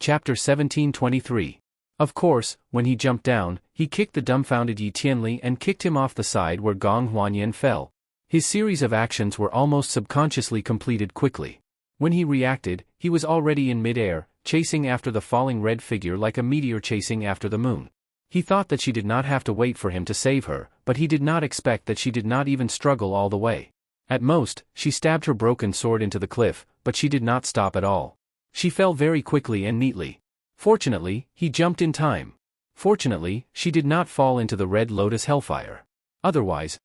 Chapter 1723. Of course, when he jumped down, he kicked the dumbfounded Yi Tianli and kicked him off the side where Gong Huanyan fell. His series of actions were almost subconsciously completed quickly. When he reacted, he was already in midair, chasing after the falling red figure like a meteor chasing after the moon. He thought that she did not have to wait for him to save her, but he did not expect that she did not even struggle all the way. At most, she stabbed her broken sword into the cliff, but she did not stop at all. She fell very quickly and neatly. Fortunately, he jumped in time. Fortunately, she did not fall into the red lotus hellfire. Otherwise,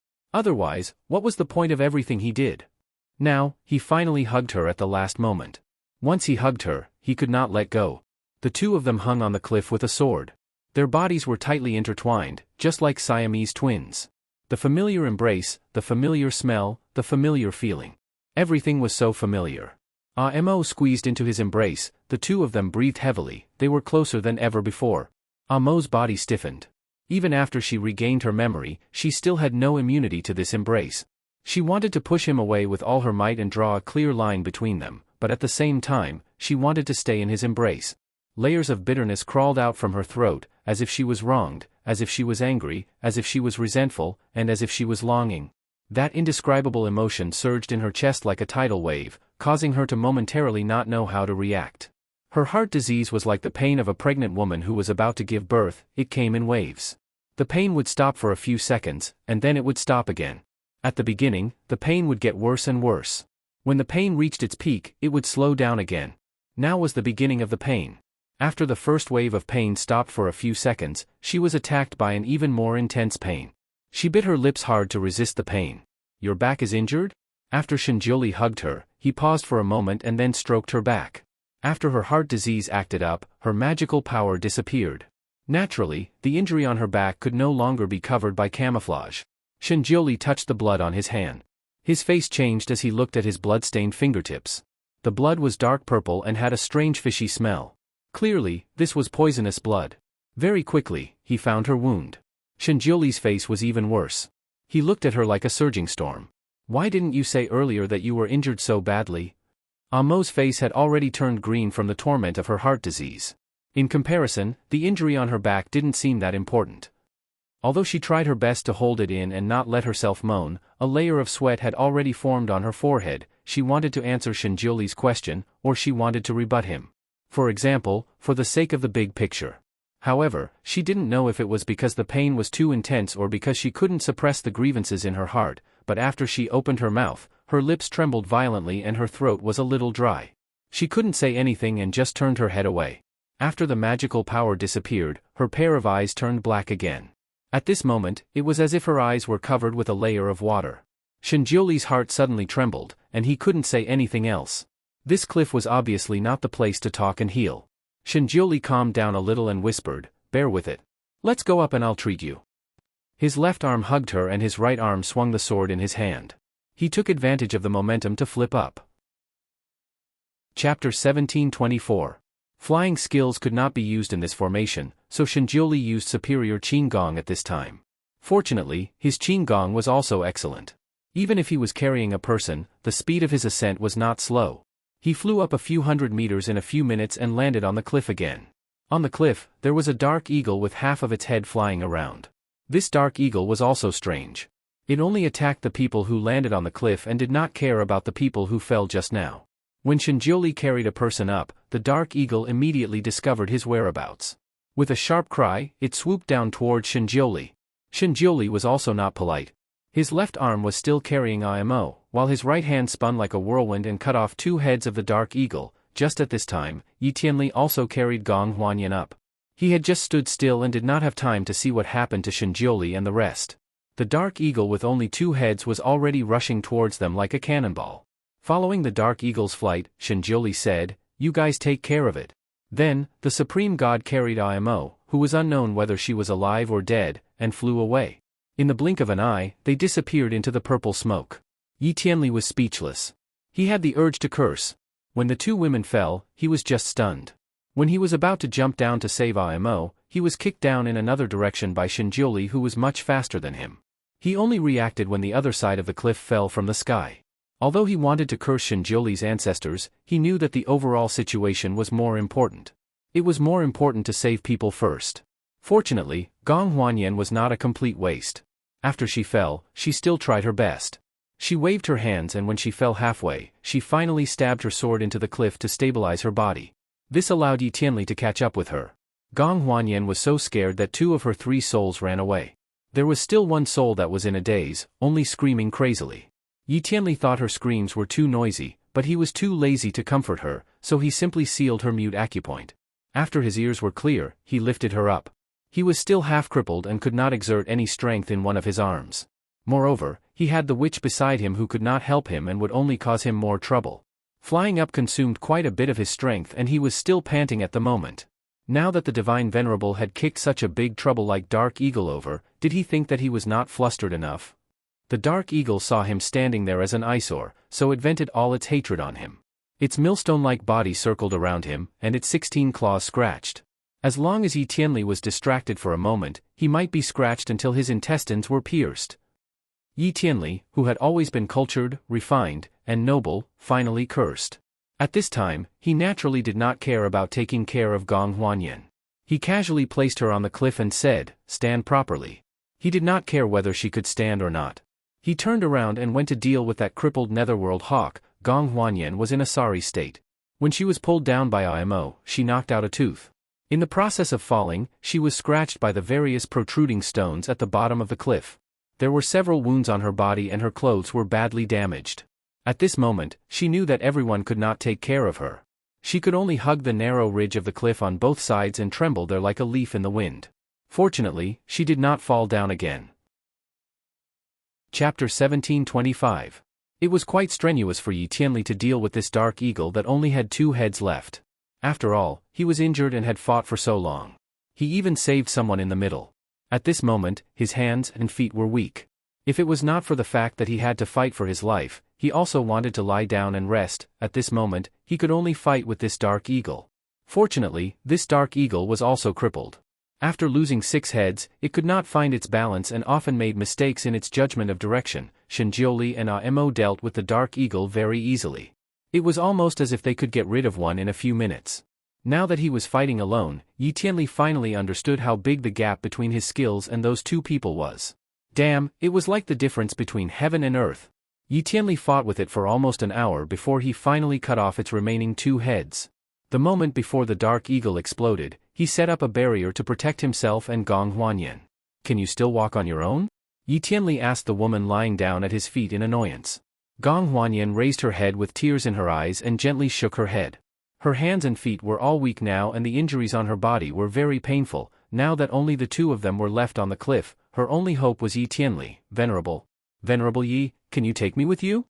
what was the point of everything he did? Now, he finally hugged her at the last moment. Once he hugged her, he could not let go. The two of them hung on the cliff with a sword. Their bodies were tightly intertwined, just like Siamese twins. The familiar embrace, the familiar smell, the familiar feeling. Everything was so familiar. Mo squeezed into his embrace, the two of them breathed heavily, they were closer than ever before. Mo's body stiffened. Even after she regained her memory, she still had no immunity to this embrace. She wanted to push him away with all her might and draw a clear line between them, but at the same time, she wanted to stay in his embrace. Layers of bitterness crawled out from her throat, as if she was wronged, as if she was angry, as if she was resentful, and as if she was longing. That indescribable emotion surged in her chest like a tidal wave, causing her to momentarily not know how to react. Her heart disease was like the pain of a pregnant woman who was about to give birth, it came in waves. The pain would stop for a few seconds, and then it would stop again. At the beginning, the pain would get worse and worse. When the pain reached its peak, it would slow down again. Now was the beginning of the pain. After the first wave of pain stopped for a few seconds, she was attacked by an even more intense pain. She bit her lips hard to resist the pain. "Your back is injured?" After Shinjiuli hugged her, he paused for a moment and then stroked her back. After her heart disease acted up, her magical power disappeared. Naturally, the injury on her back could no longer be covered by camouflage. Shinjiuli touched the blood on his hand. His face changed as he looked at his blood-stained fingertips. The blood was dark purple and had a strange fishy smell. Clearly, this was poisonous blood. Very quickly, he found her wound. Shinjiuli's face was even worse. He looked at her like a surging storm. "Why didn't you say earlier that you were injured so badly?" Mo's face had already turned green from the torment of her heart disease. In comparison, the injury on her back didn't seem that important. Although she tried her best to hold it in and not let herself moan, a layer of sweat had already formed on her forehead. She wanted to answer Shinjiuli's question, or she wanted to rebut him. For example, for the sake of the big picture. However, she didn't know if it was because the pain was too intense or because she couldn't suppress the grievances in her heart, but after she opened her mouth, her lips trembled violently and her throat was a little dry. She couldn't say anything and just turned her head away. After the magical power disappeared, her pair of eyes turned black again. At this moment, it was as if her eyes were covered with a layer of water. Shinjiuli's heart suddenly trembled, and he couldn't say anything else. This cliff was obviously not the place to talk and heal. Shinjiuli calmed down a little and whispered, "Bear with it. Let's go up and I'll treat you." His left arm hugged her and his right arm swung the sword in his hand. He took advantage of the momentum to flip up. Chapter 1724. Flying skills could not be used in this formation, so Shinjiuli used superior Qinggong at this time. Fortunately, his Qinggong was also excellent. Even if he was carrying a person, the speed of his ascent was not slow. He flew up a few hundred meters in a few minutes and landed on the cliff again. On the cliff, there was a dark eagle with half of its head flying around. This dark eagle was also strange. It only attacked the people who landed on the cliff and did not care about the people who fell just now. When Shinjiuli carried a person up, the dark eagle immediately discovered his whereabouts. With a sharp cry, it swooped down toward Shinjiuli. Shinjiuli was also not polite. His left arm was still carrying Mo, while his right hand spun like a whirlwind and cut off two heads of the dark eagle. Just at this time, Yi Tianli also carried Gong Huanyan up. He had just stood still and did not have time to see what happened to Shinjiuli and the rest. The dark eagle with only two heads was already rushing towards them like a cannonball. Following the dark eagle's flight, Shinjiuli said, "You guys take care of it." Then, the supreme god carried Mo, who was unknown whether she was alive or dead, and flew away. In the blink of an eye, they disappeared into the purple smoke. Yi Tianli was speechless. He had the urge to curse. When the two women fell, he was just stunned. When he was about to jump down to save Mo, he was kicked down in another direction by Shinjiuli, who was much faster than him. He only reacted when the other side of the cliff fell from the sky. Although he wanted to curse Shinjiuli's ancestors, he knew that the overall situation was more important. It was more important to save people first. Fortunately, Gong Huanyan was not a complete waste. After she fell, she still tried her best. She waved her hands, and when she fell halfway, she finally stabbed her sword into the cliff to stabilize her body. This allowed Yi Tianli to catch up with her. Gong Huanyan was so scared that 2 of her 3 souls ran away. There was still 1 soul that was in a daze, only screaming crazily. Yi Tianli thought her screams were too noisy, but he was too lazy to comfort her, so he simply sealed her mute acupoint. After his ears were clear, he lifted her up. He was still half crippled and could not exert any strength in one of his arms. Moreover, he had the witch beside him who could not help him and would only cause him more trouble. Flying up consumed quite a bit of his strength, and he was still panting at the moment. Now that the Divine Venerable had kicked such a big trouble like Dark Eagle over, did he think that he was not flustered enough? The Dark Eagle saw him standing there as an eyesore, so it vented all its hatred on him. Its millstone-like body circled around him, and its 16 claws scratched. As long as Yi Tianli was distracted for a moment, he might be scratched until his intestines were pierced. Yi Tianli, who had always been cultured, refined, and noble, finally cursed. At this time, he naturally did not care about taking care of Gong Huanyan. He casually placed her on the cliff and said, "Stand properly." He did not care whether she could stand or not. He turned around and went to deal with that crippled netherworld hawk. Gong Huanyan was in a sorry state. When she was pulled down by IMO, she knocked out a tooth. In the process of falling, she was scratched by the various protruding stones at the bottom of the cliff. There were several wounds on her body and her clothes were badly damaged. At this moment, she knew that everyone could not take care of her. She could only hug the narrow ridge of the cliff on both sides and tremble there like a leaf in the wind. Fortunately, she did not fall down again. Chapter 1725. It was quite strenuous for Yi Tianli to deal with this dark eagle that only had 2 heads left. After all, he was injured and had fought for so long. He even saved someone in the middle. At this moment, his hands and feet were weak. If it was not for the fact that he had to fight for his life, he also wanted to lie down and rest. At this moment, he could only fight with this dark eagle. Fortunately, this dark eagle was also crippled. After losing 6 heads, it could not find its balance and often made mistakes in its judgment of direction. Shenjioli and Imo dealt with the dark eagle very easily. It was almost as if they could get rid of one in a few minutes. Now that he was fighting alone, Yi Tianli finally understood how big the gap between his skills and those 2 people was. Damn, it was like the difference between heaven and earth. Yi Tianli fought with it for almost an hour before he finally cut off its remaining 2 heads. The moment before the dark eagle exploded, he set up a barrier to protect himself and Gong Huanyan. "Can you still walk on your own?" Yi Tianli asked the woman lying down at his feet in annoyance. Gong Huanyan raised her head with tears in her eyes and gently shook her head. Her hands and feet were all weak now and the injuries on her body were very painful. Now that only the 2 of them were left on the cliff, her only hope was Yi Tianli. Venerable Yi, can you take me with you?"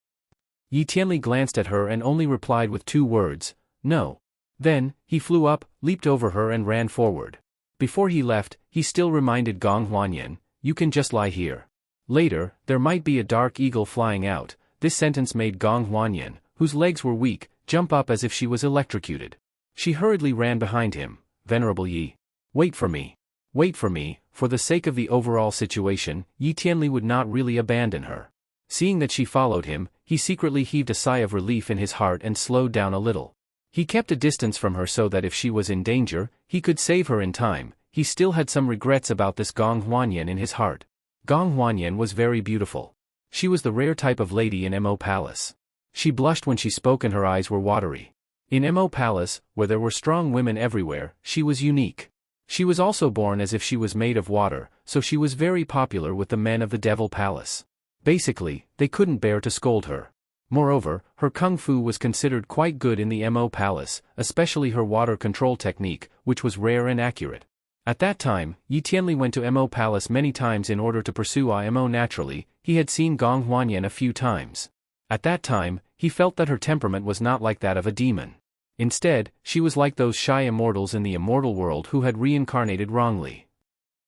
Yi Tianli glanced at her and only replied with 2 words, "No." Then, he flew up, leaped over her and ran forward. Before he left, he still reminded Gong Huanyan, "You can just lie here. Later, there might be a dark eagle flying out." This sentence made Gong Huanyan, whose legs were weak, jump up as if she was electrocuted. She hurriedly ran behind him. "Venerable Yi. Wait for me. Wait for me." For the sake of the overall situation, Yi Tianli would not really abandon her. Seeing that she followed him, he secretly heaved a sigh of relief in his heart and slowed down a little. He kept a distance from her so that if she was in danger, he could save her in time. He still had some regrets about this Gong Huanyan in his heart. Gong Huanyan was very beautiful. She was the rare type of lady in Mo Palace. She blushed when she spoke and her eyes were watery. In Mo Palace, where there were strong women everywhere, she was unique. She was also born as if she was made of water, so she was very popular with the men of the Devil Palace. Basically, they couldn't bear to scold her. Moreover, her kung fu was considered quite good in the Mo Palace, especially her water control technique, which was rare and accurate. At that time, Yi Tianli went to Mo Palace many times in order to pursue Imo naturally. He had seen Gong Huanyan a few times. At that time, he felt that her temperament was not like that of a demon. Instead, she was like those shy immortals in the immortal world who had reincarnated wrongly.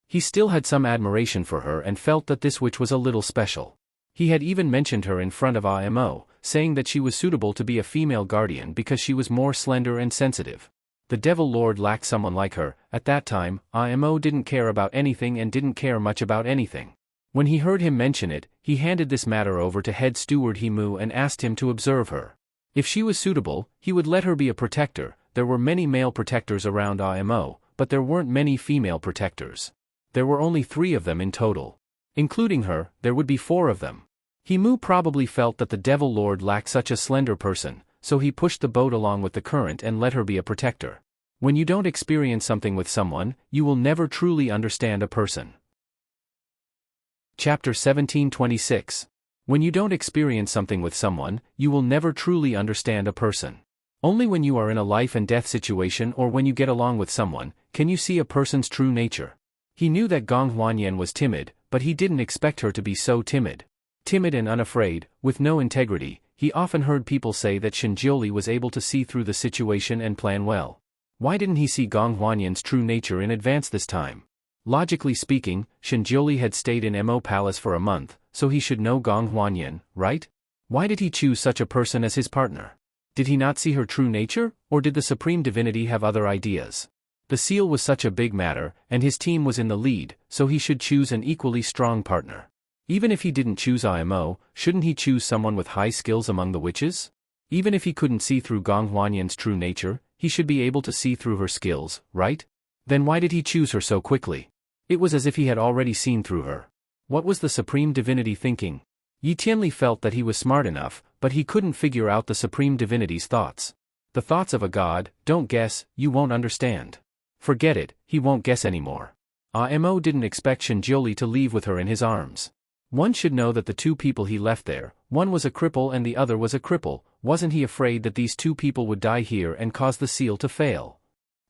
He still had some admiration for her and felt that this witch was a little special. He had even mentioned her in front of Imo, saying that she was suitable to be a female guardian because she was more slender and sensitive. The Devil Lord lacked someone like her. At that time, Imo didn't care about anything and didn't care much about anything. When he heard him mention it, he handed this matter over to head steward Himu and asked him to observe her. If she was suitable, he would let her be a protector. there were many male protectors around Imo, but there weren't many female protectors. There were only 3 of them in total. Including her, there would be 4 of them. Himu probably felt that the Devil Lord lacked such a slender person, so he pushed the boat along with the current and let her be a protector. When you don't experience something with someone, you will never truly understand a person. Chapter 1726. When you don't experience something with someone, you will never truly understand a person. Only when you are in a life and death situation or when you get along with someone, can you see a person's true nature. He knew that Gong Huanyan was timid, but he didn't expect her to be so timid. Timid and unafraid, with no integrity, he often heard people say that Shinjioli was able to see through the situation and plan well. Why didn't he see Gong Huanyan's true nature in advance this time? Logically speaking, Shinjioli had stayed in Mo Palace for a month, so he should know Gong Huanyan, right? Why did he choose such a person as his partner? Did he not see her true nature, or did the Supreme Divinity have other ideas? The seal was such a big matter, and his team was in the lead, so he should choose an equally strong partner. Even if he didn't choose Imo, shouldn't he choose someone with high skills among the witches? Even if he couldn't see through Gong Huanyan's true nature, he should be able to see through her skills, right? Then why did he choose her so quickly? It was as if he had already seen through her. What was the Supreme Divinity thinking? Yi Tianli felt that he was smart enough, but he couldn't figure out the Supreme Divinity's thoughts. The thoughts of a god, don't guess, you won't understand. Forget it, he won't guess anymore. Imo didn't expect Shinjioli to leave with her in his arms. One should know that the 2 people he left there, one was a cripple and the other was a cripple. Wasn't he afraid that these 2 people would die here and cause the seal to fail?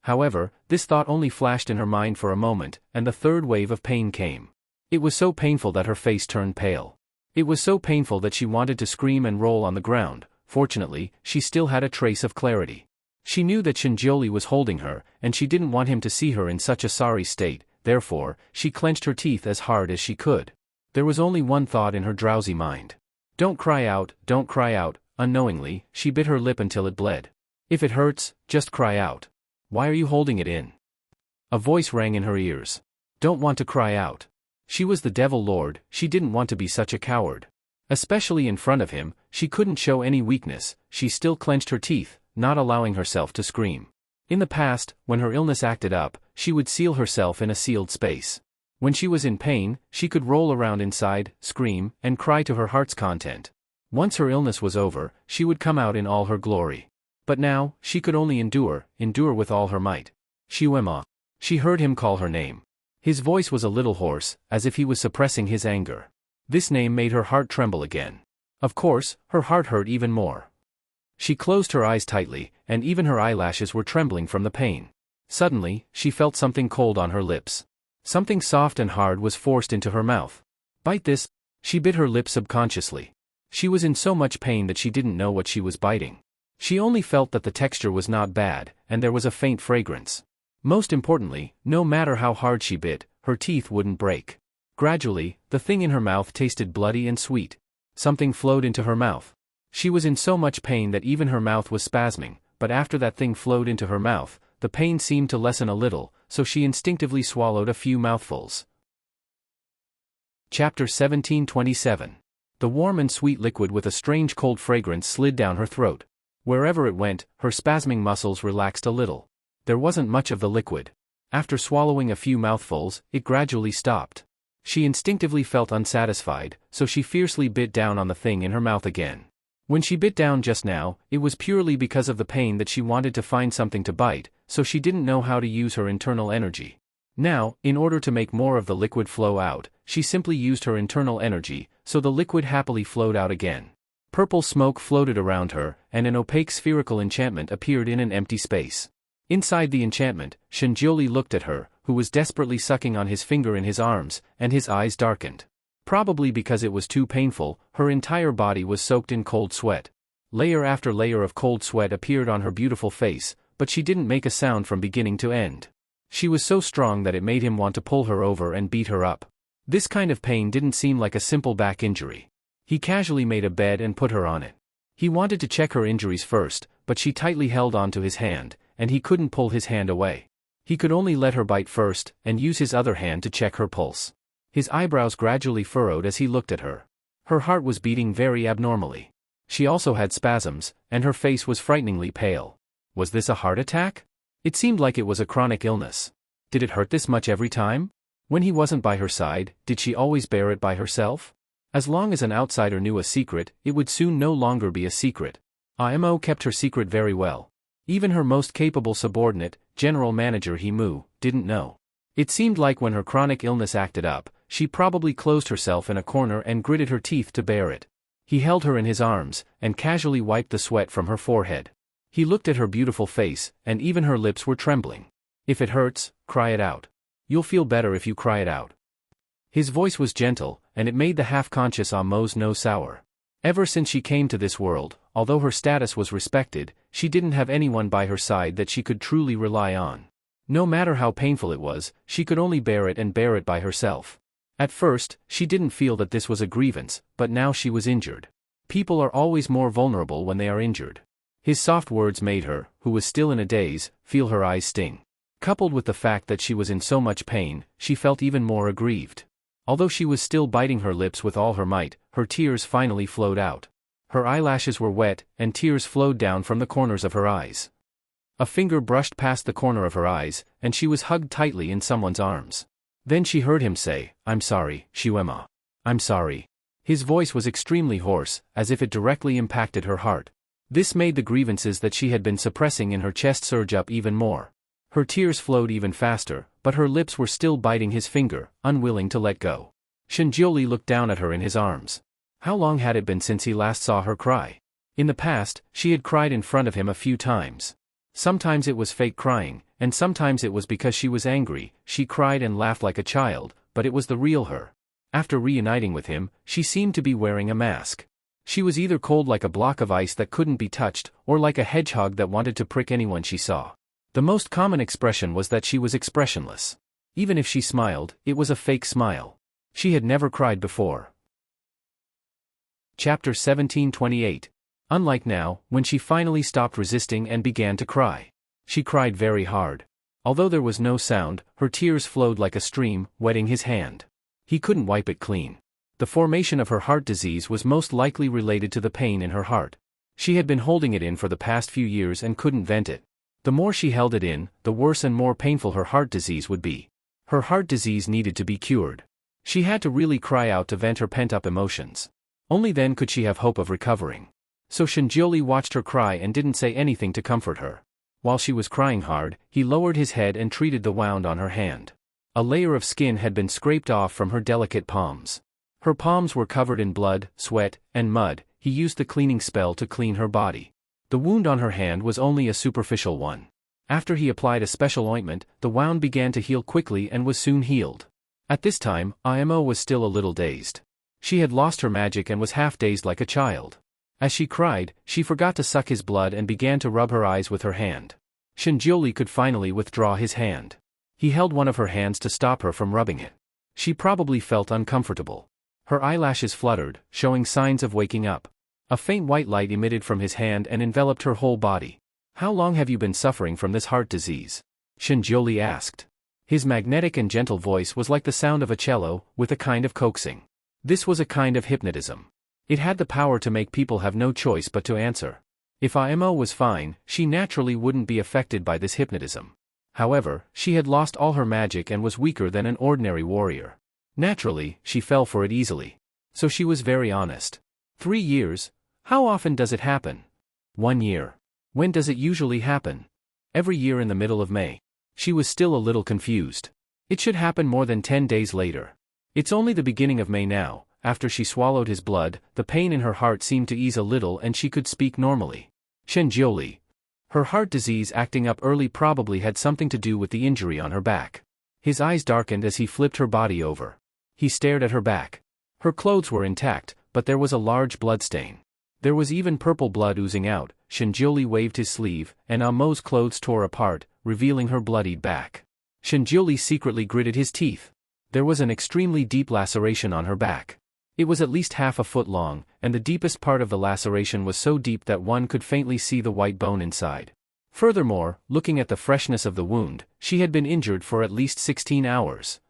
However, this thought only flashed in her mind for a moment, and the 3rd wave of pain came. It was so painful that her face turned pale. It was so painful that she wanted to scream and roll on the ground. Fortunately, she still had a trace of clarity. She knew that Shinjioli was holding her, and she didn't want him to see her in such a sorry state, therefore, she clenched her teeth as hard as she could. There was only one thought in her drowsy mind. Don't cry out, don't cry out. Unknowingly, she bit her lip until it bled. If it hurts, just cry out. Why are you holding it in? A voice rang in her ears. Don't want to cry out. She was the Devil Lord, she didn't want to be such a coward. Especially in front of him, she couldn't show any weakness, she still clenched her teeth, not allowing herself to scream. In the past, when her illness acted up, she would seal herself in a sealed space. When she was in pain, she could roll around inside, scream, and cry to her heart's content. Once her illness was over, she would come out in all her glory. But now, she could only endure with all her might. Shuema. She heard him call her name. His voice was a little hoarse, as if he was suppressing his anger. This name made her heart tremble again. Of course, her heart hurt even more. She closed her eyes tightly, and even her eyelashes were trembling from the pain. Suddenly, she felt something cold on her lips. Something soft and hard was forced into her mouth. Bite this. She bit her lip subconsciously. She was in so much pain that she didn't know what she was biting. She only felt that the texture was not bad, and there was a faint fragrance. Most importantly, no matter how hard she bit, her teeth wouldn't break. Gradually, the thing in her mouth tasted bloody and sweet. Something flowed into her mouth. She was in so much pain that even her mouth was spasming, but after that thing flowed into her mouth, the pain seemed to lessen a little, so she instinctively swallowed a few mouthfuls. Chapter 1727. The warm and sweet liquid with a strange cold fragrance slid down her throat. Wherever it went, her spasming muscles relaxed a little. There wasn't much of the liquid. After swallowing a few mouthfuls, it gradually stopped. She instinctively felt unsatisfied, so she fiercely bit down on the thing in her mouth again. When she bit down just now, it was purely because of the pain that she wanted to find something to bite, so she didn't know how to use her internal energy. Now, in order to make more of the liquid flow out, she simply used her internal energy, so the liquid happily flowed out again. Purple smoke floated around her, and an opaque spherical enchantment appeared in an empty space. Inside the enchantment, Shinjioli looked at her, who was desperately sucking on his finger in his arms, and his eyes darkened. Probably because it was too painful, her entire body was soaked in cold sweat. Layer after layer of cold sweat appeared on her beautiful face, but she didn't make a sound from beginning to end. She was so strong that it made him want to pull her over and beat her up. This kind of pain didn't seem like a simple back injury. He casually made a bed and put her on it. He wanted to check her injuries first, but she tightly held onto his hand, and he couldn't pull his hand away. He could only let her bite first, and use his other hand to check her pulse. His eyebrows gradually furrowed as he looked at her. Her heart was beating very abnormally. She also had spasms, and her face was frighteningly pale. Was this a heart attack? It seemed like it was a chronic illness. Did it hurt this much every time? When he wasn't by her side, did she always bear it by herself? As long as an outsider knew a secret, it would soon no longer be a secret. IMO kept her secret very well. Even her most capable subordinate, General Manager Himu, didn't know. It seemed like when her chronic illness acted up, she probably closed herself in a corner and gritted her teeth to bear it. He held her in his arms, and casually wiped the sweat from her forehead. He looked at her beautiful face, and even her lips were trembling. If it hurts, cry it out. You'll feel better if you cry it out. His voice was gentle, and it made the half-conscious Amo's nose sour. Ever since she came to this world, although her status was respected, she didn't have anyone by her side that she could truly rely on. No matter how painful it was, she could only bear it and bear it by herself. At first, she didn't feel that this was a grievance, but now she was injured. People are always more vulnerable when they are injured. His soft words made her, who was still in a daze, feel her eyes sting. Coupled with the fact that she was in so much pain, she felt even more aggrieved. Although she was still biting her lips with all her might, her tears finally flowed out. Her eyelashes were wet, and tears flowed down from the corners of her eyes. A finger brushed past the corner of her eyes, and she was hugged tightly in someone's arms. Then she heard him say, "I'm sorry, Shuema. I'm sorry." His voice was extremely hoarse, as if it directly impacted her heart. This made the grievances that she had been suppressing in her chest surge up even more. Her tears flowed even faster, but her lips were still biting his finger, unwilling to let go. Shinjioli looked down at her in his arms. How long had it been since he last saw her cry? In the past, she had cried in front of him a few times. Sometimes it was fake crying, and sometimes it was because she was angry. She cried and laughed like a child, but it was the real her. After reuniting with him, she seemed to be wearing a mask. She was either cold like a block of ice that couldn't be touched, or like a hedgehog that wanted to prick anyone she saw. The most common expression was that she was expressionless. Even if she smiled, it was a fake smile. She had never cried before. Chapter 1728. Unlike now, when she finally stopped resisting and began to cry. She cried very hard. Although there was no sound, her tears flowed like a stream, wetting his hand. He couldn't wipe it clean. The formation of her heart disease was most likely related to the pain in her heart. She had been holding it in for the past few years and couldn't vent it. The more she held it in, the worse and more painful her heart disease would be. Her heart disease needed to be cured. She had to really cry out to vent her pent-up emotions. Only then could she have hope of recovering. So Shinjioli watched her cry and didn't say anything to comfort her. While she was crying hard, he lowered his head and treated the wound on her hand. A layer of skin had been scraped off from her delicate palms. Her palms were covered in blood, sweat, and mud. He used the cleaning spell to clean her body. The wound on her hand was only a superficial one. After he applied a special ointment, the wound began to heal quickly and was soon healed. At this time, Imo was still a little dazed. She had lost her magic and was half dazed like a child. As she cried, she forgot to suck his blood and began to rub her eyes with her hand. Shinjioli could finally withdraw his hand. He held one of her hands to stop her from rubbing it. She probably felt uncomfortable. Her eyelashes fluttered, showing signs of waking up. A faint white light emitted from his hand and enveloped her whole body. "How long have you been suffering from this heart disease?" Shinjioli asked. His magnetic and gentle voice was like the sound of a cello, with a kind of coaxing. This was a kind of hypnotism. It had the power to make people have no choice but to answer. If Imo was fine, she naturally wouldn't be affected by this hypnotism. However, she had lost all her magic and was weaker than an ordinary warrior. Naturally, she fell for it easily. So she was very honest. 3 years? How often does it happen? 1 year. When does it usually happen? Every year in the middle of May. She was still a little confused. It should happen more than 10 days later. It's only the beginning of May now. After she swallowed his blood, the pain in her heart seemed to ease a little and she could speak normally. Shinjioli. Her heart disease acting up early probably had something to do with the injury on her back. His eyes darkened as he flipped her body over. He stared at her back. Her clothes were intact, but there was a large blood stain. There was even purple blood oozing out. Shinjioli waved his sleeve, and Amo's clothes tore apart, revealing her bloodied back. Shinjioli secretly gritted his teeth. There was an extremely deep laceration on her back. It was at least half a foot long, and the deepest part of the laceration was so deep that one could faintly see the white bone inside. Furthermore, looking at the freshness of the wound, she had been injured for at least 16 hours.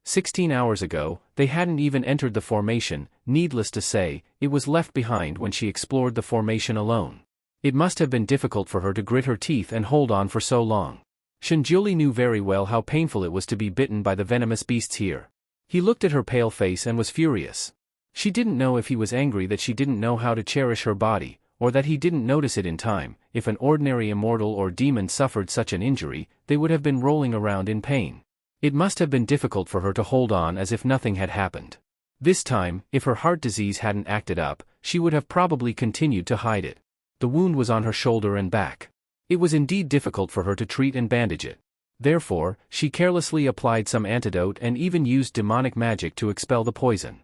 16 hours ago, they hadn't even entered the formation. Needless to say, it was left behind when she explored the formation alone. It must have been difficult for her to grit her teeth and hold on for so long. Shinjuli knew very well how painful it was to be bitten by the venomous beasts here. He looked at her pale face and was furious. She didn't know if he was angry that she didn't know how to cherish her body, or that he didn't notice it in time. If an ordinary immortal or demon suffered such an injury, they would have been rolling around in pain. It must have been difficult for her to hold on as if nothing had happened. This time, if her heart disease hadn't acted up, she would have probably continued to hide it. The wound was on her shoulder and back. It was indeed difficult for her to treat and bandage it. Therefore, she carelessly applied some antidote and even used demonic magic to expel the poison.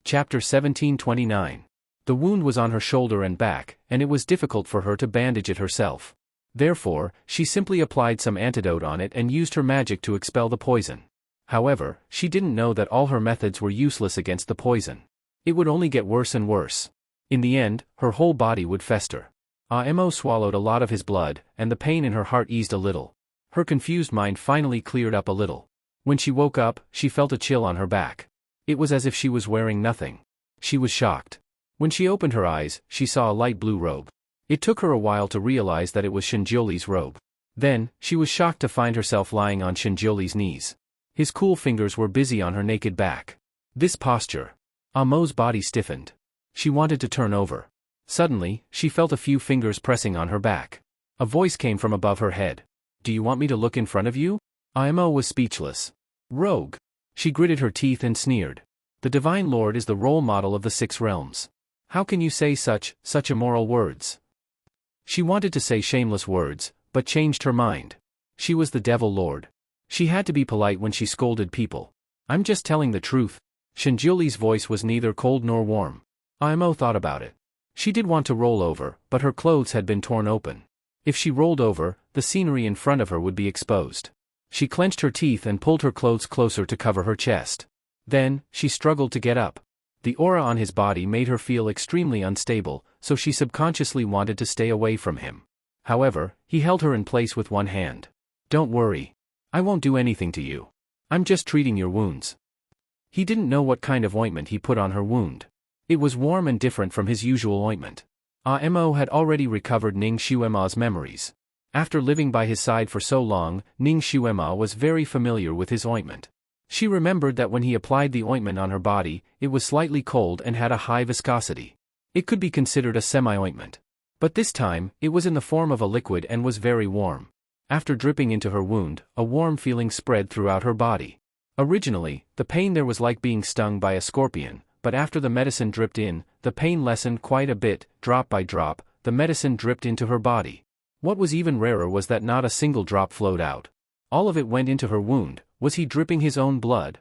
Chapter 1729. The wound was on her shoulder and back, and it was difficult for her to bandage it herself. Therefore, she simply applied some antidote on it and used her magic to expel the poison. However, she didn't know that all her methods were useless against the poison. It would only get worse and worse. In the end, her whole body would fester. Imo swallowed a lot of his blood, and the pain in her heart eased a little. Her confused mind finally cleared up a little. When she woke up, she felt a chill on her back. It was as if she was wearing nothing. She was shocked. When she opened her eyes, she saw a light blue robe. It took her a while to realize that it was Shinjuli's robe. Then, she was shocked to find herself lying on Shinjuli's knees. His cool fingers were busy on her naked back. This posture. Amo's body stiffened. She wanted to turn over. Suddenly, she felt a few fingers pressing on her back. A voice came from above her head. "Do you want me to look in front of you?" Imo was speechless. "Rogue." She gritted her teeth and sneered. "The Divine Lord is the role model of the 6 realms. How can you say such immoral words?" She wanted to say shameless words, but changed her mind. She was the Devil Lord. She had to be polite when she scolded people. "I'm just telling the truth." Shinjuli's voice was neither cold nor warm. Imo thought about it. She did want to roll over, but her clothes had been torn open. If she rolled over, the scenery in front of her would be exposed. She clenched her teeth and pulled her clothes closer to cover her chest. Then, she struggled to get up. The aura on his body made her feel extremely unstable, so she subconsciously wanted to stay away from him. However, he held her in place with one hand. "Don't worry. I won't do anything to you. I'm just treating your wounds." He didn't know what kind of ointment he put on her wound. It was warm and different from his usual ointment. Imo had already recovered Ning Shuema's memories. After living by his side for so long, Ning Shuema was very familiar with his ointment. She remembered that when he applied the ointment on her body, it was slightly cold and had a high viscosity. It could be considered a semi-ointment. But this time, it was in the form of a liquid and was very warm. After dripping into her wound, a warm feeling spread throughout her body. Originally, the pain there was like being stung by a scorpion, but after the medicine dripped in, the pain lessened quite a bit. Drop by drop, the medicine dripped into her body. What was even rarer was that not a single drop flowed out. All of it went into her wound. Was he dripping his own blood?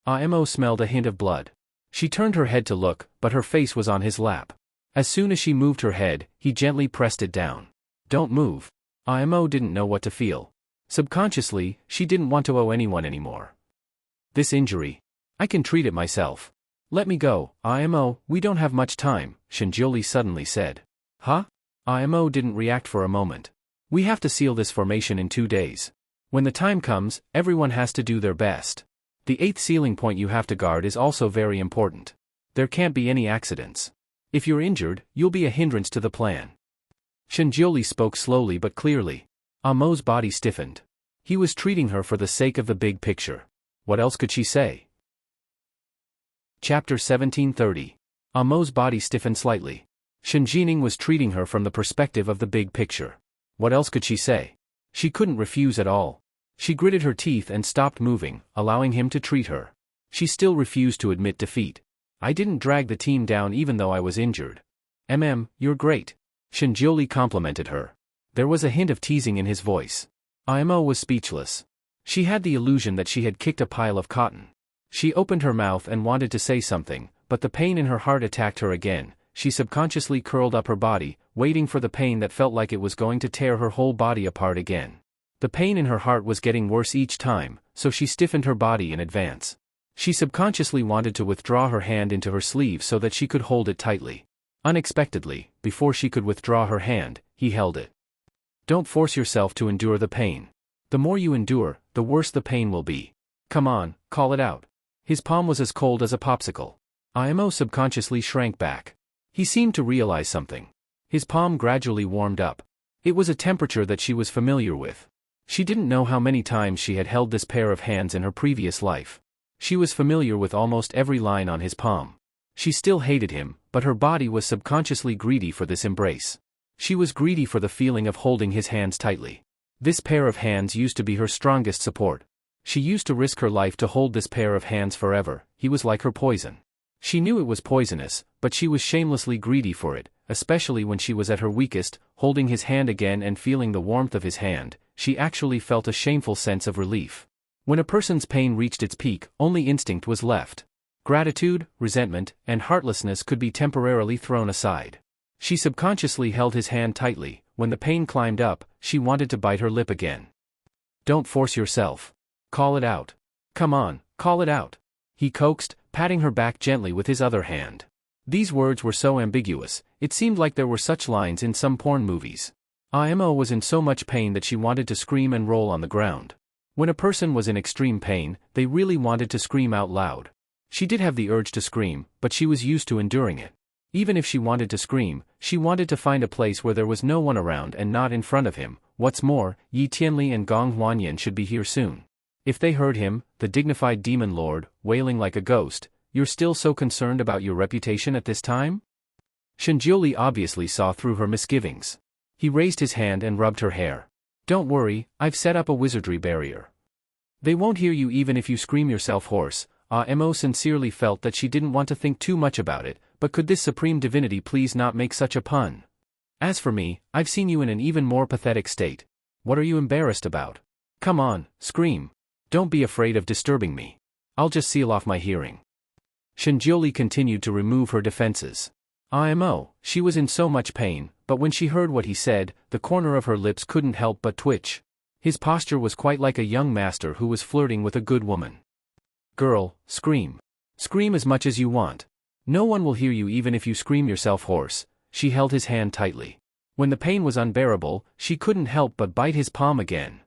Imo smelled a hint of blood. She turned her head to look, but her face was on his lap. As soon as she moved her head, he gently pressed it down. "Don't move." Imo didn't know what to feel. Subconsciously, she didn't want to owe anyone anymore. "This injury. I can treat it myself. Let me go, Imo, we don't have much time," Shinjuli suddenly said. "Huh?" Imo didn't react for a moment. "We have to seal this formation in 2 days. When the time comes, everyone has to do their best. The 8th sealing point you have to guard is also very important. There can't be any accidents. If you're injured, you'll be a hindrance to the plan." Shinjuli spoke slowly but clearly. Imo's body stiffened. He was treating her for the sake of the big picture. What else could she say? Chapter 1730. Imo's body stiffened slightly. Shinjining was treating her from the perspective of the big picture. What else could she say? She couldn't refuse at all. She gritted her teeth and stopped moving, allowing him to treat her. She still refused to admit defeat. "I didn't drag the team down even though I was injured." You're great." Shinjuli complimented her. There was a hint of teasing in his voice. Imo was speechless. She had the illusion that she had kicked a pile of cotton. She opened her mouth and wanted to say something, but the pain in her heart attacked her again. She subconsciously curled up her body, waiting for the pain that felt like it was going to tear her whole body apart again. The pain in her heart was getting worse each time, so she stiffened her body in advance. She subconsciously wanted to withdraw her hand into her sleeve so that she could hold it tightly. Unexpectedly, before she could withdraw her hand, he held it. "Don't force yourself to endure the pain. The more you endure, the worse the pain will be. Come on, call it out." His palm was as cold as a popsicle. Imo subconsciously shrank back. He seemed to realize something. His palm gradually warmed up. It was a temperature that she was familiar with. She didn't know how many times she had held this pair of hands in her previous life. She was familiar with almost every line on his palm. She still hated him, but her body was subconsciously greedy for this embrace. She was greedy for the feeling of holding his hands tightly. This pair of hands used to be her strongest support. She used to risk her life to hold this pair of hands forever. He was like her poison. She knew it was poisonous, but she was shamelessly greedy for it, especially when she was at her weakest, holding his hand again and feeling the warmth of his hand. She actually felt a shameful sense of relief. When a person's pain reached its peak, only instinct was left. Gratitude, resentment, and heartlessness could be temporarily thrown aside. She subconsciously held his hand tightly. When the pain climbed up, she wanted to bite her lip again. Don't force yourself. Call it out. Come on, call it out. He coaxed, patting her back gently with his other hand. These words were so ambiguous, it seemed like there were such lines in some porn movies. Imo was in so much pain that she wanted to scream and roll on the ground. When a person was in extreme pain, they really wanted to scream out loud. She did have the urge to scream, but she was used to enduring it. Even if she wanted to scream, she wanted to find a place where there was no one around and not in front of him. What's more, Yi Tianli and Gong Huanyan should be here soon. If they heard him, the dignified demon lord, wailing like a ghost, "You're still so concerned about your reputation at this time?" Shenjiuli obviously saw through her misgivings. He raised his hand and rubbed her hair. "Don't worry, I've set up a wizardry barrier. They won't hear you even if you scream yourself hoarse." Mo sincerely felt that she didn't want to think too much about it, but could this supreme divinity please not make such a pun? "As for me, I've seen you in an even more pathetic state. What are you embarrassed about? Come on, scream. Don't be afraid of disturbing me. I'll just seal off my hearing." Shenjiuli continued to remove her defenses. Mo, she was in so much pain, but when she heard what he said, the corner of her lips couldn't help but twitch. His posture was quite like a young master who was flirting with a good woman. "Girl, scream. Scream as much as you want. No one will hear you even if you scream yourself hoarse." She held his hand tightly. When the pain was unbearable, she couldn't help but bite his palm again.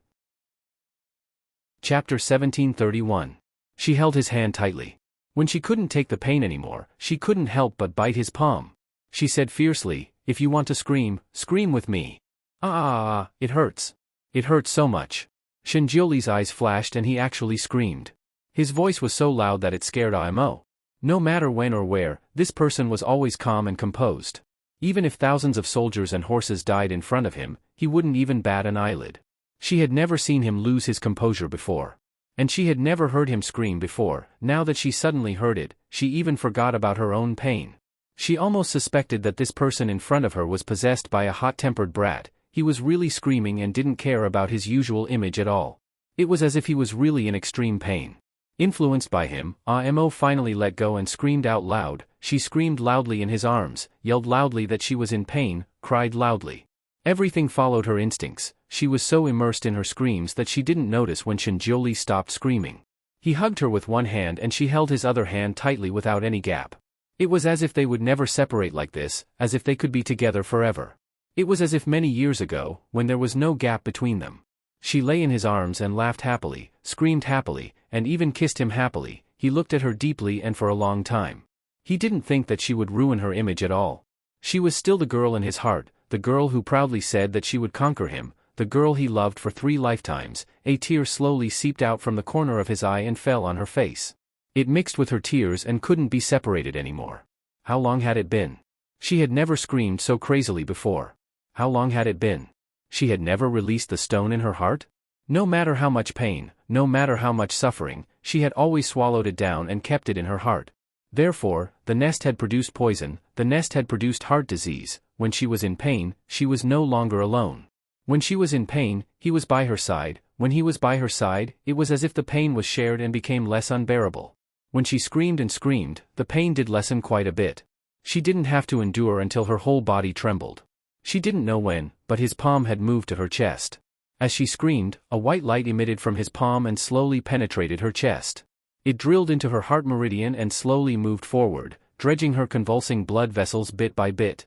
Chapter 1731. She held his hand tightly. When she couldn't take the pain anymore, she couldn't help but bite his palm. She said fiercely, "If you want to scream, scream with me. It hurts. It hurts so much." Shenjiuli's eyes flashed and he actually screamed. His voice was so loud that it scared Mo. No matter when or where, this person was always calm and composed. Even if thousands of soldiers and horses died in front of him, he wouldn't even bat an eyelid. She had never seen him lose his composure before. And she had never heard him scream before. Now that she suddenly heard it, she even forgot about her own pain. She almost suspected that this person in front of her was possessed by a hot-tempered brat. He was really screaming and didn't care about his usual image at all. It was as if he was really in extreme pain. Influenced by him, Mo finally let go and screamed out loud. She screamed loudly in his arms, yelled loudly that she was in pain, cried loudly. Everything followed her instincts. She was so immersed in her screams that she didn't notice when Shenjiuli stopped screaming. He hugged her with one hand and she held his other hand tightly without any gap. It was as if they would never separate like this, as if they could be together forever. It was as if many years ago, when there was no gap between them. She lay in his arms and laughed happily, screamed happily, and even kissed him happily. He looked at her deeply and for a long time. He didn't think that she would ruin her image at all. She was still the girl in his heart, the girl who proudly said that she would conquer him, the girl he loved for 3 lifetimes. A tear slowly seeped out from the corner of his eye and fell on her face. It mixed with her tears and couldn't be separated anymore. How long had it been? She had never screamed so crazily before. How long had it been? She had never released the stone in her heart? No matter how much pain, no matter how much suffering, she had always swallowed it down and kept it in her heart. Therefore, the nest had produced poison, the nest had produced heart disease. When she was in pain, she was no longer alone. When she was in pain, he was by her side. When he was by her side, it was as if the pain was shared and became less unbearable. When she screamed and screamed, the pain did lessen quite a bit. She didn't have to endure until her whole body trembled. She didn't know when, but his palm had moved to her chest. As she screamed, a white light emitted from his palm and slowly penetrated her chest. It drilled into her heart meridian and slowly moved forward, dredging her convulsing blood vessels bit by bit.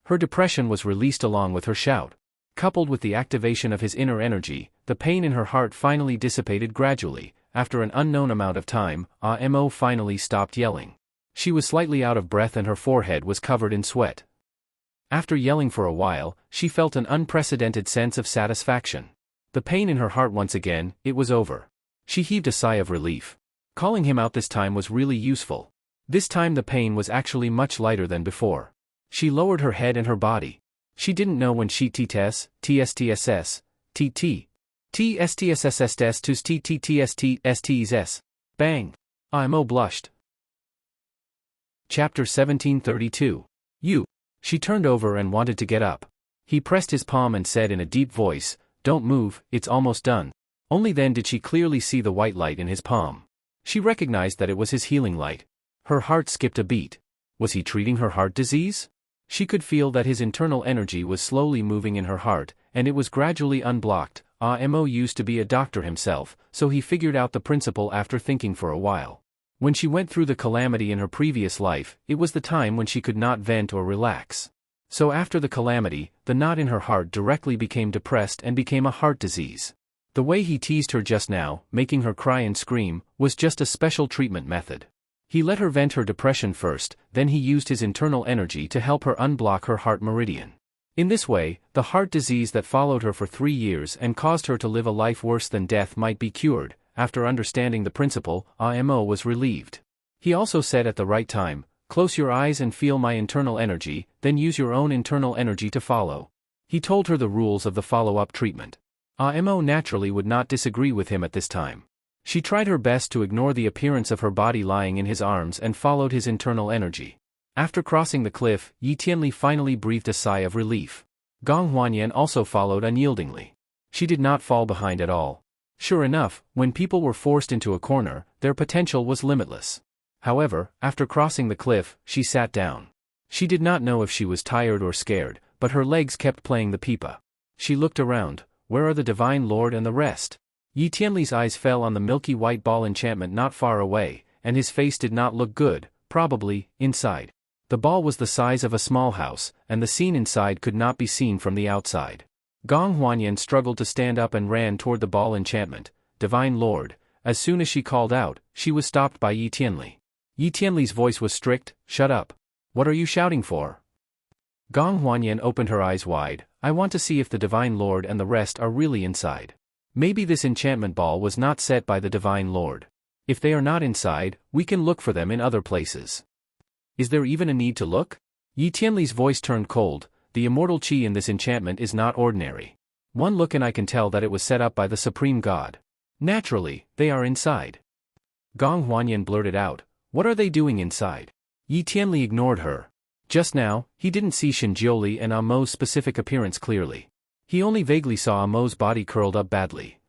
Her depression was released along with her shout. Coupled with the activation of his inner energy, the pain in her heart finally dissipated gradually. After an unknown amount of time, Mo finally stopped yelling. She was slightly out of breath and her forehead was covered in sweat. After yelling for a while, she felt an unprecedented sense of satisfaction. The pain in her heart once again, it was over. She heaved a sigh of relief. Calling him out this time was really useful. This time the pain was actually much lighter than before. She lowered her head and her body. She didn't know when she tts, tstss, tt, tstsssts tus tttststs. Bang! Imo blushed. Chapter 1732. You. She turned over and wanted to get up. He pressed his palm and said in a deep voice, "Don't move, it's almost done." Only then did she clearly see the white light in his palm. She recognized that it was his healing light. Her heart skipped a beat. Was he treating her heart disease? She could feel that his internal energy was slowly moving in her heart, and it was gradually unblocked. Imo used to be a doctor himself, so he figured out the principle after thinking for a while. When she went through the calamity in her previous life, it was the time when she could not vent or relax. So after the calamity, the knot in her heart directly became depressed and became a heart disease. The way he teased her just now, making her cry and scream, was just a special treatment method. He let her vent her depression first, then he used his internal energy to help her unblock her heart meridian. In this way, the heart disease that followed her for 3 years and caused her to live a life worse than death might be cured. After understanding the principle, Imo was relieved. He also said at the right time, "Close your eyes and feel my internal energy, then use your own internal energy to follow." He told her the rules of the follow-up treatment. Imo naturally would not disagree with him at this time. She tried her best to ignore the appearance of her body lying in his arms and followed his internal energy. After crossing the cliff, Yi Tianli finally breathed a sigh of relief. Gong Huanyan also followed unyieldingly. She did not fall behind at all. Sure enough, when people were forced into a corner, their potential was limitless. However, after crossing the cliff, she sat down. She did not know if she was tired or scared, but her legs kept playing the pipa. She looked around. Where are the Divine Lord and the rest? Yi Tianli's eyes fell on the milky white ball enchantment not far away, and his face did not look good, probably, inside. The ball was the size of a small house, and the scene inside could not be seen from the outside. Gong Huanyan struggled to stand up and ran toward the ball enchantment. "Divine Lord." As soon as she called out, she was stopped by Yi Tianli. Yi Tianli's voice was strict. "Shut up. What are you shouting for?" Gong Huanyan opened her eyes wide. "I want to see if the Divine Lord and the rest are really inside. Maybe this enchantment ball was not set by the Divine Lord. If they are not inside, we can look for them in other places." "Is there even a need to look?" Yi Tianli's voice turned cold. "The immortal qi in this enchantment is not ordinary. One look and I can tell that it was set up by the Supreme God. Naturally, they are inside." Gong Huanyan blurted out, "What are they doing inside?" Yi Tianli ignored her. Just now, he didn't see Shinjioli and Amo's specific appearance clearly. He only vaguely saw Amo's body curled up badly.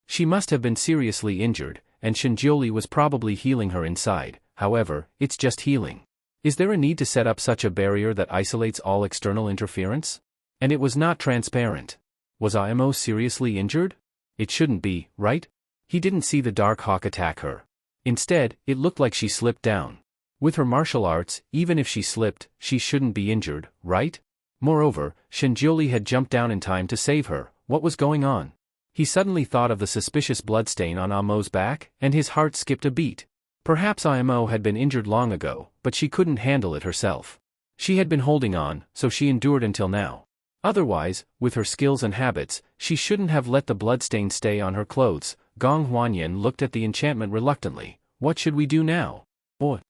She must have been seriously injured, and Shinjioli was probably healing her inside. However, it's just healing. Is there a need to set up such a barrier that isolates all external interference? And it was not transparent. Was Imo seriously injured? It shouldn't be, right? He didn't see the dark hawk attack her. Instead, it looked like she slipped down. With her martial arts, even if she slipped, she shouldn't be injured, right? Moreover, Shinjioli had jumped down in time to save her. What was going on? He suddenly thought of the suspicious bloodstain on Amo's back, and his heart skipped a beat. Perhaps Imo had been injured long ago, but she couldn't handle it herself. She had been holding on, so she endured until now. Otherwise, with her skills and habits, she shouldn't have let the bloodstain stay on her clothes. Gong Huanyan looked at the enchantment reluctantly. "What should we do now?" "What?"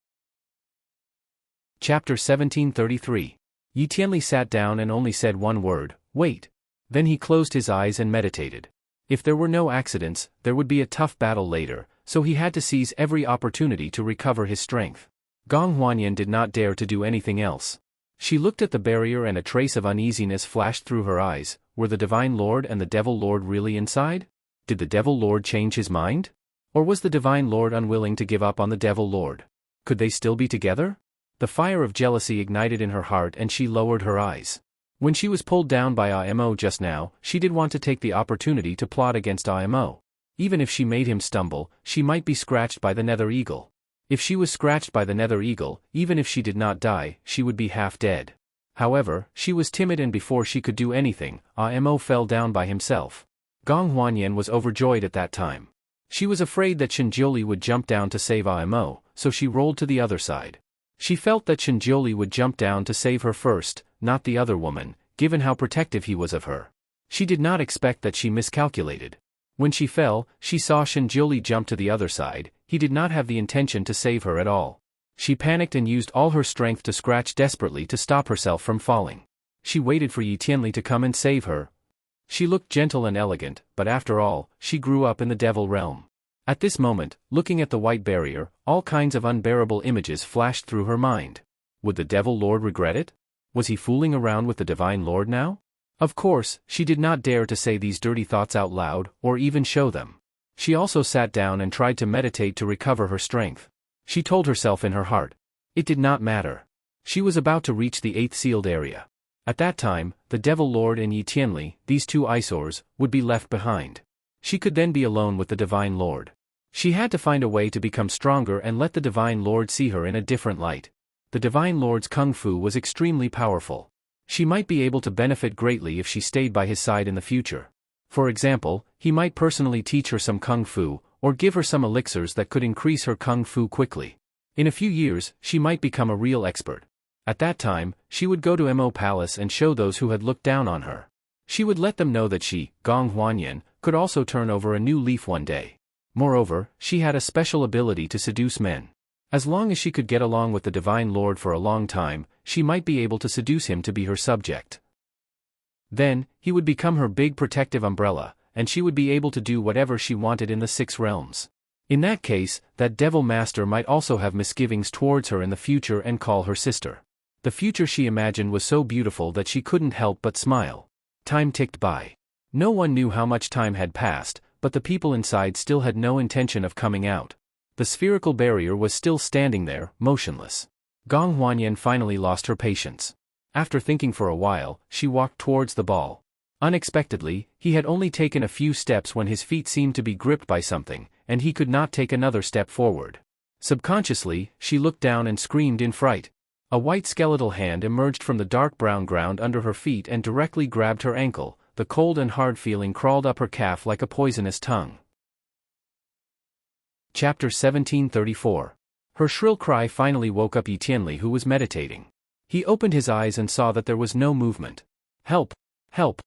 Chapter 1733. Yi Tianli sat down and only said one word, "Wait." Then he closed his eyes and meditated. If there were no accidents, there would be a tough battle later, so he had to seize every opportunity to recover his strength. Gong Huanyan did not dare to do anything else. She looked at the barrier and a trace of uneasiness flashed through her eyes. Were the Divine Lord and the Devil Lord really inside? Did the Devil Lord change his mind? Or was the Divine Lord unwilling to give up on the Devil Lord? Could they still be together? The fire of jealousy ignited in her heart and she lowered her eyes. When she was pulled down by Imo just now, she did want to take the opportunity to plot against Imo. Even if she made him stumble, she might be scratched by the Nether Eagle. If she was scratched by the Nether Eagle, even if she did not die, she would be half dead. However, she was timid and before she could do anything, Imo fell down by himself. Gong Huanyan was overjoyed at that time. She was afraid that Shinjioli would jump down to save Imo, so she rolled to the other side. She felt that Shinjioli would jump down to save her first, not the other woman, given how protective he was of her. She did not expect that she miscalculated. When she fell, she saw Shinjioli jump to the other side. He did not have the intention to save her at all. She panicked and used all her strength to scratch desperately to stop herself from falling. She waited for Yi Tianli to come and save her. She looked gentle and elegant, but after all, she grew up in the devil realm. At this moment, looking at the white barrier, all kinds of unbearable images flashed through her mind. Would the Devil Lord regret it? Was he fooling around with the Divine Lord now? Of course, she did not dare to say these dirty thoughts out loud, or even show them. She also sat down and tried to meditate to recover her strength. She told herself in her heart. It did not matter. She was about to reach the 8th sealed area. At that time, the Devil Lord and Yi Tianli, these two eyesores, would be left behind. She could then be alone with the Divine Lord. She had to find a way to become stronger and let the Divine Lord see her in a different light. The Divine Lord's kung fu was extremely powerful. She might be able to benefit greatly if she stayed by his side in the future. For example, he might personally teach her some kung fu, or give her some elixirs that could increase her kung fu quickly. In a few years, she might become a real expert. At that time, she would go to Mo Palace and show those who had looked down on her. She would let them know that she, Gong Huanyan, could also turn over a new leaf one day. Moreover, she had a special ability to seduce men. As long as she could get along with the Divine Lord for a long time, she might be able to seduce him to be her subject. Then, he would become her big protective umbrella, and she would be able to do whatever she wanted in the 6 realms. In that case, that Devil Master might also have misgivings towards her in the future and call her sister. The future she imagined was so beautiful that she couldn't help but smile. Time ticked by. No one knew how much time had passed, but the people inside still had no intention of coming out. The spherical barrier was still standing there, motionless. Gong Huanyan finally lost her patience. After thinking for a while, she walked towards the ball. Unexpectedly, he had only taken a few steps when his feet seemed to be gripped by something, and he could not take another step forward. Subconsciously, she looked down and screamed in fright. A white skeletal hand emerged from the dark brown ground under her feet and directly grabbed her ankle. The cold and hard feeling crawled up her calf like a poisonous tongue. Chapter 1734. Her shrill cry finally woke up Yi Tianli, who was meditating. He opened his eyes and saw that there was no movement. Help! Help!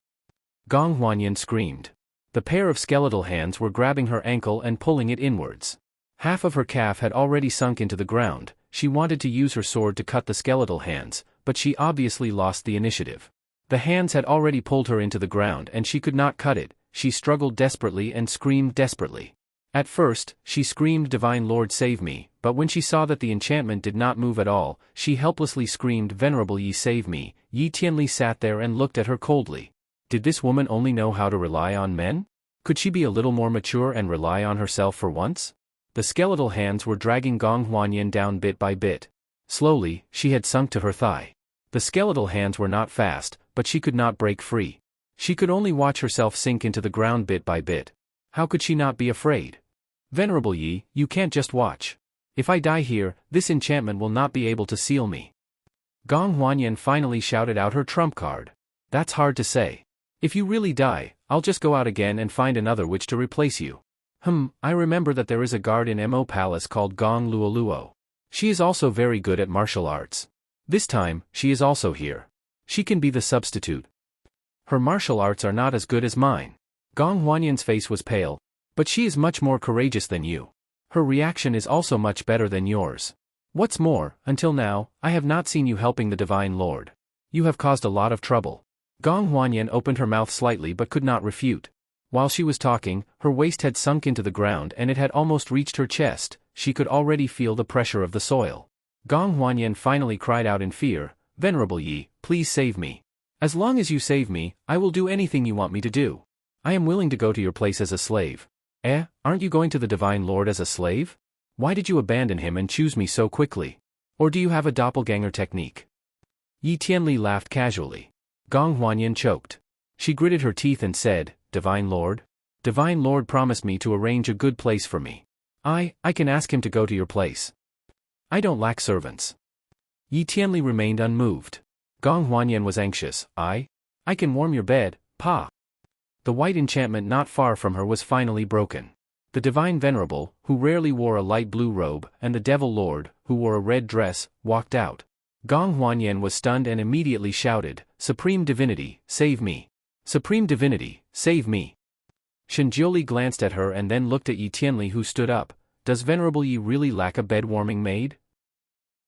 Gong Huanyan screamed. The pair of skeletal hands were grabbing her ankle and pulling it inwards. Half of her calf had already sunk into the ground. She wanted to use her sword to cut the skeletal hands, but she obviously lost the initiative. The hands had already pulled her into the ground and she could not cut it. She struggled desperately and screamed desperately. At first, she screamed, "Divine Lord, save me," but when she saw that the enchantment did not move at all, she helplessly screamed, "Venerable Yi, save me." Yi Tianli sat there and looked at her coldly. Did this woman only know how to rely on men? Could she be a little more mature and rely on herself for once? The skeletal hands were dragging Gong Huanyan down bit by bit. Slowly, she had sunk to her thigh. The skeletal hands were not fast, but she could not break free. She could only watch herself sink into the ground bit by bit. How could she not be afraid? "Venerable Yi, you can't just watch. If I die here, this enchantment will not be able to seal me." Gong Huanyan finally shouted out her trump card. "That's hard to say. If you really die, I'll just go out again and find another witch to replace you. I remember that there is a guard in Mo Palace called Gong Luoluo. She is also very good at martial arts. This time, she is also here. She can be the substitute. Her martial arts are not as good as mine." Gong Huanyan's face was pale. "But she is much more courageous than you. Her reaction is also much better than yours. What's more, until now, I have not seen you helping the Divine Lord. You have caused a lot of trouble." Gong Huanyan opened her mouth slightly but could not refute. While she was talking, her waist had sunk into the ground and it had almost reached her chest. She could already feel the pressure of the soil. Gong Huanyan finally cried out in fear, "Venerable Yi, please save me. As long as you save me, I will do anything you want me to do. I am willing to go to your place as a slave." Aren't you going to the Divine Lord as a slave? Why did you abandon him and choose me so quickly? Or do you have a doppelganger technique? Yi Tianli laughed casually. Gong Huanyan choked. She gritted her teeth and said, "Divine Lord? Divine Lord promised me to arrange a good place for me. I can ask him to go to your place. I don't lack servants." Yi Tianli remained unmoved. Gong Huanyan was anxious. I can warm your bed, Pa." The white enchantment not far from her was finally broken. The Divine Venerable, who rarely wore a light blue robe, and the Devil Lord, who wore a red dress, walked out. Gong Huanyan was stunned and immediately shouted, "Supreme Divinity, save me! Supreme Divinity, save me!" Shenjiuli glanced at her and then looked at Yi Tianli, who stood up. "Does Venerable Yi really lack a bed-warming maid?"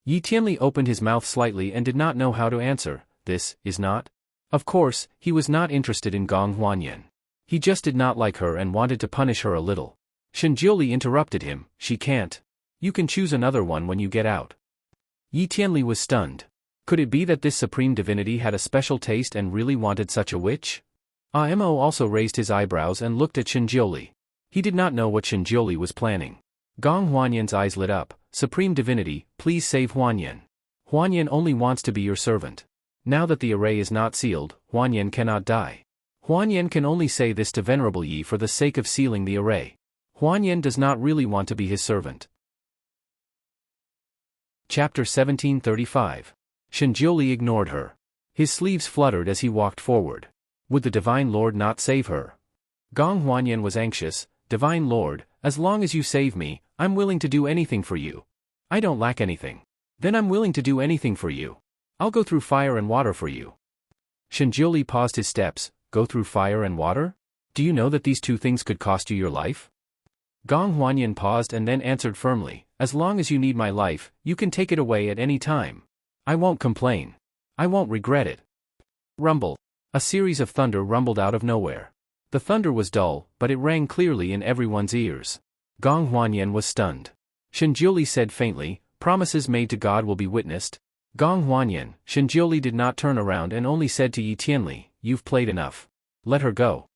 Yi Tianli opened his mouth slightly and did not know how to answer. This is not. Of course, he was not interested in Gong Huanyan. He just did not like her and wanted to punish her a little. Shenjiuli interrupted him, "She can't. You can choose another one when you get out." Yi Tianli was stunned. Could it be that this supreme divinity had a special taste and really wanted such a witch? Imo also raised his eyebrows and looked at Shenjiuli. He did not know what Shenjiuli was planning. Gong Huanyan's eyes lit up. "Supreme Divinity, please save Huanyan. Huanyan only wants to be your servant. Now that the array is not sealed, Huanyan cannot die. Huanyan can only say this to Venerable Yi for the sake of sealing the array. Huanyan does not really want to be his servant." Chapter 1735. Shenjiuli ignored her. His sleeves fluttered as he walked forward. Would the Divine Lord not save her? Gong Huanyan was anxious. "Divine Lord, as long as you save me, I'm willing to do anything for you. I don't lack anything. Then I'm willing to do anything for you. I'll go through fire and water for you." Shenjiuli paused his steps. "Go through fire and water? Do you know that these two things could cost you your life?" Gong Huanyan paused and then answered firmly, "As long as you need my life, you can take it away at any time. I won't complain. I won't regret it." Rumble. A series of thunder rumbled out of nowhere. The thunder was dull, but it rang clearly in everyone's ears. Gong Huanyan was stunned. Shenjiuli said faintly, "Promises made to God will be witnessed." Gong Huanyan, Shenjiuli did not turn around and only said to Yi Tianli, "You've played enough. Let her go."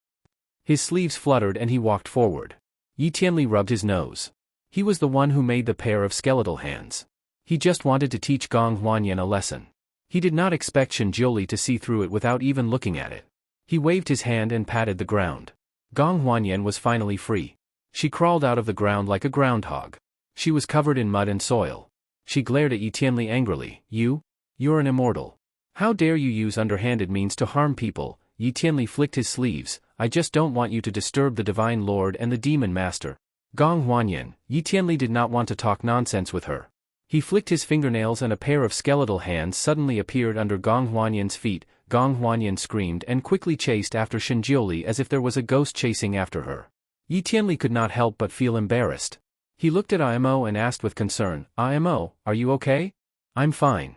His sleeves fluttered and he walked forward. Yi Tianli rubbed his nose. He was the one who made the pair of skeletal hands. He just wanted to teach Gong Huanyan a lesson. He did not expect Shenjiuli to see through it without even looking at it. He waved his hand and patted the ground. Gong Huanyan was finally free. She crawled out of the ground like a groundhog. She was covered in mud and soil. She glared at Yi Tianli angrily. You're an immortal. How dare you use underhanded means to harm people?" Yi Tianli flicked his sleeves. "I just don't want you to disturb the Divine Lord and the Demon Master." Gong Huanyan, Yi Tianli did not want to talk nonsense with her. He flicked his fingernails and a pair of skeletal hands suddenly appeared under Gong Huanyan's feet. Gong Huanyan screamed and quickly chased after Shenjiuli as if there was a ghost chasing after her. Yi Tianli could not help but feel embarrassed. He looked at Imo and asked with concern, "Imo, are you okay?" "I'm fine."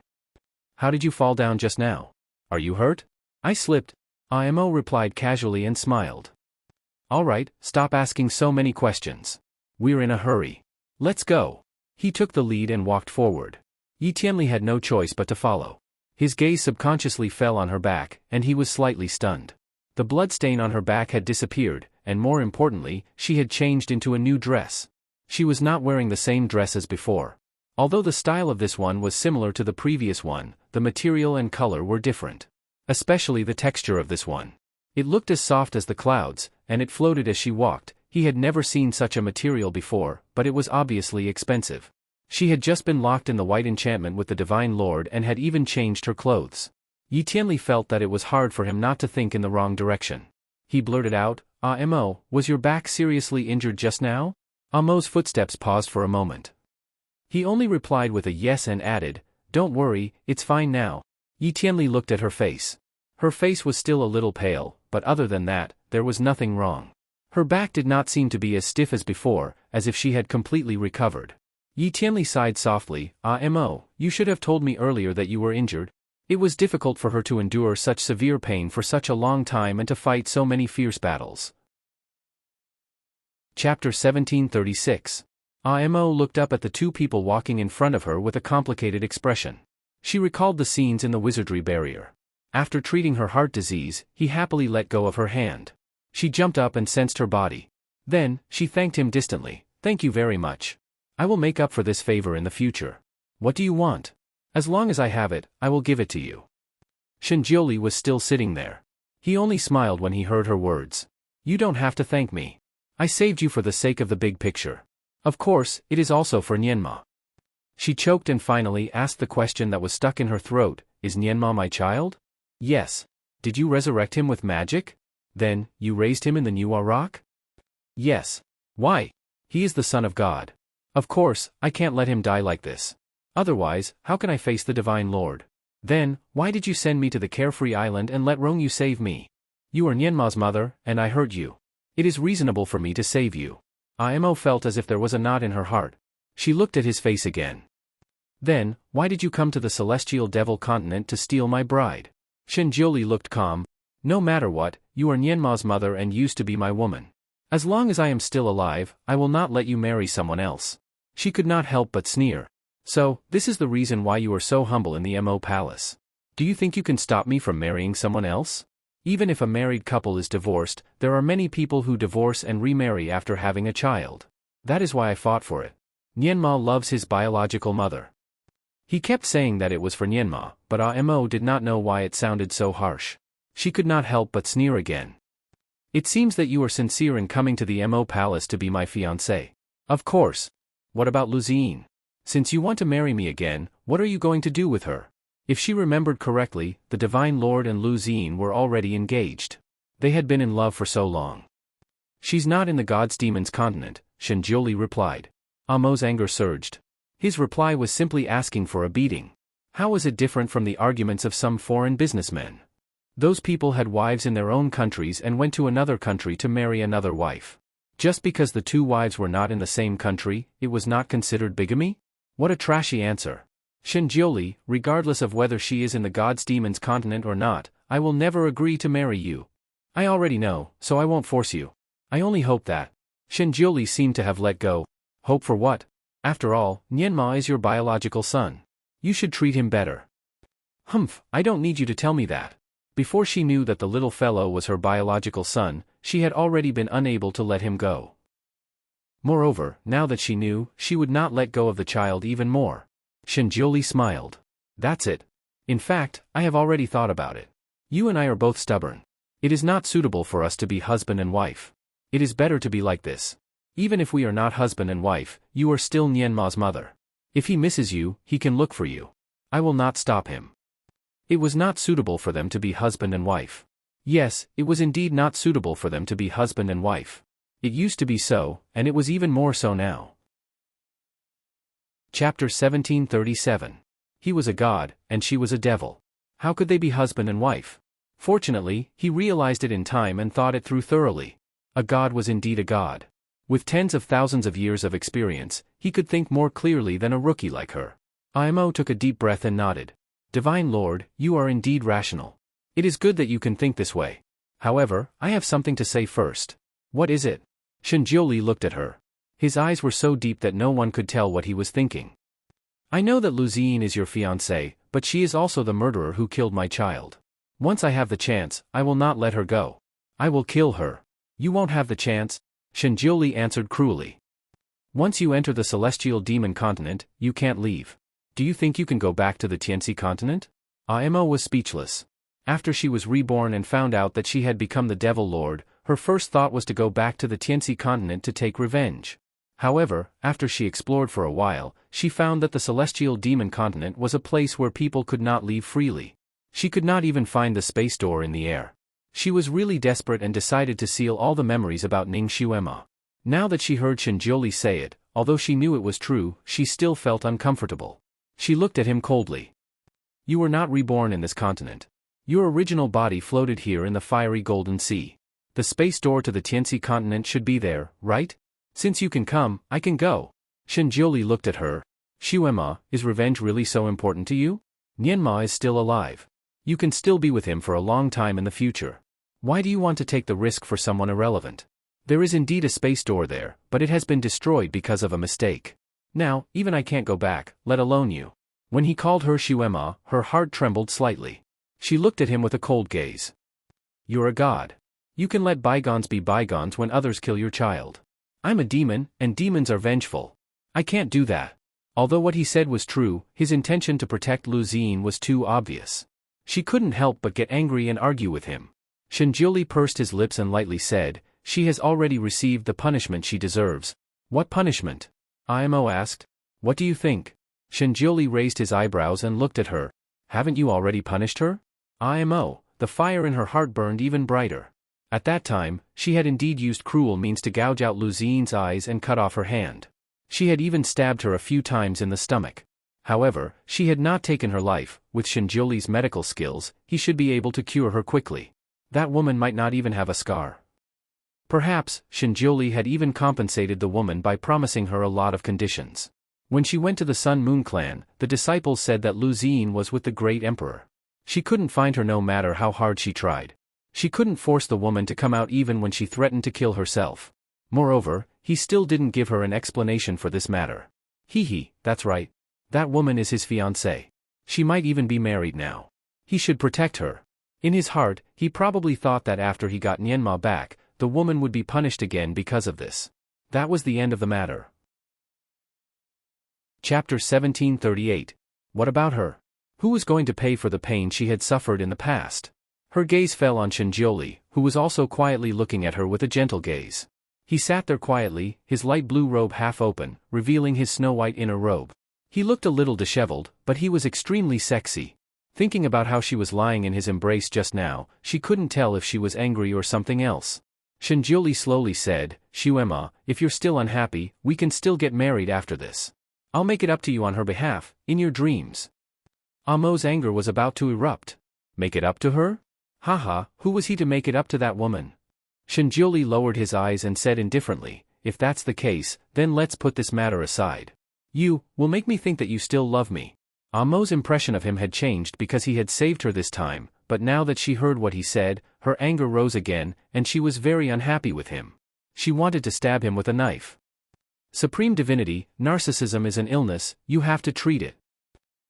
"How did you fall down just now? Are you hurt?" "I slipped." Imo replied casually and smiled. "All right, stop asking so many questions. We're in a hurry. Let's go." He took the lead and walked forward. Yi Tianli had no choice but to follow. His gaze subconsciously fell on her back, and he was slightly stunned. The blood stain on her back had disappeared, and more importantly, she had changed into a new dress. She was not wearing the same dress as before. Although the style of this one was similar to the previous one, the material and color were different. Especially the texture of this one. It looked as soft as the clouds, and it floated as she walked. He had never seen such a material before, but it was obviously expensive. She had just been locked in the white enchantment with the Divine Lord and had even changed her clothes. Yi Tianli felt that it was hard for him not to think in the wrong direction. He blurted out, "Imo, was your back seriously injured just now?" Imo's footsteps paused for a moment. He only replied with a yes and added, "Don't worry, it's fine now." Yi Tianli looked at her face. Her face was still a little pale, but other than that, there was nothing wrong. Her back did not seem to be as stiff as before, as if she had completely recovered. Yi Tianli sighed softly, "Imo, you should have told me earlier that you were injured." It was difficult for her to endure such severe pain for such a long time and to fight so many fierce battles. Chapter 1736. Imo looked up at the two people walking in front of her with a complicated expression. She recalled the scenes in the wizardry barrier. After treating her heart disease, he happily let go of her hand. She jumped up and sensed her body. Then, she thanked him distantly, "Thank you very much. I will make up for this favor in the future. What do you want? As long as I have it, I will give it to you." Shenjiuli was still sitting there. He only smiled when he heard her words. "You don't have to thank me. I saved you for the sake of the big picture. Of course, it is also for Nianma." She choked and finally asked the question that was stuck in her throat, "Is Nianma my child?" "Yes." "Did you resurrect him with magic? Then, you raised him in the Nuwa rock?" "Yes." "Why?" He is the Son of God. Of course, I can't let him die like this. Otherwise, how can I face the Divine Lord? Then, why did you send me to the carefree island and let Rongyu save me? You are Nianma's mother, and I hurt you. It is reasonable for me to save you. Imo felt as if there was a knot in her heart. She looked at his face again. Then, why did you come to the celestial devil continent to steal my bride? Shenjiuli looked calm. No matter what, you are Nianma's mother and used to be my woman. As long as I am still alive, I will not let you marry someone else. She could not help but sneer. So, this is the reason why you are so humble in the Mo Palace. Do you think you can stop me from marrying someone else? Even if a married couple is divorced, there are many people who divorce and remarry after having a child. That is why I fought for it. Nianma loves his biological mother. He kept saying that it was for Nianma, but Mo did not know why it sounded so harsh. She could not help but sneer again. It seems that you are sincere in coming to the Mo Palace to be my fiancé. Of course. What about Luzine? Since you want to marry me again, what are you going to do with her? If she remembered correctly, the Divine Lord and Luzine were already engaged. They had been in love for so long. She's not in the God's Demons continent, Shenjiuli replied. Mo's anger surged. His reply was simply asking for a beating. How was it different from the arguments of some foreign businessmen? Those people had wives in their own countries and went to another country to marry another wife. Just because the two wives were not in the same country, it was not considered bigamy? What a trashy answer. Shenjiuli, regardless of whether she is in the God's Demons continent or not, I will never agree to marry you. I already know, so I won't force you. I only hope that. Shenjiuli seemed to have let go. Hope for what? After all, Nianma is your biological son. You should treat him better. Humph, I don't need you to tell me that. Before she knew that the little fellow was her biological son, she had already been unable to let him go. Moreover, now that she knew, she would not let go of the child even more. Shenjiuli smiled. That's it. In fact, I have already thought about it. You and I are both stubborn. It is not suitable for us to be husband and wife. It is better to be like this. Even if we are not husband and wife, you are still Nianma's mother. If he misses you, he can look for you. I will not stop him. It was not suitable for them to be husband and wife. Yes, it was indeed not suitable for them to be husband and wife. It used to be so, and it was even more so now. Chapter 1737. He was a god, and she was a devil. How could they be husband and wife? Fortunately, he realized it in time and thought it through thoroughly. A god was indeed a god. With tens of thousands of years of experience, he could think more clearly than a rookie like her. Imo took a deep breath and nodded. Divine Lord, you are indeed rational. It is good that you can think this way. However, I have something to say first. What is it? Shenjiuli looked at her. His eyes were so deep that no one could tell what he was thinking. I know that Luzine is your fiancée, but she is also the murderer who killed my child. Once I have the chance, I will not let her go. I will kill her. You won't have the chance, Shenjiuli answered cruelly. Once you enter the celestial demon continent, you can't leave. Do you think you can go back to the Tianxi continent? Imo was speechless. After she was reborn and found out that she had become the Devil Lord, her first thought was to go back to the Tianxi continent to take revenge. However, after she explored for a while, she found that the celestial demon continent was a place where people could not leave freely. She could not even find the space door in the air. She was really desperate and decided to seal all the memories about Ning Xuema. Now that she heard Shenjiuli say it, although she knew it was true, she still felt uncomfortable. She looked at him coldly. You were not reborn in this continent. Your original body floated here in the fiery golden sea. The space door to the Tianxi continent should be there, right? Since you can come, I can go. Shenjiuli looked at her. Xuema, is revenge really so important to you? Nianma is still alive. You can still be with him for a long time in the future. Why do you want to take the risk for someone irrelevant? There is indeed a space door there, but it has been destroyed because of a mistake. Now, even I can't go back, let alone you. When he called her Xuema, her heart trembled slightly. She looked at him with a cold gaze. You're a god. You can let bygones be bygones when others kill your child. I'm a demon, and demons are vengeful. I can't do that. Although what he said was true, his intention to protect Luzine was too obvious. She couldn't help but get angry and argue with him. Shenjiuli pursed his lips and lightly said, she has already received the punishment she deserves. What punishment? Imo asked. What do you think? Shenjiuli raised his eyebrows and looked at her. Haven't you already punished her? Imo, the fire in her heart burned even brighter. At that time, she had indeed used cruel means to gouge out Lu Xian's eyes and cut off her hand. She had even stabbed her a few times in the stomach. However, she had not taken her life. With Shenjiuli's medical skills, he should be able to cure her quickly. That woman might not even have a scar. Perhaps, Shenjiuli had even compensated the woman by promising her a lot of conditions. When she went to the Sun Moon clan, the disciples said that Lu Xian was with the great emperor. She couldn't find her no matter how hard she tried. She couldn't force the woman to come out even when she threatened to kill herself. Moreover, he still didn't give her an explanation for this matter. That's right. That woman is his fiancée. She might even be married now. He should protect her. In his heart, he probably thought that after he got Nianma back, the woman would be punished again because of this. That was the end of the matter. Chapter 1738. What about her? Who was going to pay for the pain she had suffered in the past? Her gaze fell on Shenjiuli, who was also quietly looking at her with a gentle gaze. He sat there quietly, his light blue robe half open, revealing his snow-white inner robe. He looked a little disheveled, but he was extremely sexy. Thinking about how she was lying in his embrace just now, she couldn't tell if she was angry or something else. Shenjiuli slowly said, "Shuema, if you're still unhappy, we can still get married after this. I'll make it up to you on her behalf, in your dreams." Amo's anger was about to erupt. Make it up to her? Haha, who was he to make it up to that woman? Shenjiuli lowered his eyes and said indifferently, "If that's the case, then let's put this matter aside. You will make me think that you still love me." Amo's impression of him had changed because he had saved her this time, but now that she heard what he said, her anger rose again, and she was very unhappy with him. She wanted to stab him with a knife. Supreme Divinity, narcissism is an illness, you have to treat it.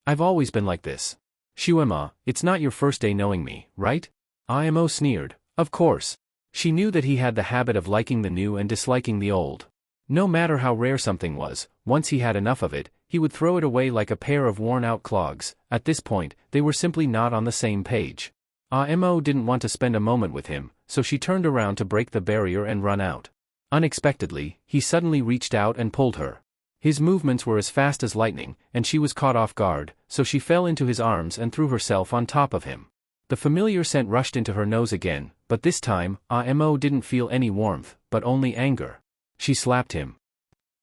I've always been like this. Shuema, it's not your first day knowing me, right? Imo sneered. Of course. She knew that he had the habit of liking the new and disliking the old. No matter how rare something was, once he had enough of it, he would throw it away like a pair of worn-out clogs. At this point, they were simply not on the same page. Imo didn't want to spend a moment with him, so she turned around to break the barrier and run out. Unexpectedly, he suddenly reached out and pulled her. His movements were as fast as lightning, and she was caught off guard, so she fell into his arms and threw herself on top of him. The familiar scent rushed into her nose again, but this time, Imo didn't feel any warmth, but only anger. She slapped him.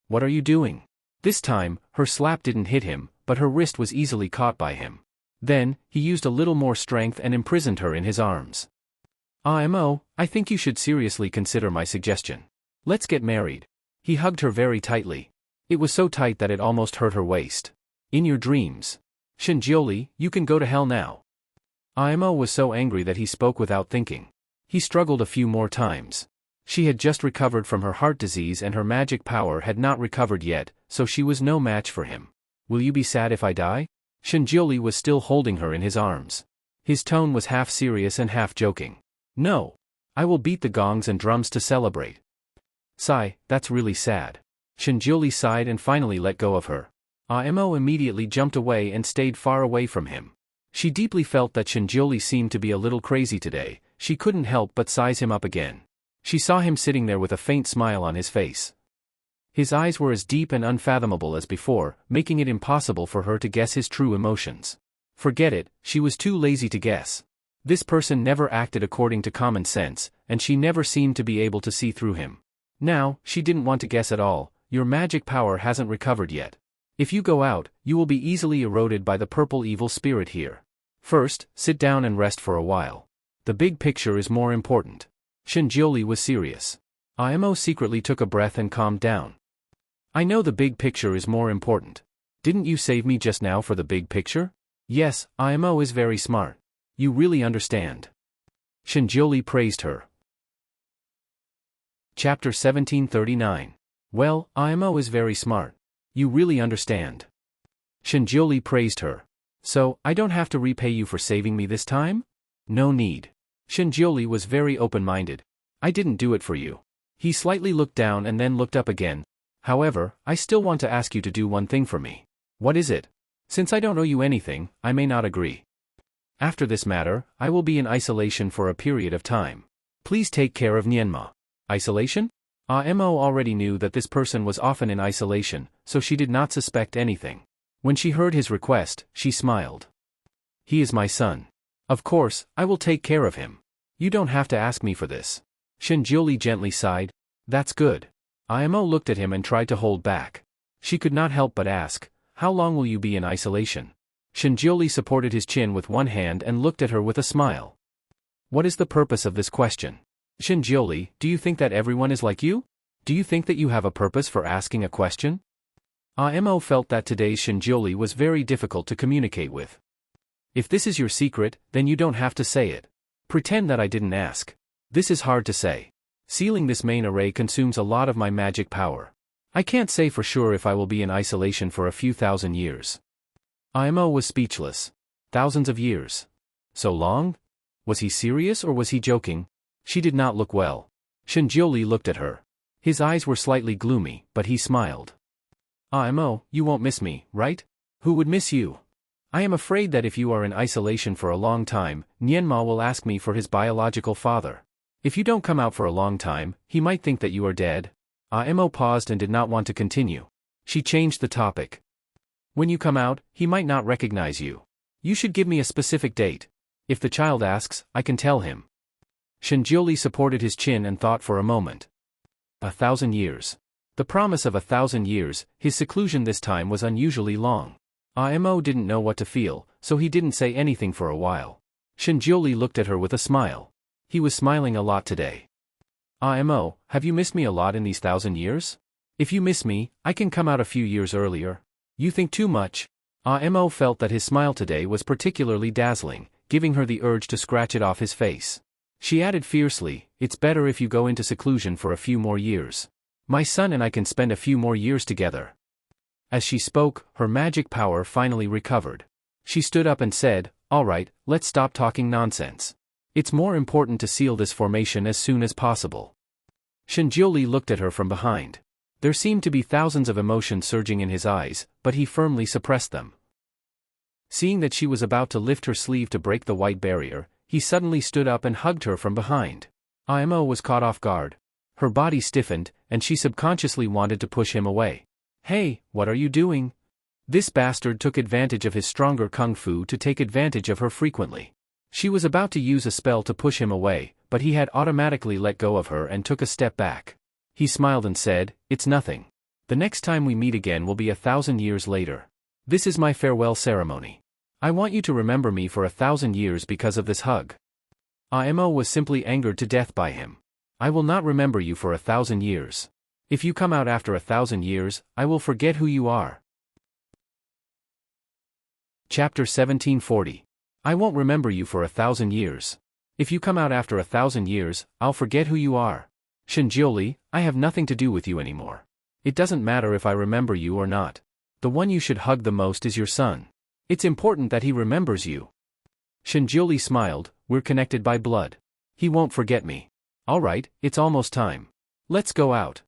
"What are you doing?" This time, her slap didn't hit him, but her wrist was easily caught by him. Then, he used a little more strength and imprisoned her in his arms. "Imo, I think you should seriously consider my suggestion. Let's get married." He hugged her very tightly. It was so tight that it almost hurt her waist. "In your dreams. Shenjiuli, you can go to hell now." Imo was so angry that he spoke without thinking. He struggled a few more times. She had just recovered from her heart disease and her magic power had not recovered yet, so she was no match for him. "Will you be sad if I die?" Shenjiuli was still holding her in his arms. His tone was half serious and half joking. "No. I will beat the gongs and drums to celebrate." "Sigh, that's really sad." Shenjiuli sighed and finally let go of her. Imo immediately jumped away and stayed far away from him. She deeply felt that Shenjiuli seemed to be a little crazy today. She couldn't help but size him up again. She saw him sitting there with a faint smile on his face. His eyes were as deep and unfathomable as before, making it impossible for her to guess his true emotions. Forget it, she was too lazy to guess. This person never acted according to common sense, and she never seemed to be able to see through him. Now, she didn't want to guess at all. Your magic power hasn't recovered yet. If you go out, you will be easily eroded by the purple evil spirit here. First, sit down and rest for a while. The big picture is more important. Shenjiuli was serious. Imo secretly took a breath and calmed down. I know the big picture is more important. Didn't you save me just now for the big picture? Yes, Imo is very smart. You really understand. Shenjiuli praised her. Chapter 1739. Well, Imo is very smart. You really understand. Shenjiuli praised her. So, I don't have to repay you for saving me this time? No need. Shenjiuli was very open-minded. I didn't do it for you. He slightly looked down and then looked up again. However, I still want to ask you to do one thing for me. What is it? Since I don't owe you anything, I may not agree. After this matter, I will be in isolation for a period of time. Please take care of Nianma. Isolation? Imo already knew that this person was often in isolation, so she did not suspect anything. When she heard his request, she smiled. He is my son. Of course, I will take care of him. You don't have to ask me for this. Shinjioli gently sighed. That's good. Imo looked at him and tried to hold back. She could not help but ask, how long will you be in isolation? Shinjioli supported his chin with one hand and looked at her with a smile. What is the purpose of this question? Shinjioli, do you think that everyone is like you? Do you think that you have a purpose for asking a question? Imo felt that today's Shinjioli was very difficult to communicate with. If this is your secret, then you don't have to say it. Pretend that I didn't ask. This is hard to say. Sealing this main array consumes a lot of my magic power. I can't say for sure if I will be in isolation for a few thousand years. Imo was speechless. Thousands of years. So long? Was he serious or was he joking? She did not look well. Shinjioli looked at her. His eyes were slightly gloomy, but he smiled. Imo, you won't miss me, right? Who would miss you? I am afraid that if you are in isolation for a long time, Nienma will ask me for his biological father. If you don't come out for a long time, he might think that you are dead. Imo paused and did not want to continue. She changed the topic. When you come out, he might not recognize you. You should give me a specific date. If the child asks, I can tell him. Shinjioli supported his chin and thought for a moment. 1,000 years. The promise of 1,000 years, his seclusion this time was unusually long. Imo didn't know what to feel, so he didn't say anything for a while. Shinjioli looked at her with a smile. He was smiling a lot today. Imo, have you missed me a lot in these 1,000 years? If you miss me, I can come out a few years earlier. You think too much. Imo felt that his smile today was particularly dazzling, giving her the urge to scratch it off his face. She added fiercely, it's better if you go into seclusion for a few more years. My son and I can spend a few more years together. As she spoke, her magic power finally recovered. She stood up and said, all right, let's stop talking nonsense. It's more important to seal this formation as soon as possible. Shinjioli looked at her from behind. There seemed to be thousands of emotions surging in his eyes, but he firmly suppressed them. Seeing that she was about to lift her sleeve to break the white barrier, he suddenly stood up and hugged her from behind. Imo was caught off guard. Her body stiffened, and she subconsciously wanted to push him away. Hey, what are you doing? This bastard took advantage of his stronger kung fu to take advantage of her frequently. She was about to use a spell to push him away, but he had automatically let go of her and took a step back. He smiled and said, it's nothing. The next time we meet again will be 1,000 years later. This is my farewell ceremony. I want you to remember me for 1,000 years because of this hug. Imo was simply angered to death by him. I will not remember you for 1,000 years. If you come out after 1,000 years, I will forget who you are. Chapter 1740. I won't remember you for 1,000 years. If you come out after 1,000 years, I'll forget who you are. Shinjioli, I have nothing to do with you anymore. It doesn't matter if I remember you or not. The one you should hug the most is your son. It's important that he remembers you. Shinjioli smiled, we're connected by blood. He won't forget me. All right, it's almost time. Let's go out.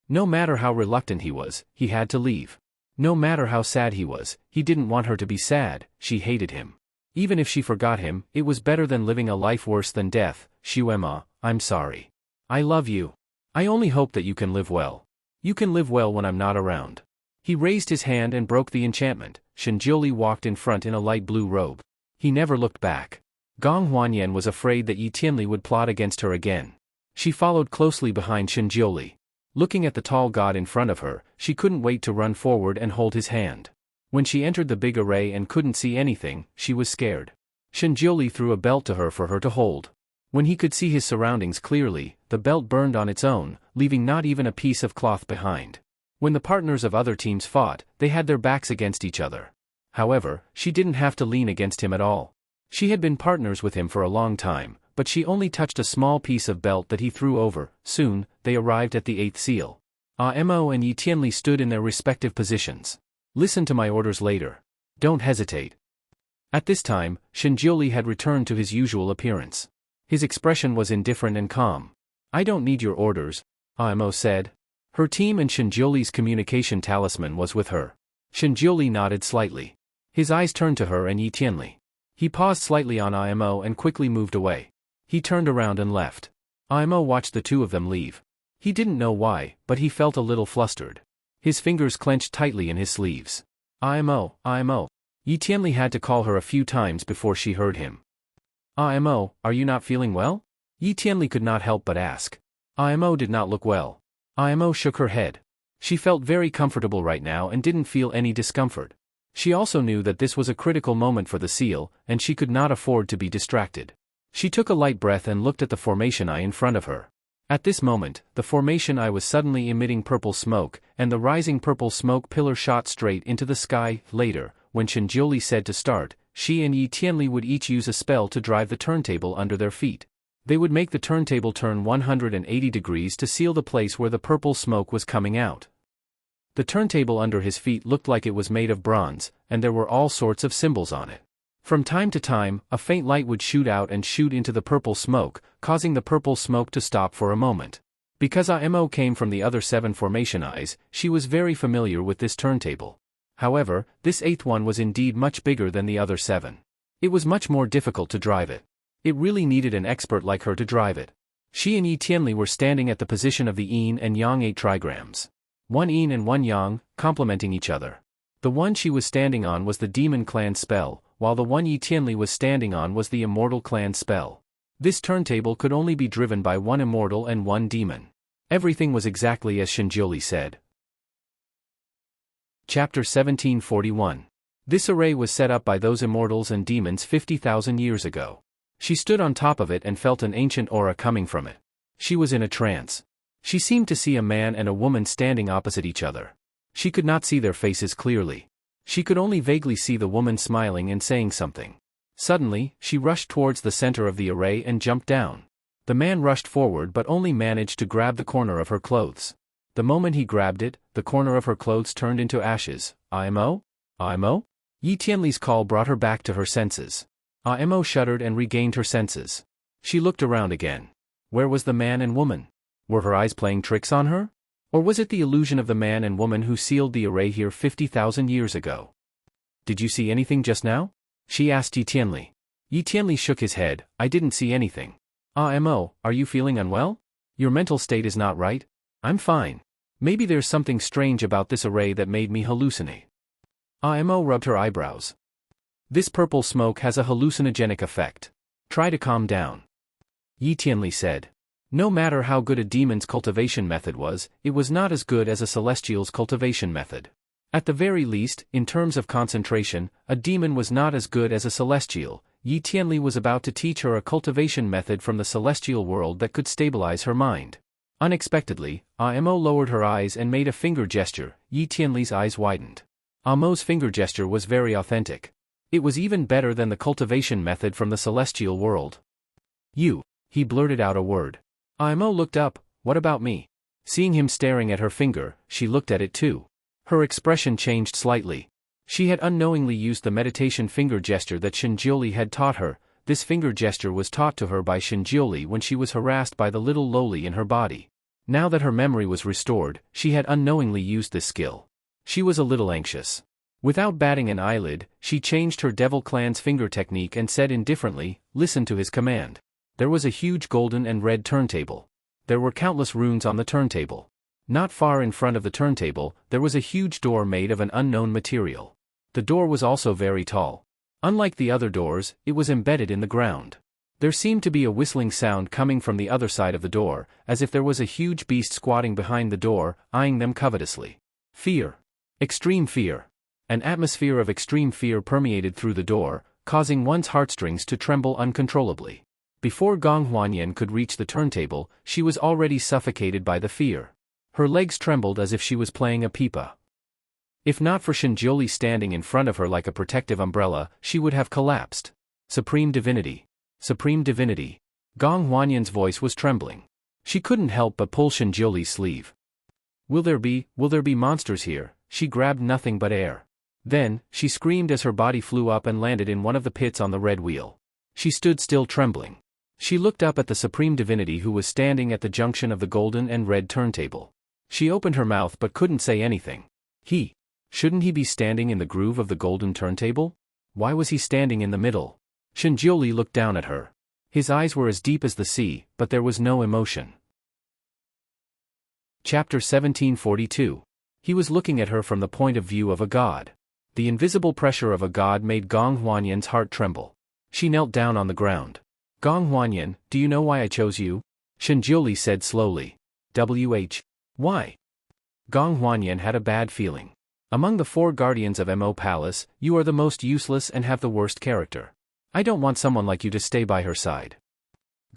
No matter how reluctant he was, he had to leave. No matter how sad he was, he didn't want her to be sad, she hated him. Even if she forgot him, it was better than living a life worse than death. Shuema, I'm sorry. I love you. I only hope that you can live well. You can live well when I'm not around. He raised his hand and broke the enchantment. Shinjioli walked in front in a light blue robe. He never looked back. Gong Huanyan was afraid that Yi Tianli would plot against her again. She followed closely behind Shinjioli. Looking at the tall god in front of her, she couldn't wait to run forward and hold his hand. When she entered the big array and couldn't see anything, she was scared. Shinjioli threw a belt to her to hold. When he could see his surroundings clearly, the belt burned on its own, leaving not even a piece of cloth behind. When the partners of other teams fought, they had their backs against each other. However, she didn't have to lean against him at all. She had been partners with him for a long time, but she only touched a small piece of belt that he threw over. Soon, they arrived at the 8th seal. Imo and Yi Tianli stood in their respective positions. Listen to my orders later. Don't hesitate. At this time, Shinjioli had returned to his usual appearance. His expression was indifferent and calm. I don't need your orders, Imo said. Her team and Shinjioli's communication talisman was with her. Shinjioli nodded slightly. His eyes turned to her and Yi Tianli. He paused slightly on Imo and quickly moved away. He turned around and left. Imo watched the two of them leave. He didn't know why, but he felt a little flustered. His fingers clenched tightly in his sleeves. Imo. Yi Tianli had to call her a few times before she heard him. Imo, are you not feeling well? Yi Tianli could not help but ask. Imo did not look well. Imo shook her head. She felt very comfortable right now and didn't feel any discomfort. She also knew that this was a critical moment for the seal, and she could not afford to be distracted. She took a light breath and looked at the formation eye in front of her. At this moment, the formation eye was suddenly emitting purple smoke, and the rising purple smoke pillar shot straight into the sky. Later, when Shinjioli said to start, she and Yi Tianli would each use a spell to drive the turntable under their feet. They would make the turntable turn 180 degrees to seal the place where the purple smoke was coming out. The turntable under his feet looked like it was made of bronze, and there were all sorts of symbols on it. From time to time, a faint light would shoot out and shoot into the purple smoke, causing the purple smoke to stop for a moment. Because Imo came from the other 7 formation eyes, she was very familiar with this turntable. However, this 8th one was indeed much bigger than the other 7. It was much more difficult to drive it. It really needed an expert like her to drive it. She and Yi Tianli were standing at the position of the yin and yang 8 trigrams. 1 yin and 1 yang, complementing each other. The one she was standing on was the demon clan spell, while the one Yi Tianli was standing on was the immortal clan spell. This turntable could only be driven by 1 immortal and 1 demon. Everything was exactly as Shinjioli said. Chapter 1741. This array was set up by those immortals and demons 50,000 years ago. She stood on top of it and felt an ancient aura coming from it. She was in a trance. She seemed to see a man and a woman standing opposite each other. She could not see their faces clearly. She could only vaguely see the woman smiling and saying something. Suddenly, she rushed towards the center of the array and jumped down. The man rushed forward but only managed to grab the corner of her clothes. The moment he grabbed it, the corner of her clothes turned into ashes. Imo? Imo? Yi Tianli's call brought her back to her senses. Imo shuddered and regained her senses. She looked around again. Where was the man and woman? Were her eyes playing tricks on her? Or was it the illusion of the man and woman who sealed the array here 50,000 years ago? Did you see anything just now? She asked Yi Tianli. Yi Tianli shook his head. I didn't see anything. Imo, are you feeling unwell? Your mental state is not right? I'm fine. Maybe there's something strange about this array that made me hallucinate. Imo rubbed her eyebrows. This purple smoke has a hallucinogenic effect. Try to calm down. Yi Tianli said. No matter how good a demon's cultivation method was, it was not as good as a celestial's cultivation method. At the very least, in terms of concentration, a demon was not as good as a celestial. Yi Tianli was about to teach her a cultivation method from the celestial world that could stabilize her mind. Unexpectedly, Imo lowered her eyes and made a finger gesture. Yi Tianli's eyes widened. Imo's finger gesture was very authentic. It was even better than the cultivation method from the celestial world. You. He blurted out a word. Imo looked up. What about me? Seeing him staring at her finger, she looked at it too. Her expression changed slightly. She had unknowingly used the meditation finger gesture that Shinjioli had taught her. This finger gesture was taught to her by Shinjioli when she was harassed by the little loli in her body. Now that her memory was restored, she had unknowingly used this skill. She was a little anxious. Without batting an eyelid, she changed her Devil Clan's finger technique and said indifferently, listen to his command. There was a huge golden and red turntable. There were countless runes on the turntable. Not far in front of the turntable, there was a huge door made of an unknown material. The door was also very tall. Unlike the other doors, it was embedded in the ground. There seemed to be a whistling sound coming from the other side of the door, as if there was a huge beast squatting behind the door, eyeing them covetously. Fear. Extreme fear. An atmosphere of extreme fear permeated through the door, causing one's heartstrings to tremble uncontrollably. Before Gong Huanyan could reach the turntable, she was already suffocated by the fear. Her legs trembled as if she was playing a pipa. If not for Shinjioli standing in front of her like a protective umbrella, she would have collapsed. Supreme Divinity. Supreme Divinity. Gong Huanyan's voice was trembling. She couldn't help but pull Shinjioli's sleeve. Will there be monsters here? She grabbed nothing but air. Then, she screamed as her body flew up and landed in one of the pits on the red wheel. She stood still trembling. She looked up at the Supreme Divinity who was standing at the junction of the golden and red turntable. She opened her mouth but couldn't say anything. Shouldn't he be standing in the groove of the golden turntable? Why was he standing in the middle? Shinjioli looked down at her. His eyes were as deep as the sea, but there was no emotion. Chapter 1742. He was looking at her from the point of view of a god. The invisible pressure of a god made Gong Huanyan's heart tremble. She knelt down on the ground. Gong Huanyan, do you know why I chose you? Shenjiuli said slowly. Why? Gong Huanyan had a bad feeling. Among the 4 guardians of Mo Palace, you are the most useless and have the worst character. I don't want someone like you to stay by her side.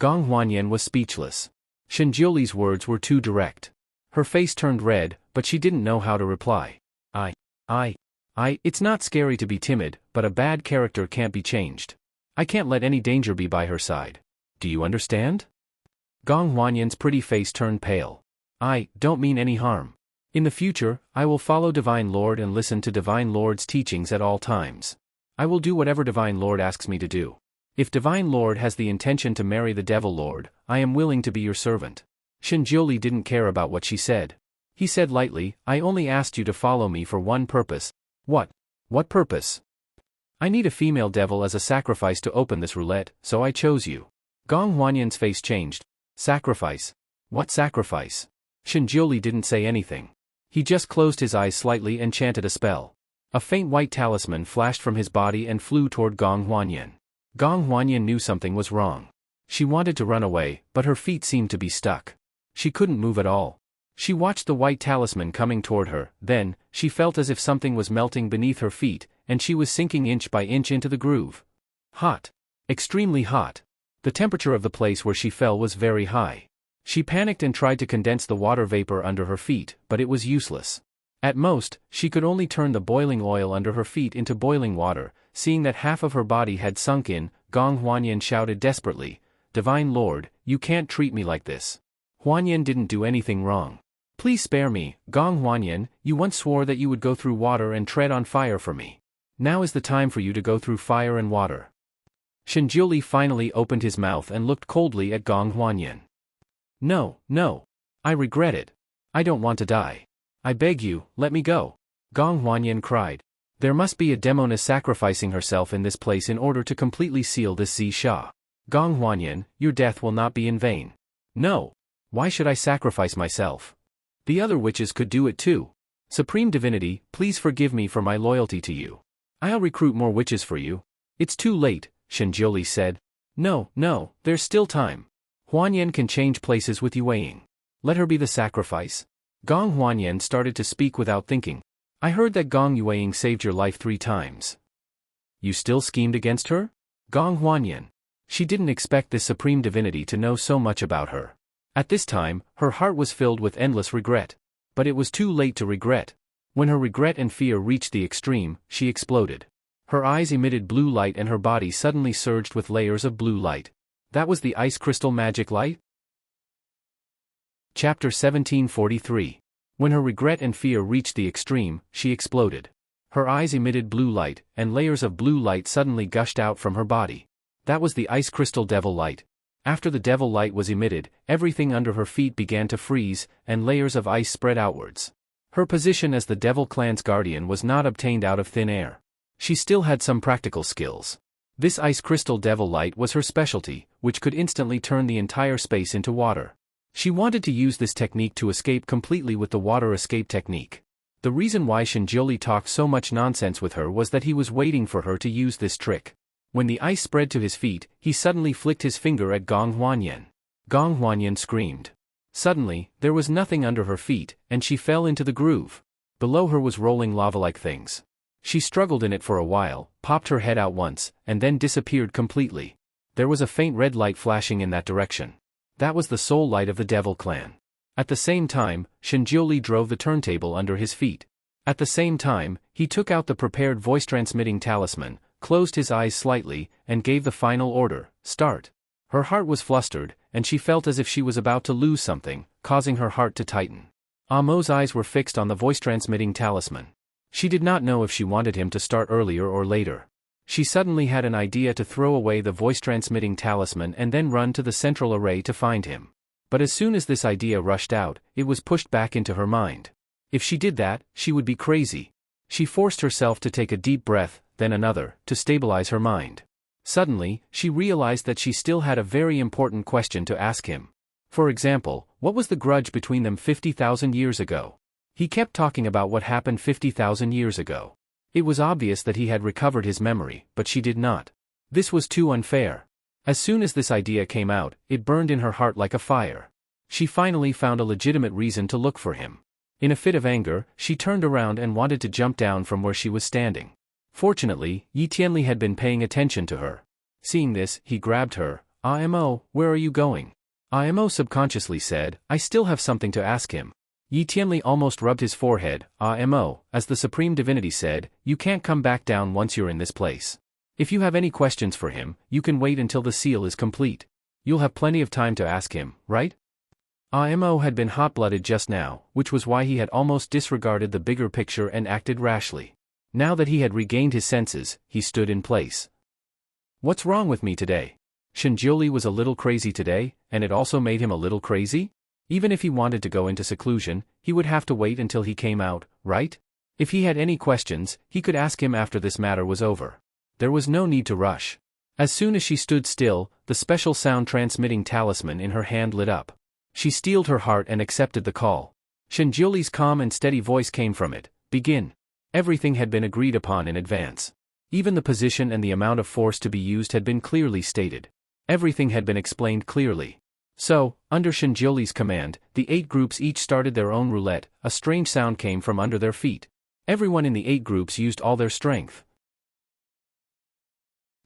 Gong Huanyan was speechless. Shenjiuli's words were too direct. Her face turned red, but she didn't know how to reply. It's not scary to be timid, but a bad character can't be changed. I can't let any danger be by her side. Do you understand? Gong Huanyan's pretty face turned pale. I don't mean any harm. In the future, I will follow Divine Lord and listen to Divine Lord's teachings at all times. I will do whatever Divine Lord asks me to do. If Divine Lord has the intention to marry the Devil Lord, I am willing to be your servant. Shenjiuli didn't care about what she said. He said lightly, I only asked you to follow me for one purpose. What? What purpose? I need a female devil as a sacrifice to open this roulette, so I chose you. Gong Huanyan's face changed. Sacrifice? What sacrifice? Shenjiuli didn't say anything. He just closed his eyes slightly and chanted a spell. A faint white talisman flashed from his body and flew toward Gong Huanyan. Gong Huanyan knew something was wrong. She wanted to run away, but her feet seemed to be stuck. She couldn't move at all. She watched the white talisman coming toward her, then, she felt as if something was melting beneath her feet, and she was sinking inch by inch into the groove. Hot. Extremely hot. The temperature of the place where she fell was very high. She panicked and tried to condense the water vapor under her feet, but it was useless. At most, she could only turn the boiling oil under her feet into boiling water. Seeing that half of her body had sunk in, Gong Huanyan shouted desperately, Divine Lord, you can't treat me like this. Huanyan didn't do anything wrong. Please spare me, Gong Huanyan, you once swore that you would go through water and tread on fire for me. Now is the time for you to go through fire and water. Shenjiuli finally opened his mouth and looked coldly at Gong Huanyan. No. I regret it. I don't want to die. I beg you, let me go. Gong Huanyan cried. There must be a demoness sacrificing herself in this place in order to completely seal this Xi. Gong Huanyan, your death will not be in vain. No. Why should I sacrifice myself? The other witches could do it too. Supreme Divinity, please forgive me for my loyalty to you. I'll recruit more witches for you. It's too late, Shenjiuli said. No, there's still time. Huanyan can change places with Yueying. Let her be the sacrifice. Gong Huanyan started to speak without thinking. I heard that Gong Yueying saved your life 3 times. You still schemed against her? Gong Huanyan. She didn't expect this Supreme Divinity to know so much about her. At this time, her heart was filled with endless regret. But it was too late to regret. When her regret and fear reached the extreme, she exploded. Her eyes emitted blue light and her body suddenly surged with layers of blue light. That was the ice crystal magic light? Chapter 1743. When her regret and fear reached the extreme, she exploded. Her eyes emitted blue light, and layers of blue light suddenly gushed out from her body. That was the ice crystal devil light. After the devil light was emitted, everything under her feet began to freeze, and layers of ice spread outwards. Her position as the devil clan's guardian was not obtained out of thin air. She still had some practical skills. This ice crystal devil light was her specialty, which could instantly turn the entire space into water. She wanted to use this technique to escape completely with the water escape technique. The reason why Shenjiuli talked so much nonsense with her was that he was waiting for her to use this trick. When the ice spread to his feet, he suddenly flicked his finger at Gong Huanyan. Gong Huanyan screamed. Suddenly, there was nothing under her feet, and she fell into the groove. Below her was rolling lava-like things. She struggled in it for a while, popped her head out once, and then disappeared completely. There was a faint red light flashing in that direction. That was the soul light of the Devil Clan. At the same time, Shenjiuli drove the turntable under his feet. At the same time, he took out the prepared voice-transmitting talisman, closed his eyes slightly, and gave the final order, start. Her heart was flustered, and she felt as if she was about to lose something, causing her heart to tighten. Amo's eyes were fixed on the voice-transmitting talisman. She did not know if she wanted him to start earlier or later. She suddenly had an idea to throw away the voice-transmitting talisman and then run to the central array to find him. But as soon as this idea rushed out, it was pushed back into her mind. If she did that, she would be crazy. She forced herself to take a deep breath, then another, to stabilize her mind. Suddenly, she realized that she still had a very important question to ask him. For example, what was the grudge between them 50,000 years ago? He kept talking about what happened 50,000 years ago. It was obvious that he had recovered his memory, but she did not. This was too unfair. As soon as this idea came out, it burned in her heart like a fire. She finally found a legitimate reason to look for him. In a fit of anger, she turned around and wanted to jump down from where she was standing. Fortunately, Yi Tianli had been paying attention to her. Seeing this, he grabbed her. "Imo, where are you going?" Imo subconsciously said, "I still have something to ask him." Yi Tianli almost rubbed his forehead. "Imo, as the supreme divinity said, you can't come back down once you're in this place. If you have any questions for him, you can wait until the seal is complete. You'll have plenty of time to ask him, right?" Imo had been hot-blooded just now, which was why he had almost disregarded the bigger picture and acted rashly. Now that he had regained his senses, he stood in place. "What's wrong with me today?" Shinjioli was a little crazy today, and it also made him a little crazy? Even if he wanted to go into seclusion, he would have to wait until he came out, right? If he had any questions, he could ask him after this matter was over. There was no need to rush. As soon as she stood still, the special sound-transmitting talisman in her hand lit up. She steeled her heart and accepted the call. Shinjioli's calm and steady voice came from it. "Begin." Everything had been agreed upon in advance. Even the position and the amount of force to be used had been clearly stated. Everything had been explained clearly. So, under Shinjioli's command, the 8 groups each started their own roulette. A strange sound came from under their feet. Everyone in the 8 groups used all their strength.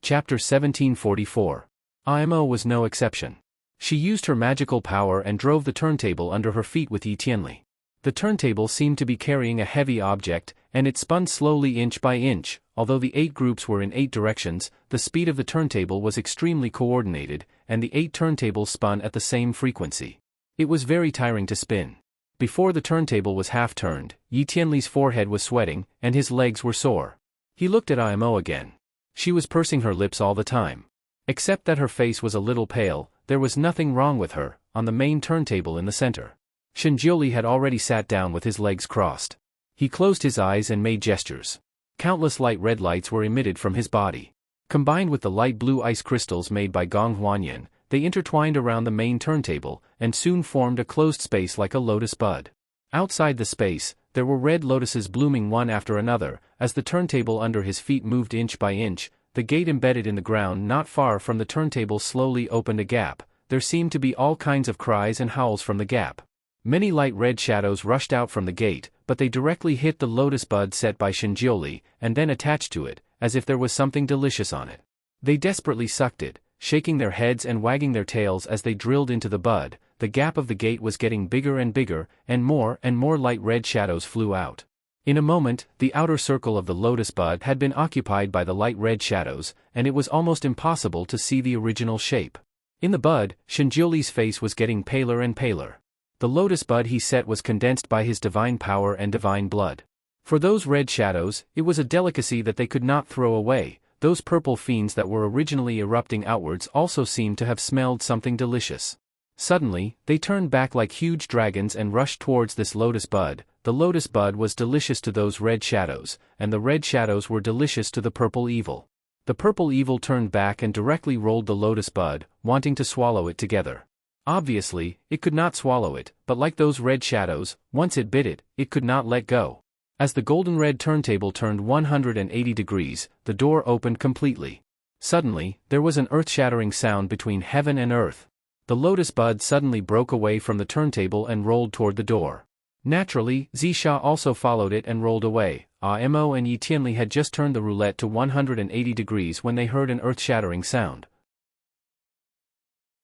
Chapter 1744. Imo was no exception. She used her magical power and drove the turntable under her feet with Yi Tianli. The turntable seemed to be carrying a heavy object, and it spun slowly inch by inch. Although the 8 groups were in 8 directions, the speed of the turntable was extremely coordinated, and the 8 turntables spun at the same frequency. It was very tiring to spin. Before the turntable was half turned, Yi Tianli's forehead was sweating, and his legs were sore. He looked at Imo again. She was pursing her lips all the time. Except that her face was a little pale, there was nothing wrong with her. On the main turntable in the center, Shinjioli had already sat down with his legs crossed. He closed his eyes and made gestures. Countless light red lights were emitted from his body. Combined with the light blue ice crystals made by Gong Huanyan, they intertwined around the main turntable, and soon formed a closed space like a lotus bud. Outside the space, there were red lotuses blooming one after another. As the turntable under his feet moved inch by inch, the gate embedded in the ground not far from the turntable slowly opened a gap. There seemed to be all kinds of cries and howls from the gap. Many light red shadows rushed out from the gate, but they directly hit the lotus bud set by Shinjioli, and then attached to it, as if there was something delicious on it. They desperately sucked it, shaking their heads and wagging their tails as they drilled into the bud. The gap of the gate was getting bigger and bigger, and more light red shadows flew out. In a moment, the outer circle of the lotus bud had been occupied by the light red shadows, and it was almost impossible to see the original shape. In the bud, Shinjioli's face was getting paler and paler. The lotus bud he set was condensed by his divine power and divine blood. For those red shadows, it was a delicacy that they could not throw away. Those purple fiends that were originally erupting outwards also seemed to have smelled something delicious. Suddenly, they turned back like huge dragons and rushed towards this lotus bud. The lotus bud was delicious to those red shadows, and the red shadows were delicious to the purple evil. The purple evil turned back and directly rolled the lotus bud, wanting to swallow it together. Obviously, it could not swallow it, but like those red shadows, once it bit it, it could not let go. As the golden-red turntable turned 180 degrees, the door opened completely. Suddenly, there was an earth-shattering sound between heaven and earth. The lotus bud suddenly broke away from the turntable and rolled toward the door. Naturally, Zisha also followed it and rolled away. Imo and Yi Tianli had just turned the roulette to 180 degrees when they heard an earth-shattering sound.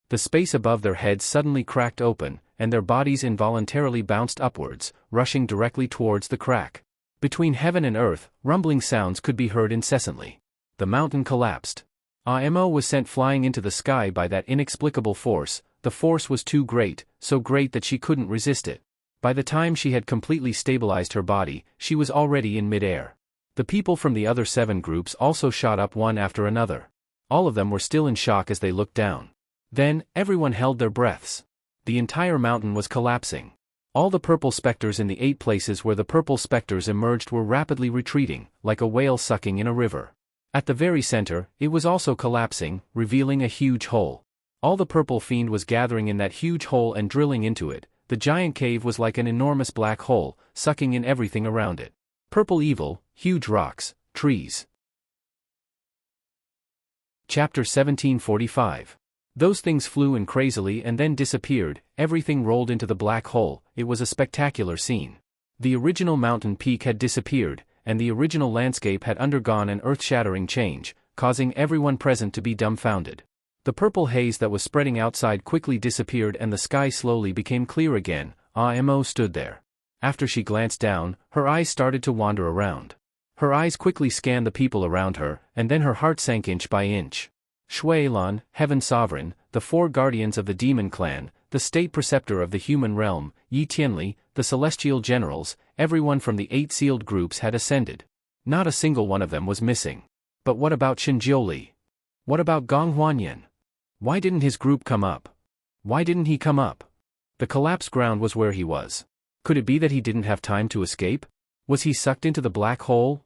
The space above their heads suddenly cracked open, and their bodies involuntarily bounced upwards, rushing directly towards the crack. Between heaven and earth, rumbling sounds could be heard incessantly. The mountain collapsed. Imo was sent flying into the sky by that inexplicable force. The force was too great, so great that she couldn't resist it. By the time she had completely stabilized her body, she was already in midair. The people from the other 7 groups also shot up one after another. All of them were still in shock as they looked down. Then, everyone held their breaths. The entire mountain was collapsing. All the purple specters in the 8 places where the purple specters emerged were rapidly retreating, like a whale sucking in a river. At the very center, it was also collapsing, revealing a huge hole. All the purple fiend was gathering in that huge hole and drilling into it. The giant cave was like an enormous black hole, sucking in everything around it. Purple evil, huge rocks, trees. Chapter 1745. Those things flew in crazily and then disappeared, everything rolled into the black hole. It was a spectacular scene. The original mountain peak had disappeared, and the original landscape had undergone an earth-shattering change, causing everyone present to be dumbfounded. The purple haze that was spreading outside quickly disappeared and the sky slowly became clear again. Imo stood there. After she glanced down, her eyes started to wander around. Her eyes quickly scanned the people around her, and then her heart sank inch by inch. Shuilan, Heaven Sovereign, the 4 guardians of the demon clan, the state preceptor of the human realm, Yi Tianli, the celestial generals, everyone from the 8 sealed groups had ascended. Not a single one of them was missing. But what about Shinjiuli? What about Gong Huanyan? Why didn't his group come up? Why didn't he come up? The collapsed ground was where he was. Could it be that he didn't have time to escape? Was he sucked into the black hole?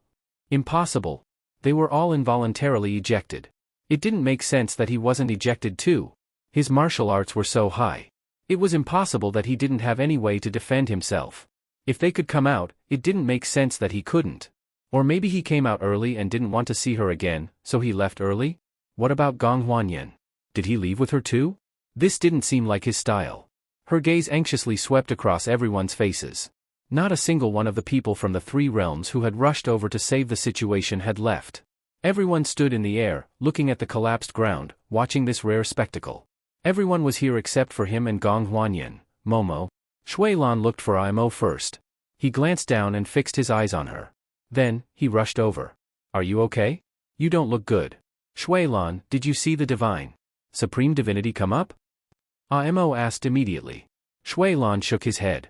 Impossible. They were all involuntarily ejected. It didn't make sense that he wasn't ejected too. His martial arts were so high. It was impossible that he didn't have any way to defend himself. If they could come out, it didn't make sense that he couldn't. Or maybe he came out early and didn't want to see her again, so he left early? What about Gong Huanyan? Did he leave with her too? This didn't seem like his style. Her gaze anxiously swept across everyone's faces. Not a single one of the people from the 3 realms who had rushed over to save the situation had left. Everyone stood in the air, looking at the collapsed ground, watching this rare spectacle. Everyone was here except for him and Gong Huanyan. Momo. Shuilan looked for Imo first. He glanced down and fixed his eyes on her. Then, he rushed over. Are you okay? You don't look good. Shuilan, did you see the divine supreme divinity come up? Imo asked immediately. Shuilan shook his head.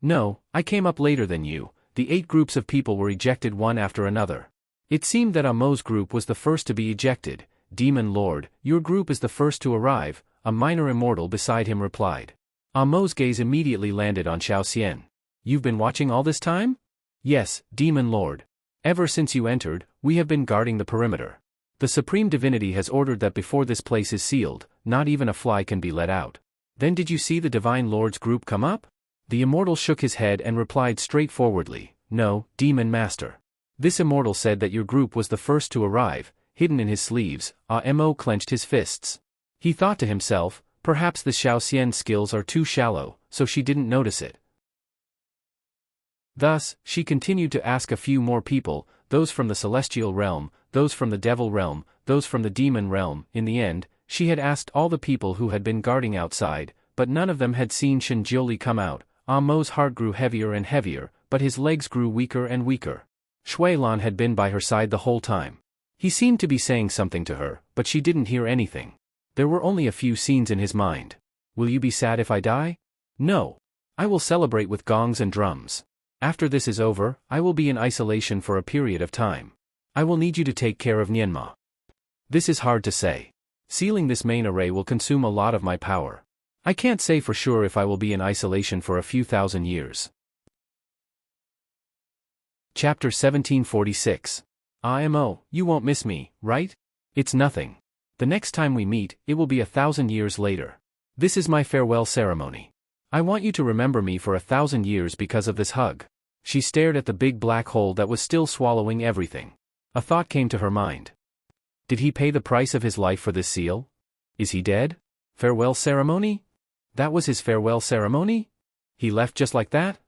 No, I came up later than you. The 8 groups of people were ejected one after another. It seemed that Amo's group was the first to be ejected. Demon Lord, your group is the first to arrive, a minor immortal beside him replied. Amo's gaze immediately landed on Xiao Xian. You've been watching all this time? Yes, Demon Lord. Ever since you entered, we have been guarding the perimeter. The Supreme Divinity has ordered that before this place is sealed, not even a fly can be let out. Then did you see the Divine Lord's group come up? The immortal shook his head and replied straightforwardly, No, Demon Master. This immortal said that your group was the first to arrive. Hidden in his sleeves, Imo clenched his fists. He thought to himself, perhaps the Xiao Xian's skills are too shallow, so she didn't notice it. Thus, she continued to ask a few more people, those from the celestial realm, those from the devil realm, those from the demon realm. In the end, she had asked all the people who had been guarding outside, but none of them had seen Shinjiuli come out. Amo's heart grew heavier and heavier, but his legs grew weaker and weaker. Shuilan had been by her side the whole time. He seemed to be saying something to her, but she didn't hear anything. There were only a few scenes in his mind. Will you be sad if I die? No. I will celebrate with gongs and drums. After this is over, I will be in isolation for a period of time. I will need you to take care of Nianma. This is hard to say. Sealing this main array will consume a lot of my power. I can't say for sure if I will be in isolation for a few thousand years. Chapter 1746. Imo, you won't miss me, right? It's nothing. The next time we meet, it will be 1,000 years later. This is my farewell ceremony. I want you to remember me for 1,000 years because of this hug. She stared at the big black hole that was still swallowing everything. A thought came to her mind. Did he pay the price of his life for this seal? Is he dead? Farewell ceremony? That was his farewell ceremony? He left just like that?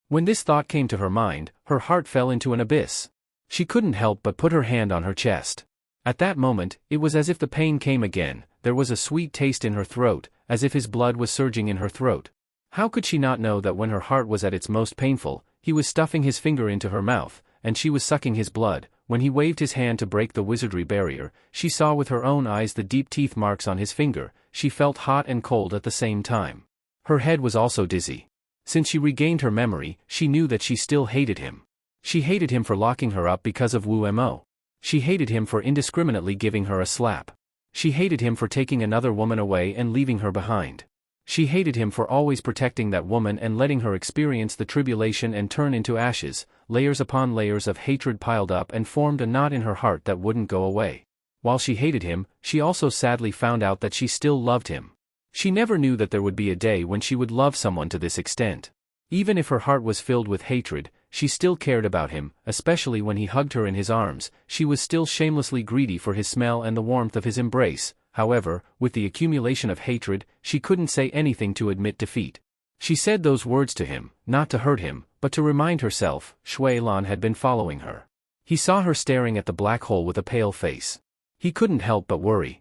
When this thought came to her mind, her heart fell into an abyss. She couldn't help but put her hand on her chest. At that moment, it was as if the pain came again. There was a sweet taste in her throat, as if his blood was surging in her throat. How could she not know that when her heart was at its most painful, he was stuffing his finger into her mouth, and she was sucking his blood? When he waved his hand to break the wizardry barrier, she saw with her own eyes the deep teeth marks on his finger. She felt hot and cold at the same time. Her head was also dizzy. Since she regained her memory, she knew that she still hated him. She hated him for locking her up because of Wu Mo. She hated him for indiscriminately giving her a slap. She hated him for taking another woman away and leaving her behind. She hated him for always protecting that woman and letting her experience the tribulation and turn into ashes. Layers upon layers of hatred piled up and formed a knot in her heart that wouldn't go away. While she hated him, she also sadly found out that she still loved him. She never knew that there would be a day when she would love someone to this extent. Even if her heart was filled with hatred, she still cared about him, especially when he hugged her in his arms. She was still shamelessly greedy for his smell and the warmth of his embrace. However, with the accumulation of hatred, she couldn't say anything to admit defeat. She said those words to him, not to hurt him, but to remind herself. Shui Lan had been following her. He saw her staring at the black hole with a pale face. He couldn't help but worry.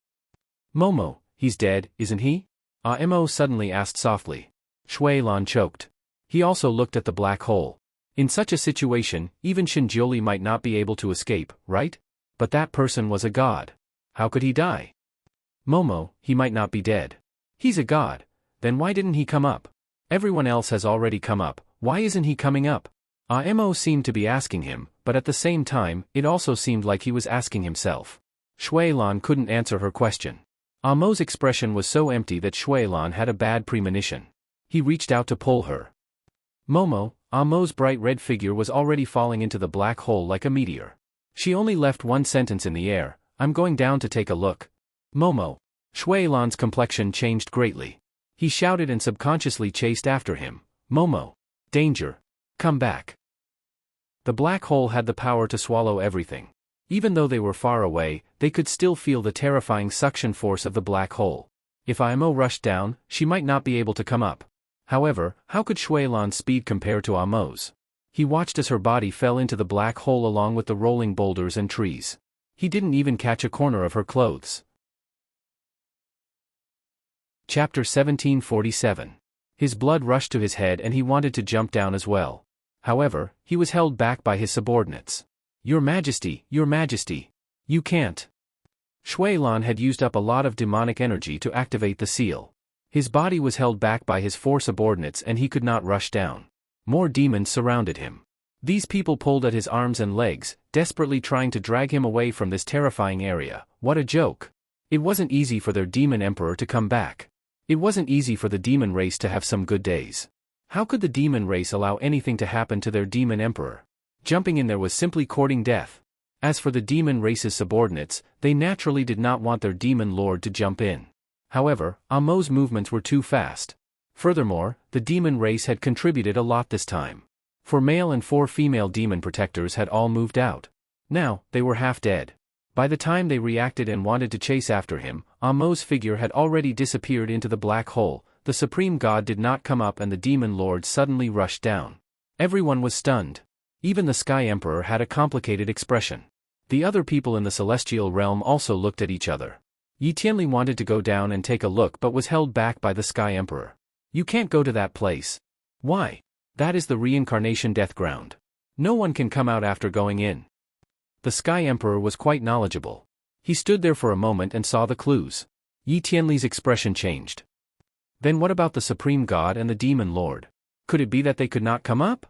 Momo, he's dead, isn't he? Mo suddenly asked softly. Shui Lan choked. He also looked at the black hole. In such a situation, even Shinjioli might not be able to escape, right? But that person was a god. How could he die? Momo, he might not be dead. He's a god. Then why didn't he come up? Everyone else has already come up, why isn't he coming up? Mo seemed to be asking him, but at the same time, it also seemed like he was asking himself. Shui Lan couldn't answer her question. Mo's expression was so empty that Shui Lan had a bad premonition. He reached out to pull her. Momo, Mo's bright red figure was already falling into the black hole like a meteor. She only left one sentence in the air, I'm going down to take a look. Momo. Shui Lan's complexion changed greatly. He shouted and subconsciously chased after him. Momo. Danger. Come back. The black hole had the power to swallow everything. Even though they were far away, they could still feel the terrifying suction force of the black hole. If Mo rushed down, she might not be able to come up. However, how could Shui Lan's speed compare to Mo's? He watched as her body fell into the black hole along with the rolling boulders and trees. He didn't even catch a corner of her clothes. Chapter 1747. His blood rushed to his head and he wanted to jump down as well. However, he was held back by his subordinates. Your Majesty, you can't. Shui Lan had used up a lot of demonic energy to activate the seal. His body was held back by his 4 subordinates and he could not rush down. More demons surrounded him. These people pulled at his arms and legs, desperately trying to drag him away from this terrifying area. What a joke. It wasn't easy for their demon emperor to come back. It wasn't easy for the demon race to have some good days. How could the demon race allow anything to happen to their demon emperor? Jumping in there was simply courting death. As for the demon race's subordinates, they naturally did not want their demon lord to jump in. However, Mo's movements were too fast. Furthermore, the demon race had contributed a lot this time. 4 male and 4 female demon protectors had all moved out. Now, they were half dead. By the time they reacted and wanted to chase after him, Mo's figure had already disappeared into the black hole. The supreme god did not come up and the demon lord suddenly rushed down. Everyone was stunned. Even the Sky Emperor had a complicated expression. The other people in the celestial realm also looked at each other. Yi Tianli wanted to go down and take a look but was held back by the Sky Emperor. You can't go to that place. Why? That is the reincarnation death ground. No one can come out after going in. The Sky Emperor was quite knowledgeable. He stood there for a moment and saw the clues. Yi Tianli's expression changed. Then what about the Supreme God and the Demon Lord? Could it be that they could not come up?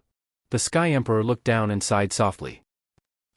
The Sky Emperor looked down and sighed softly.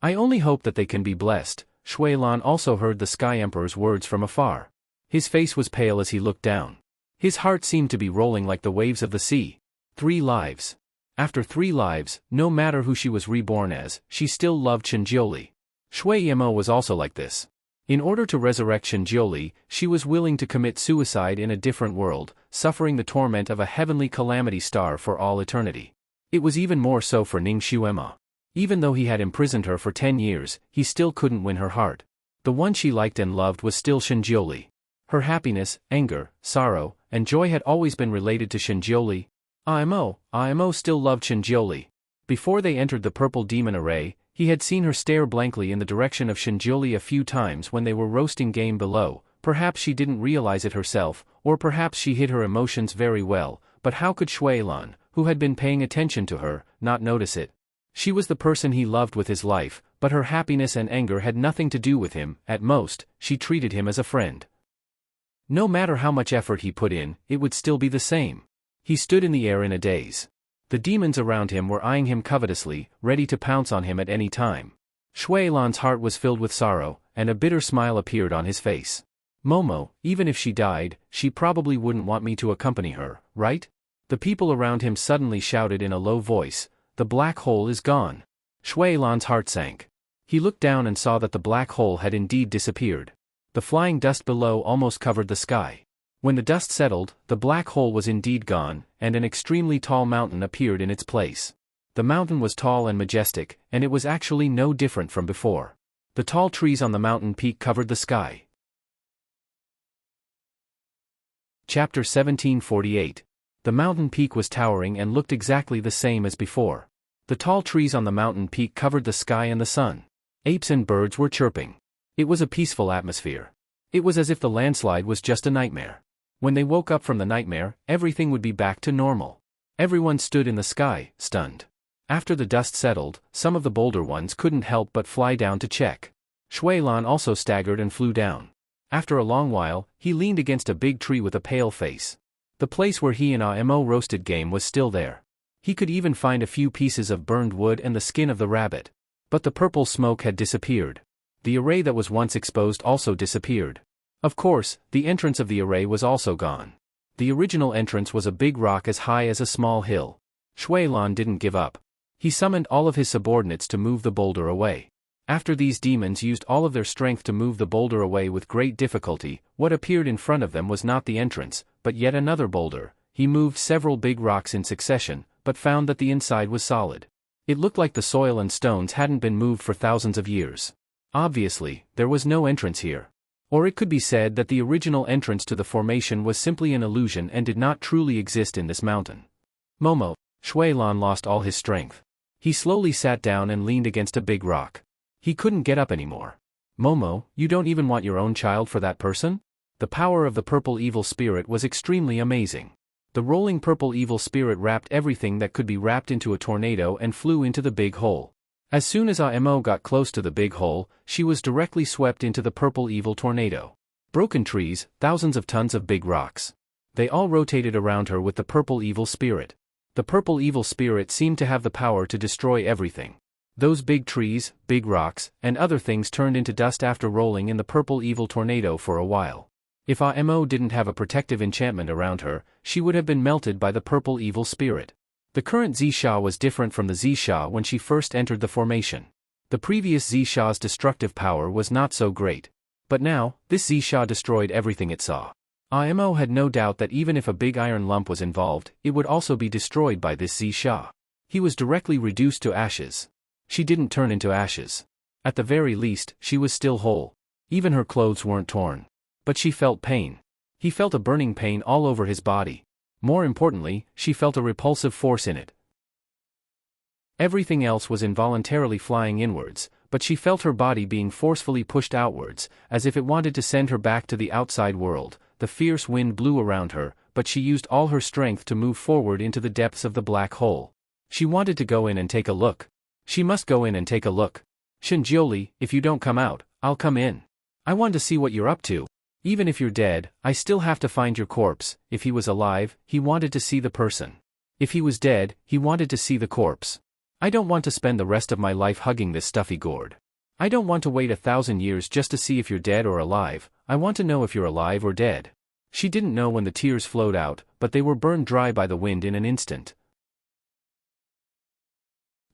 I only hope that they can be blessed. Shui Lan also heard the Sky Emperor's words from afar. His face was pale as he looked down. His heart seemed to be rolling like the waves of the sea. 3 lives. After 3 lives, no matter who she was reborn as, she still loved Shinjioli. Shui Yemo was also like this. In order to resurrect Shinjioli, she was willing to commit suicide in a different world, suffering the torment of a heavenly calamity star for all eternity. It was even more so for Ning Shuema. Even though he had imprisoned her for 10 years, he still couldn't win her heart. The one she liked and loved was still Shinjioli. Her happiness, anger, sorrow, and joy had always been related to Shinjioli. Imo still loved Shinjioli. Before they entered the purple demon array, he had seen her stare blankly in the direction of Shinjioli a few times when they were roasting game below. Perhaps she didn't realize it herself, or perhaps she hid her emotions very well, but how could Shui Lan, who had been paying attention to her, not notice it? She was the person he loved with his life, but her happiness and anger had nothing to do with him. At most, she treated him as a friend. No matter how much effort he put in, it would still be the same. He stood in the air in a daze. The demons around him were eyeing him covetously, ready to pounce on him at any time. Shui Lan's heart was filled with sorrow, and a bitter smile appeared on his face. Momo, even if she died, she probably wouldn't want me to accompany her, right? The people around him suddenly shouted in a low voice, the black hole is gone. Shui Lan's heart sank. He looked down and saw that the black hole had indeed disappeared. The flying dust below almost covered the sky. When the dust settled, the black hole was indeed gone, and an extremely tall mountain appeared in its place. The mountain was tall and majestic, and it was actually no different from before. The tall trees on the mountain peak covered the sky. Chapter 1748. The mountain peak was towering and looked exactly the same as before. The tall trees on the mountain peak covered the sky and the sun. Apes and birds were chirping. It was a peaceful atmosphere. It was as if the landslide was just a nightmare. When they woke up from the nightmare, everything would be back to normal. Everyone stood in the sky, stunned. After the dust settled, some of the bolder ones couldn't help but fly down to check. Shuilan also staggered and flew down. After a long while, he leaned against a big tree with a pale face. The place where he and Imo roasted game was still there. He could even find a few pieces of burned wood and the skin of the rabbit. But the purple smoke had disappeared. The array that was once exposed also disappeared. Of course, the entrance of the array was also gone. The original entrance was a big rock as high as a small hill. Shuilan didn't give up. He summoned all of his subordinates to move the boulder away. After these demons used all of their strength to move the boulder away with great difficulty, what appeared in front of them was not the entrance, but yet another boulder. He moved several big rocks in succession, but found that the inside was solid. It looked like the soil and stones hadn't been moved for thousands of years. Obviously, there was no entrance here. Or it could be said that the original entrance to the formation was simply an illusion and did not truly exist in this mountain. Shuilan lost all his strength. He slowly sat down and leaned against a big rock. He couldn't get up anymore. Momo, you don't even want your own child for that person? The power of the purple evil spirit was extremely amazing. The rolling purple evil spirit wrapped everything that could be wrapped into a tornado and flew into the big hole. As soon as Imo got close to the big hole, she was directly swept into the purple evil tornado. Broken trees, thousands of tons of big rocks. They all rotated around her with the purple evil spirit. The purple evil spirit seemed to have the power to destroy everything. Those big trees, big rocks, and other things turned into dust after rolling in the purple evil tornado for a while. If Imo didn't have a protective enchantment around her, she would have been melted by the purple evil spirit. The current Zisha was different from the Zisha when she first entered the formation. The previous Zisha's destructive power was not so great. But now, this Zisha destroyed everything it saw. Imo had no doubt that even if a big iron lump was involved, it would also be destroyed by this Zisha. He was directly reduced to ashes. She didn't turn into ashes. At the very least, she was still whole. Even her clothes weren't torn. But she felt pain. He felt a burning pain all over his body. More importantly, she felt a repulsive force in it. Everything else was involuntarily flying inwards, but she felt her body being forcefully pushed outwards, as if it wanted to send her back to the outside world. The fierce wind blew around her, but she used all her strength to move forward into the depths of the black hole. She wanted to go in and take a look. She must go in and take a look. Shinjioli, if you don't come out, I'll come in. I want to see what you're up to. Even if you're dead, I still have to find your corpse. If he was alive, he wanted to see the person. If he was dead, he wanted to see the corpse. I don't want to spend the rest of my life hugging this stuffy gourd. I don't want to wait 1,000 years just to see if you're dead or alive. I want to know if you're alive or dead. She didn't know when the tears flowed out, but they were burned dry by the wind in an instant.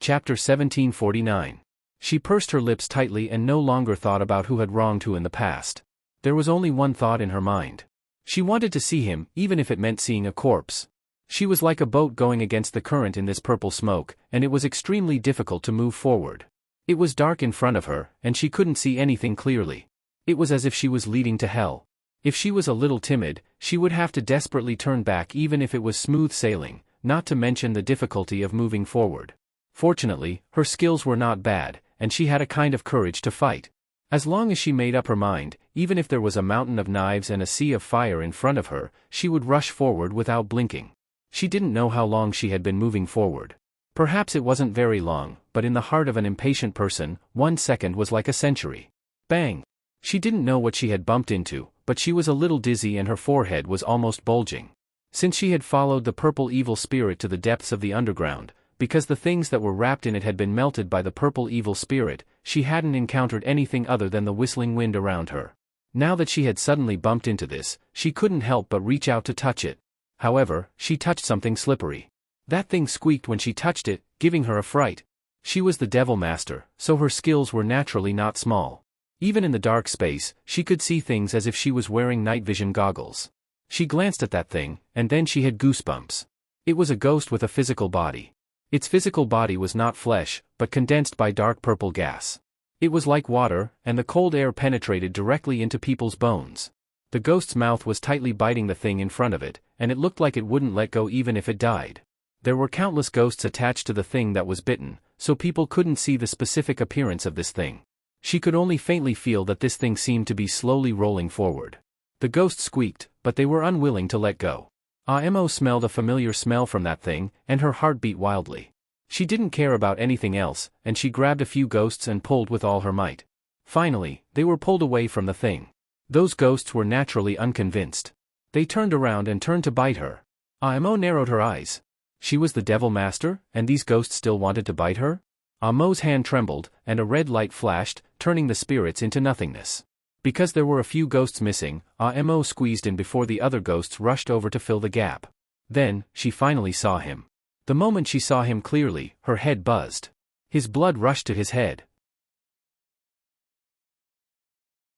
Chapter 1749. She pursed her lips tightly and no longer thought about who had wronged who in the past. There was only one thought in her mind. She wanted to see him, even if it meant seeing a corpse. She was like a boat going against the current in this purple smoke, and it was extremely difficult to move forward. It was dark in front of her, and she couldn't see anything clearly. It was as if she was leading to hell. If she was a little timid, she would have to desperately turn back even if it was smooth sailing, not to mention the difficulty of moving forward. Fortunately, her skills were not bad, and she had a kind of courage to fight. As long as she made up her mind, even if there was a mountain of knives and a sea of fire in front of her, she would rush forward without blinking. She didn't know how long she had been moving forward. Perhaps it wasn't very long, but in the heart of an impatient person, 1 second was like a century. Bang! She didn't know what she had bumped into, but she was a little dizzy and her forehead was almost bulging. Since she had followed the purple evil spirit to the depths of the underground, because the things that were wrapped in it had been melted by the purple evil spirit, she hadn't encountered anything other than the whistling wind around her. Now that she had suddenly bumped into this, she couldn't help but reach out to touch it. However, she touched something slippery. That thing squeaked when she touched it, giving her a fright. She was the Devil Master, so her skills were naturally not small. Even in the dark space, she could see things as if she was wearing night vision goggles. She glanced at that thing, and then she had goosebumps. It was a ghost with a physical body. Its physical body was not flesh, but condensed by dark purple gas. It was like water, and the cold air penetrated directly into people's bones. The ghost's mouth was tightly biting the thing in front of it, and it looked like it wouldn't let go even if it died. There were countless ghosts attached to the thing that was bitten, so people couldn't see the specific appearance of this thing. She could only faintly feel that this thing seemed to be slowly rolling forward. The ghosts squeaked, but they were unwilling to let go. Imo smelled a familiar smell from that thing, and her heart beat wildly. She didn't care about anything else, and she grabbed a few ghosts and pulled with all her might. Finally, they were pulled away from the thing. Those ghosts were naturally unconvinced. They turned around and turned to bite her. Imo narrowed her eyes. She was the Devil Master, and these ghosts still wanted to bite her? Imo's hand trembled, and a red light flashed, turning the spirits into nothingness. Because there were a few ghosts missing, Imo squeezed in before the other ghosts rushed over to fill the gap. Then, she finally saw him. The moment she saw him clearly, her head buzzed. His blood rushed to his head.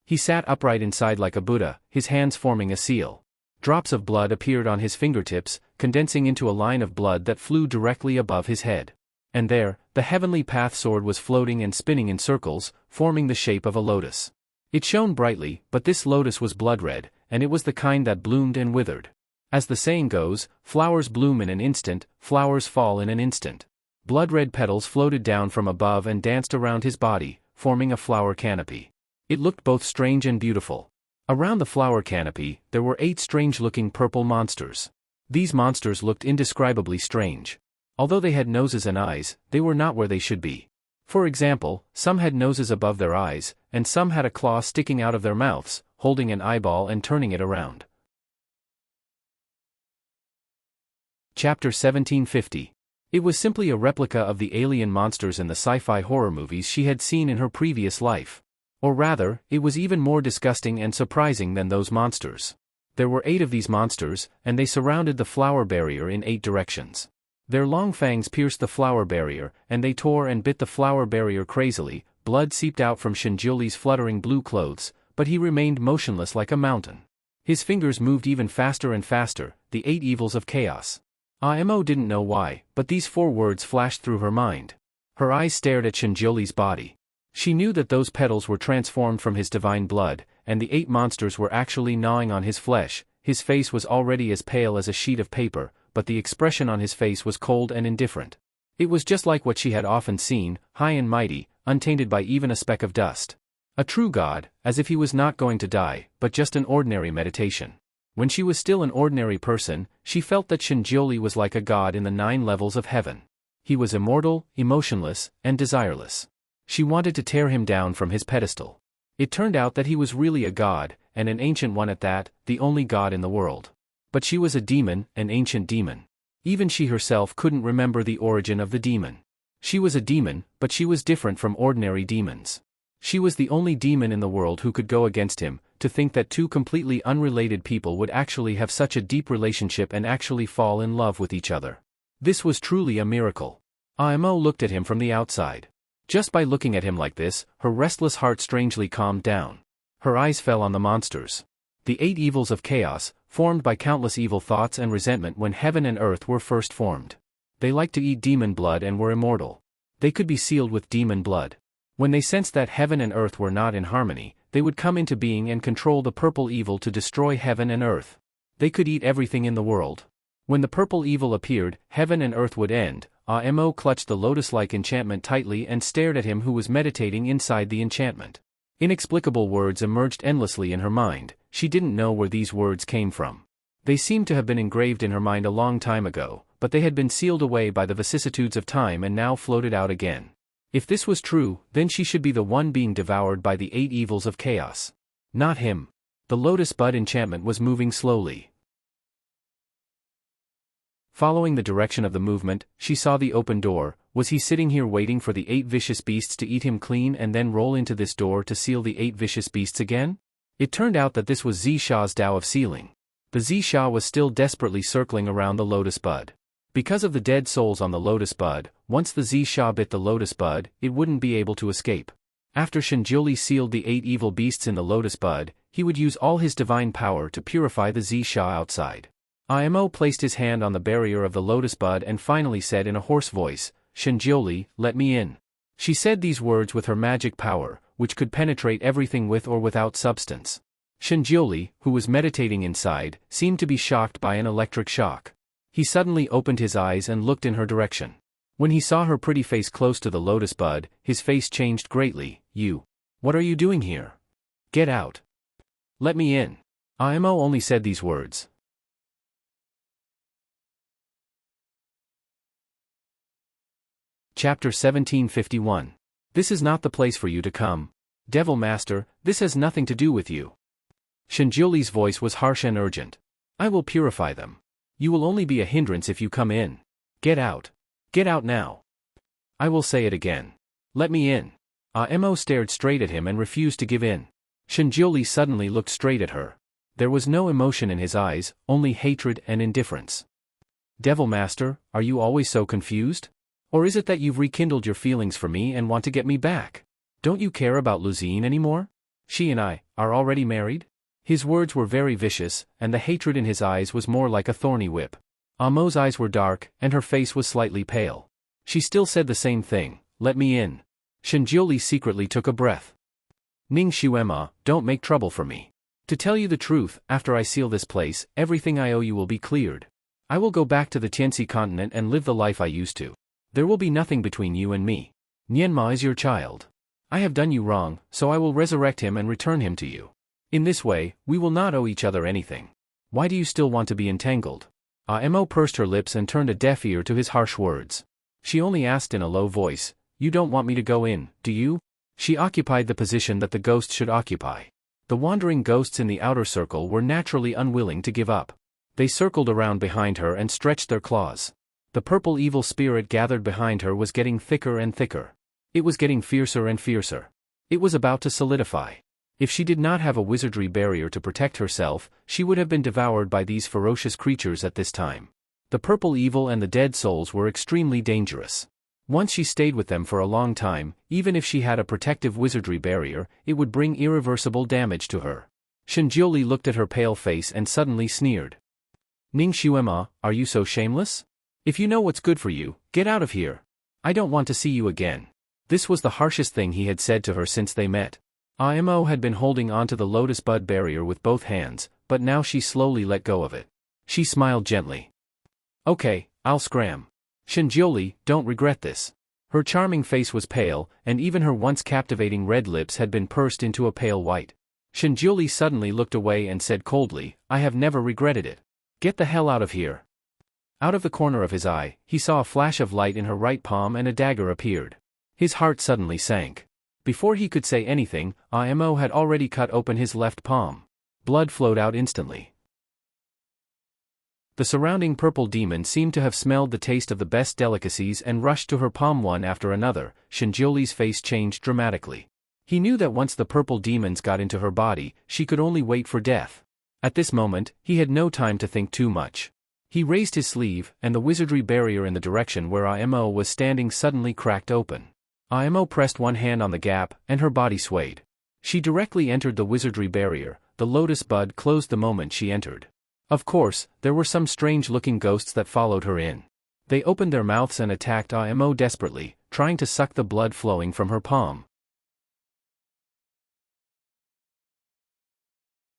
He sat upright inside like a Buddha, his hands forming a seal. Drops of blood appeared on his fingertips, condensing into a line of blood that flew directly above his head. And there, the heavenly path sword was floating and spinning in circles, forming the shape of a lotus. It shone brightly, but this lotus was blood-red, and it was the kind that bloomed and withered. As the saying goes, flowers bloom in an instant, flowers fall in an instant. Blood-red petals floated down from above and danced around his body, forming a flower canopy. It looked both strange and beautiful. Around the flower canopy, there were 8 strange-looking purple monsters. These monsters looked indescribably strange. Although they had noses and eyes, they were not where they should be. For example, some had noses above their eyes, and some had a claw sticking out of their mouths, holding an eyeball and turning it around. Chapter 1750. It was simply a replica of the alien monsters in the sci-fi horror movies she had seen in her previous life. Or rather, it was even more disgusting and surprising than those monsters. There were 8 of these monsters, and they surrounded the flower barrier in 8 directions. Their long fangs pierced the flower barrier, and they tore and bit the flower barrier crazily. Blood seeped out from Shinjuli's fluttering blue clothes, but he remained motionless like a mountain. His fingers moved even faster and faster, the 8 evils of chaos. Imo didn't know why, but these 4 words flashed through her mind. Her eyes stared at Shinjuli's body. She knew that those petals were transformed from his divine blood, and the 8 monsters were actually gnawing on his flesh. His face was already as pale as a sheet of paper, but the expression on his face was cold and indifferent. It was just like what she had often seen, high and mighty, untainted by even a speck of dust. A true god, as if he was not going to die, but just an ordinary meditation. When she was still an ordinary person, she felt that Shinjuli was like a god in the 9 levels of heaven. He was immortal, emotionless, and desireless. She wanted to tear him down from his pedestal. It turned out that he was really a god, and an ancient one at that, the only god in the world. But she was a demon, an ancient demon. Even she herself couldn't remember the origin of the demon. She was a demon, but she was different from ordinary demons. She was the only demon in the world who could go against him. To think that 2 completely unrelated people would actually have such a deep relationship and actually fall in love with each other. This was truly a miracle. Imo looked at him from the outside. Just by looking at him like this, her restless heart strangely calmed down. Her eyes fell on the monsters. The 8 evils of chaos, formed by countless evil thoughts and resentment when heaven and earth were first formed. They liked to eat demon blood and were immortal. They could be sealed with demon blood. When they sensed that heaven and earth were not in harmony, they would come into being and control the purple evil to destroy heaven and earth. They could eat everything in the world. When the purple evil appeared, heaven and earth would end. Imo clutched the lotus-like enchantment tightly and stared at him who was meditating inside the enchantment. Inexplicable words emerged endlessly in her mind. She didn't know where these words came from. They seemed to have been engraved in her mind a long time ago, but they had been sealed away by the vicissitudes of time and now floated out again. If this was true, then she should be the one being devoured by the 8 evils of chaos. Not him. The lotus bud enchantment was moving slowly. Following the direction of the movement, she saw the open door. Was he sitting here waiting for the 8 vicious beasts to eat him clean and then roll into this door to seal the 8 vicious beasts again? It turned out that this was Zisha's Tao of sealing. The Zisha was still desperately circling around the lotus bud. Because of the dead souls on the lotus bud, once the Zisha bit the lotus bud, it wouldn't be able to escape. After Shinjuli sealed the 8 evil beasts in the lotus bud, he would use all his divine power to purify the Zisha outside. Imo placed his hand on the barrier of the lotus bud and finally said in a hoarse voice, "Shinjioli, let me in." She said these words with her magic power, which could penetrate everything with or without substance. Shinjioli, who was meditating inside, seemed to be shocked by an electric shock. He suddenly opened his eyes and looked in her direction. When he saw her pretty face close to the lotus bud, his face changed greatly. What are you doing here? Get out. Let me in. Imo only said these words. Chapter 1751. This is not the place for you to come. Devil Master, this has nothing to do with you. Shinjioli's voice was harsh and urgent. I will purify them. You will only be a hindrance if you come in. Get out. Get out now. I will say it again. Let me in. Imo stared straight at him and refused to give in. Shinjioli suddenly looked straight at her. There was no emotion in his eyes, only hatred and indifference. Devil Master, are you always so confused? Or is it that you've rekindled your feelings for me and want to get me back? Don't you care about Luzine anymore? She and I are already married? His words were very vicious, and the hatred in his eyes was more like a thorny whip. Imo's eyes were dark, and her face was slightly pale. She still said the same thing, let me in. Shinjioli secretly took a breath. Ning Shuema, don't make trouble for me. To tell you the truth, after I seal this place, everything I owe you will be cleared. I will go back to the Tianxi continent and live the life I used to. There will be nothing between you and me. Nianma is your child. I have done you wrong, so I will resurrect him and return him to you. In this way, we will not owe each other anything. Why do you still want to be entangled? Imo pursed her lips and turned a deaf ear to his harsh words. She only asked in a low voice, you don't want me to go in, do you? She occupied the position that the ghost should occupy. The wandering ghosts in the outer circle were naturally unwilling to give up. They circled around behind her and stretched their claws. The purple evil spirit gathered behind her was getting thicker and thicker. It was getting fiercer and fiercer. It was about to solidify. If she did not have a wizardry barrier to protect herself, she would have been devoured by these ferocious creatures at this time. The purple evil and the dead souls were extremely dangerous. Once she stayed with them for a long time, even if she had a protective wizardry barrier, it would bring irreversible damage to her. Shinjioli looked at her pale face and suddenly sneered. Ning Shuema, are you so shameless? If you know what's good for you, get out of here. I don't want to see you again. This was the harshest thing he had said to her since they met. Imo had been holding onto the lotus bud barrier with both hands, but now she slowly let go of it. She smiled gently. Okay, I'll scram. Shinjioli, don't regret this. Her charming face was pale, and even her once captivating red lips had been pursed into a pale white. Shinjioli suddenly looked away and said coldly, I have never regretted it. Get the hell out of here. Out of the corner of his eye, he saw a flash of light in her right palm and a dagger appeared. His heart suddenly sank. Before he could say anything, Imo had already cut open his left palm. Blood flowed out instantly. The surrounding purple demon seemed to have smelled the taste of the best delicacies and rushed to her palm one after another. Shinjioli's face changed dramatically. He knew that once the purple demons got into her body, she could only wait for death. At this moment, he had no time to think too much. He raised his sleeve, and the wizardry barrier in the direction where Imo was standing suddenly cracked open. Imo pressed one hand on the gap, and her body swayed. She directly entered the wizardry barrier. The lotus bud closed the moment she entered. Of course, there were some strange-looking ghosts that followed her in. They opened their mouths and attacked Imo desperately, trying to suck the blood flowing from her palm.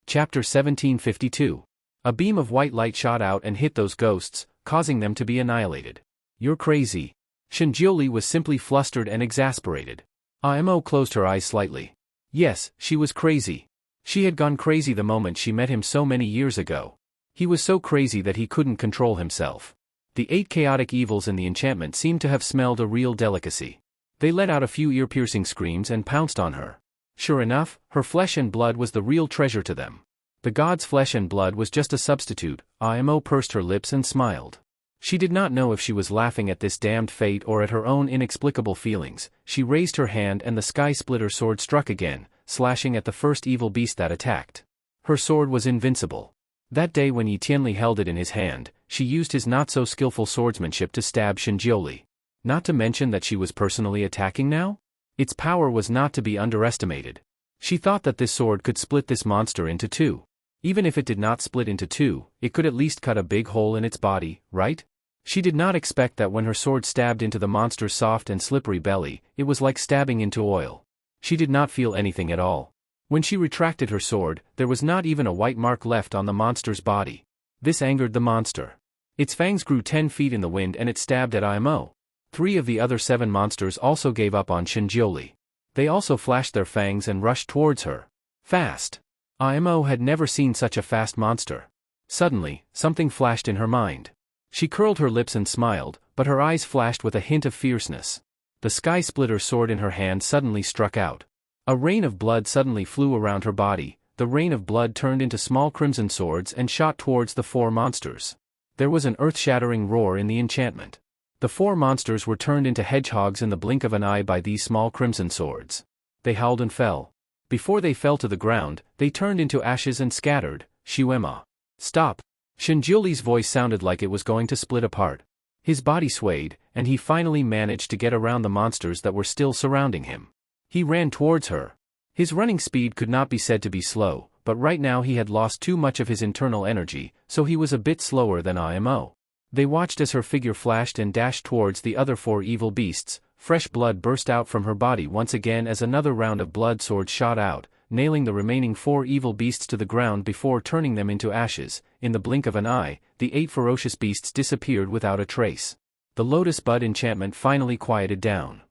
Chapter 1752. A beam of white light shot out and hit those ghosts, causing them to be annihilated. You're crazy. Shinjioli was simply flustered and exasperated. Imo closed her eyes slightly. Yes, she was crazy. She had gone crazy the moment she met him so many years ago. He was so crazy that he couldn't control himself. The 8 chaotic evils in the enchantment seemed to have smelled a real delicacy. They let out a few ear-piercing screams and pounced on her. Sure enough, her flesh and blood was the real treasure to them. The god's flesh and blood was just a substitute. Imo pursed her lips and smiled. She did not know if she was laughing at this damned fate or at her own inexplicable feelings. She raised her hand and the sky splitter sword struck again, slashing at the first evil beast that attacked. Her sword was invincible. That day when Yi Tianli held it in his hand, she used his not-so-skillful swordsmanship to stab Shinjioli. Not to mention that she was personally attacking now? Its power was not to be underestimated. She thought that this sword could split this monster into two. Even if it did not split into two, it could at least cut a big hole in its body, right? She did not expect that when her sword stabbed into the monster's soft and slippery belly, it was like stabbing into oil. She did not feel anything at all. When she retracted her sword, there was not even a white mark left on the monster's body. This angered the monster. Its fangs grew 10 feet in the wind and it stabbed at Imo. 3 of the other 7 monsters also gave up on Shinjioli. They also flashed their fangs and rushed towards her. Fast. Imo had never seen such a fast monster. Suddenly, something flashed in her mind. She curled her lips and smiled, but her eyes flashed with a hint of fierceness. The sky splitter sword in her hand suddenly struck out. A rain of blood suddenly flew around her body. The rain of blood turned into small crimson swords and shot towards the 4 monsters. There was an earth-shattering roar in the enchantment. The 4 monsters were turned into hedgehogs in the blink of an eye by these small crimson swords. They howled and fell. Before they fell to the ground, they turned into ashes and scattered. Shuema. Stop. Shinjioli's voice sounded like it was going to split apart. His body swayed, and he finally managed to get around the monsters that were still surrounding him. He ran towards her. His running speed could not be said to be slow, but right now he had lost too much of his internal energy, so he was a bit slower than Imo. They watched as her figure flashed and dashed towards the other 4 evil beasts. Fresh blood burst out from her body once again as another round of blood swords shot out, nailing the remaining 4 evil beasts to the ground before turning them into ashes. In the blink of an eye, the 8 ferocious beasts disappeared without a trace. The lotus bud enchantment finally quieted down.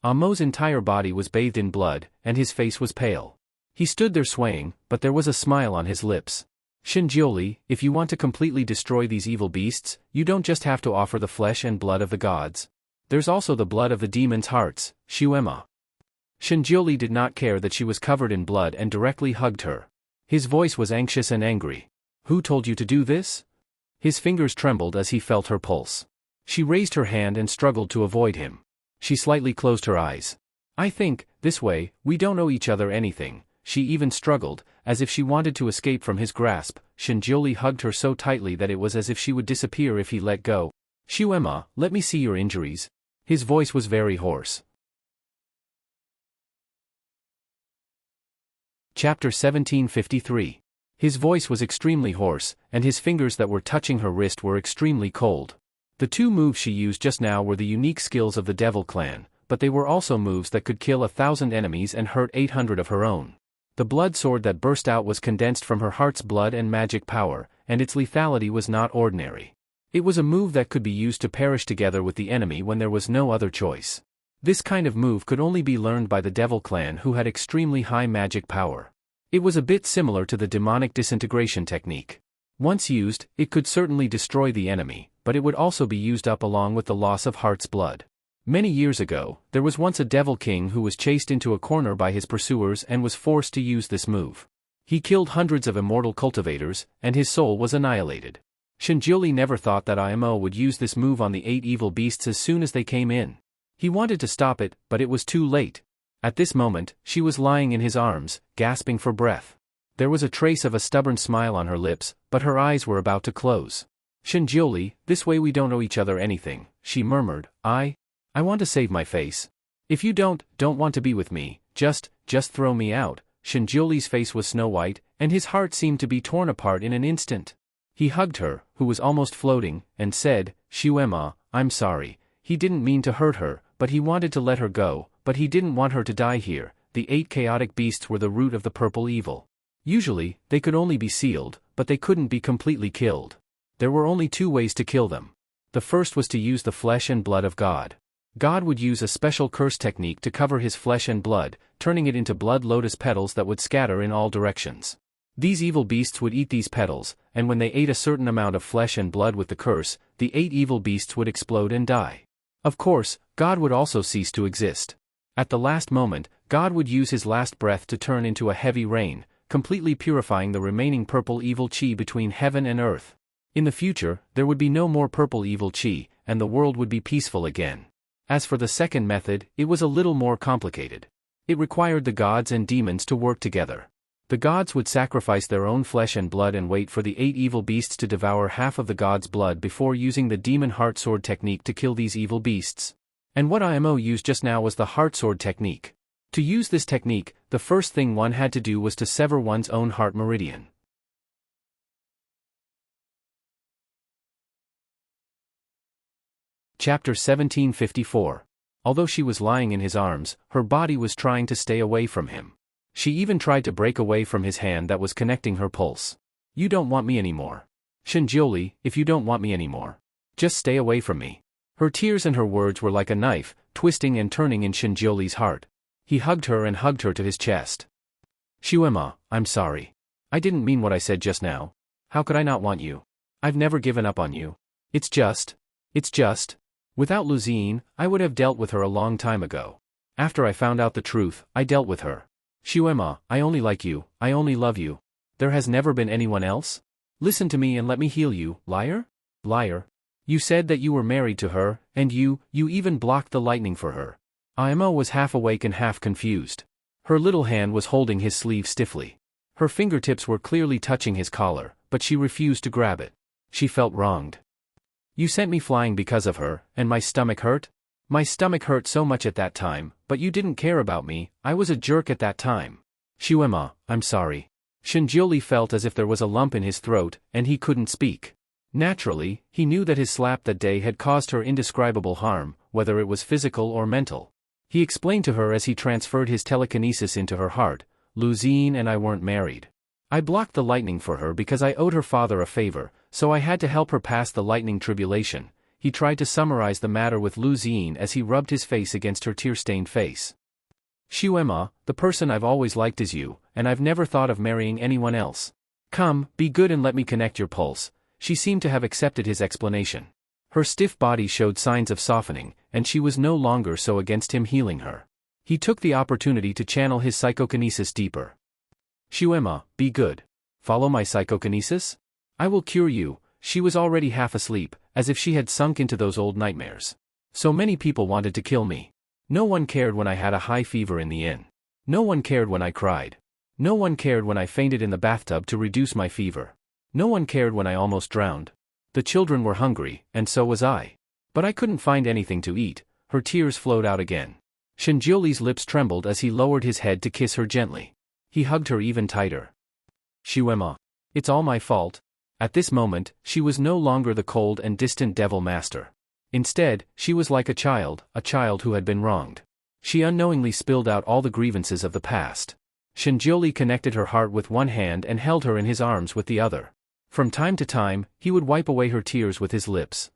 Imo's entire body was bathed in blood, and his face was pale. He stood there swaying, but there was a smile on his lips. Shinjioli, if you want to completely destroy these evil beasts, you don't just have to offer the flesh and blood of the gods. There's also the blood of the demons' hearts, Shuema. Shinjioli did not care that she was covered in blood and directly hugged her. His voice was anxious and angry. Who told you to do this? His fingers trembled as he felt her pulse. She raised her hand and struggled to avoid him. She slightly closed her eyes. I think, this way, we don't owe each other anything. She even struggled, as if she wanted to escape from his grasp. Shinjioli hugged her so tightly that it was as if she would disappear if he let go. Shuema, let me see your injuries. His voice was very hoarse. Chapter 1753. His voice was extremely hoarse, and his fingers that were touching her wrist were extremely cold. The 2 moves she used just now were the unique skills of the Devil Clan, but they were also moves that could kill 1,000 enemies and hurt 800 of her own. The blood sword that burst out was condensed from her heart's blood and magic power, and its lethality was not ordinary. It was a move that could be used to perish together with the enemy when there was no other choice. This kind of move could only be learned by the Devil Clan, who had extremely high magic power. It was a bit similar to the demonic disintegration technique. Once used, it could certainly destroy the enemy, but it would also be used up along with the loss of heart's blood. Many years ago, there was once a Devil King who was chased into a corner by his pursuers and was forced to use this move. He killed hundreds of immortal cultivators, and his soul was annihilated. Shinjioli never thought that Imo would use this move on the 8 evil beasts as soon as they came in. He wanted to stop it, but it was too late. At this moment, she was lying in his arms, gasping for breath. There was a trace of a stubborn smile on her lips, but her eyes were about to close. Shinjioli, this way we don't owe each other anything, she murmured. I want to save my face. If you don't want to be with me, just throw me out. Shinjioli's face was snow white, and his heart seemed to be torn apart in an instant. He hugged her, who was almost floating, and said, Shuema, I'm sorry. He didn't mean to hurt her, but he wanted to let her go, but he didn't want her to die here. The 8 chaotic beasts were the root of the purple evil. Usually, they could only be sealed, but they couldn't be completely killed. There were only 2 ways to kill them. The first was to use the flesh and blood of God. God would use a special curse technique to cover his flesh and blood, turning it into blood lotus petals that would scatter in all directions. These evil beasts would eat these petals, and when they ate a certain amount of flesh and blood with the curse, the 8 evil beasts would explode and die. Of course, God would also cease to exist. At the last moment, God would use his last breath to turn into a heavy rain, completely purifying the remaining purple evil chi between heaven and earth. In the future, there would be no more purple evil chi, and the world would be peaceful again. As for the second method, it was a little more complicated. It required the gods and demons to work together. The gods would sacrifice their own flesh and blood and wait for the 8 evil beasts to devour half of the gods' blood before using the demon heart sword technique to kill these evil beasts. And what Imo used just now was the heart sword technique. To use this technique, the first thing one had to do was to sever one's own heart meridian. Chapter 1754. Although she was lying in his arms, her body was trying to stay away from him. She even tried to break away from his hand that was connecting her pulse. You don't want me anymore. Shinjoli, if you don't want me anymore, just stay away from me. Her tears and her words were like a knife, twisting and turning in Shinjoli's heart. He hugged her and hugged her to his chest. Shuema, I'm sorry. I didn't mean what I said just now. How could I not want you? I've never given up on you. It's just. Without Luzine, I would have dealt with her a long time ago. After I found out the truth, I dealt with her. Shuema, I only like you, I only love you. There has never been anyone else? Listen to me and let me heal you, liar? Liar. You said that you were married to her, and you even blocked the lightning for her. Aimo was half awake and half confused. Her little hand was holding his sleeve stiffly. Her fingertips were clearly touching his collar, but she refused to grab it. She felt wronged. You sent me flying because of her, and my stomach hurt? My stomach hurt so much at that time, but you didn't care about me, I was a jerk at that time. Shuema, I'm sorry. Shinjoli felt as if there was a lump in his throat, and he couldn't speak. Naturally, he knew that his slap that day had caused her indescribable harm, whether it was physical or mental. He explained to her as he transferred his telekinesis into her heart, Luzine and I weren't married. I blocked the lightning for her because I owed her father a favor, so I had to help her pass the lightning tribulation. He tried to summarize the matter with Luzine as he rubbed his face against her tear-stained face. Shuema, the person I've always liked is you, and I've never thought of marrying anyone else. Come, be good and let me connect your pulse. She seemed to have accepted his explanation. Her stiff body showed signs of softening, and she was no longer so against him healing her. He took the opportunity to channel his psychokinesis deeper. Shuema, be good. Follow my psychokinesis? I will cure you. She was already half asleep, as if she had sunk into those old nightmares. So many people wanted to kill me. No one cared when I had a high fever in the inn. No one cared when I cried. No one cared when I fainted in the bathtub to reduce my fever. No one cared when I almost drowned. The children were hungry, and so was I. But I couldn't find anything to eat. Her tears flowed out again. Shinjoli's lips trembled as he lowered his head to kiss her gently. He hugged her even tighter. Shuema. It's all my fault. At this moment, she was no longer the cold and distant devil master. Instead, she was like a child who had been wronged. She unknowingly spilled out all the grievances of the past. Shinjoli connected her heart with one hand and held her in his arms with the other. From time to time, he would wipe away her tears with his lips.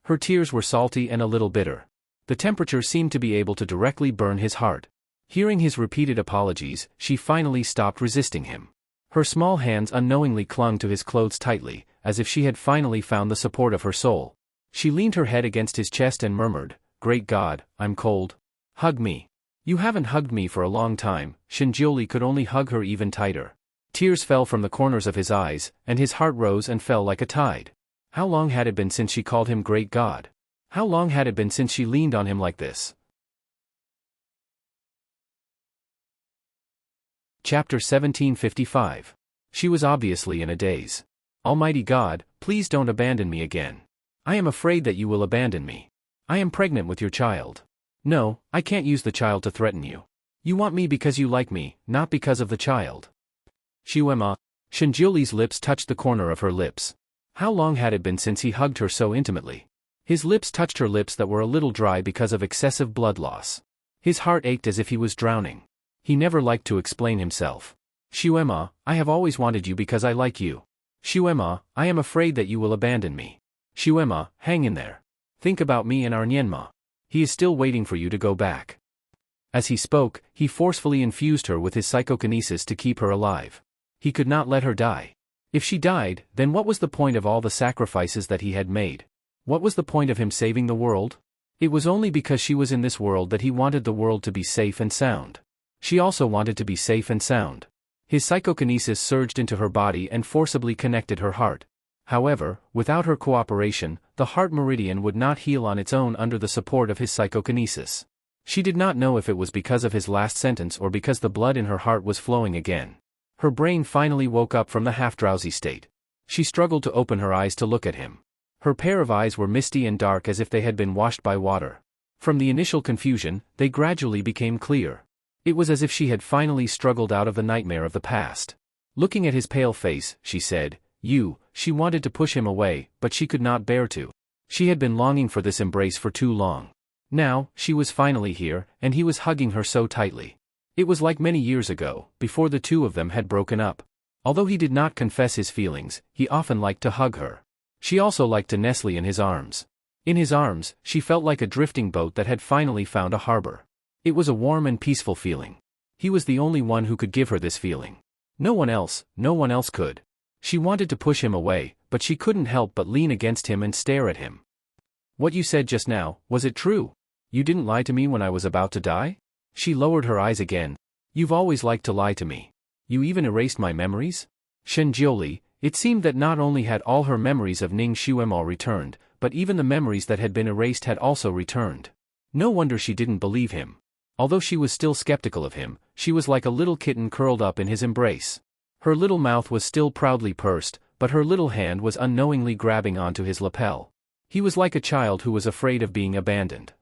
Her tears were salty and a little bitter. The temperature seemed to be able to directly burn his heart. Hearing his repeated apologies, she finally stopped resisting him. Her small hands unknowingly clung to his clothes tightly, as if she had finally found the support of her soul. She leaned her head against his chest and murmured, "Great God, I'm cold. Hug me." You haven't hugged me for a long time. Shinjoli could only hug her even tighter. Tears fell from the corners of his eyes, and his heart rose and fell like a tide. How long had it been since she called him Great God? How long had it been since she leaned on him like this? Chapter 1755. She was obviously in a daze. Almighty God, please don't abandon me again. I am afraid that you will abandon me. I am pregnant with your child. No, I can't use the child to threaten you. You want me because you like me, not because of the child. Shuema. Shinjoli's lips touched the corner of her lips. How long had it been since he hugged her so intimately? His lips touched her lips that were a little dry because of excessive blood loss. His heart ached as if he was drowning. He never liked to explain himself. Shuema, I have always wanted you because I like you. Shuema, I am afraid that you will abandon me. Shuema, hang in there. Think about me and Arnyenma. He is still waiting for you to go back. As he spoke, he forcefully infused her with his psychokinesis to keep her alive. He could not let her die. If she died, then what was the point of all the sacrifices that he had made? What was the point of him saving the world? It was only because she was in this world that he wanted the world to be safe and sound. She also wanted to be safe and sound. His psychokinesis surged into her body and forcibly connected her heart. However, without her cooperation, the heart meridian would not heal on its own under the support of his psychokinesis. She did not know if it was because of his last sentence or because the blood in her heart was flowing again. Her brain finally woke up from the half-drowsy state. She struggled to open her eyes to look at him. Her pair of eyes were misty and dark as if they had been washed by water. From the initial confusion, they gradually became clear. It was as if she had finally struggled out of the nightmare of the past. Looking at his pale face, she said, She wanted to push him away, but she could not bear to. She had been longing for this embrace for too long. Now, she was finally here, and he was hugging her so tightly. It was like many years ago, before the two of them had broken up. Although he did not confess his feelings, he often liked to hug her. She also liked to nestle in his arms. In his arms, she felt like a drifting boat that had finally found a harbor. It was a warm and peaceful feeling. He was the only one who could give her this feeling. No one else could. She wanted to push him away, but she couldn't help but lean against him and stare at him. What you said just now, was it true? You didn't lie to me when I was about to die? She lowered her eyes again. You've always liked to lie to me. You even erased my memories? Shenjioli, it seemed that not only had all her memories of Ning Xuemo returned, but even the memories that had been erased had also returned. No wonder she didn't believe him. Although she was still skeptical of him, she was like a little kitten curled up in his embrace. Her little mouth was still proudly pursed, but her little hand was unknowingly grabbing onto his lapel. He was like a child who was afraid of being abandoned.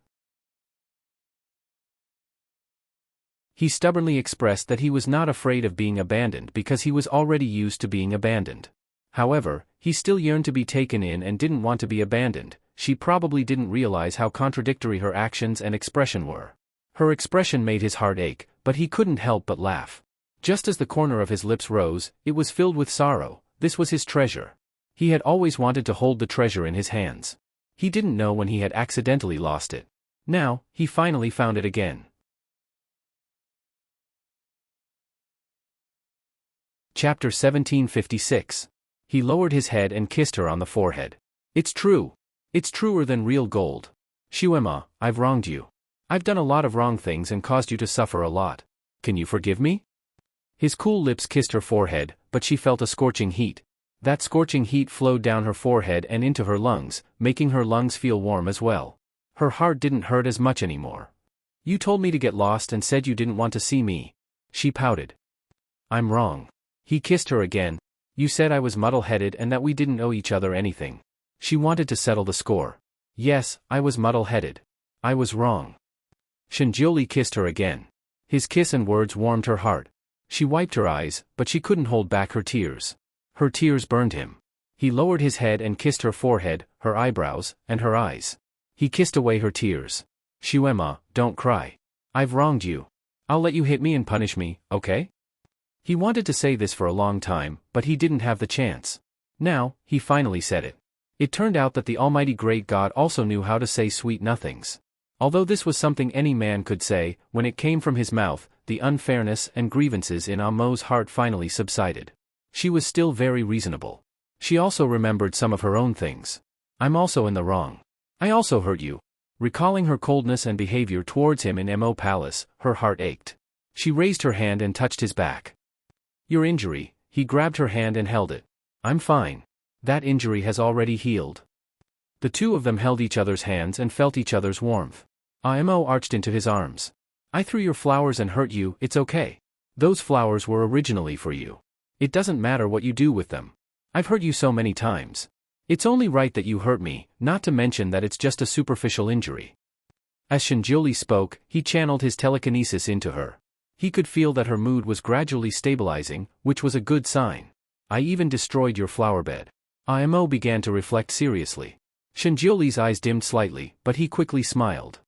He stubbornly expressed that he was not afraid of being abandoned because he was already used to being abandoned. However, he still yearned to be taken in and didn't want to be abandoned. She probably didn't realize how contradictory her actions and expression were. Her expression made his heart ache, but he couldn't help but laugh. Just as the corner of his lips rose, it was filled with sorrow. This was his treasure. He had always wanted to hold the treasure in his hands. He didn't know when he had accidentally lost it. Now, he finally found it again. Chapter 1756. He lowered his head and kissed her on the forehead. It's true. It's truer than real gold. Xuema, I've wronged you. I've done a lot of wrong things and caused you to suffer a lot. Can you forgive me? His cool lips kissed her forehead, but she felt a scorching heat. That scorching heat flowed down her forehead and into her lungs, making her lungs feel warm as well. Her heart didn't hurt as much anymore. You told me to get lost and said you didn't want to see me. She pouted. I'm wrong. He kissed her again. You said I was muddle-headed and that we didn't owe each other anything. She wanted to settle the score. Yes, I was muddle-headed. I was wrong. Shenjioli kissed her again. His kiss and words warmed her heart. She wiped her eyes, but she couldn't hold back her tears. Her tears burned him. He lowered his head and kissed her forehead, her eyebrows, and her eyes. He kissed away her tears. Xuema, don't cry. I've wronged you. I'll let you hit me and punish me, okay? He wanted to say this for a long time, but he didn't have the chance. Now, he finally said it. It turned out that the Almighty Great God also knew how to say sweet nothings. Although this was something any man could say, when it came from his mouth, the unfairness and grievances in Amo's heart finally subsided. She was still very reasonable. She also remembered some of her own things. I'm also in the wrong. I also hurt you. Recalling her coldness and behavior towards him in Mo Palace, her heart ached. She raised her hand and touched his back. Your injury, he grabbed her hand and held it. I'm fine. That injury has already healed. The two of them held each other's hands and felt each other's warmth. Mo arched into his arms. I threw your flowers and hurt you, it's okay. Those flowers were originally for you. It doesn't matter what you do with them. I've hurt you so many times. It's only right that you hurt me, not to mention that it's just a superficial injury. As Shenjioli spoke, he channeled his telekinesis into her. He could feel that her mood was gradually stabilizing, which was a good sign. I even destroyed your flower bed. Mo began to reflect seriously. Shenjioli's eyes dimmed slightly, but he quickly smiled.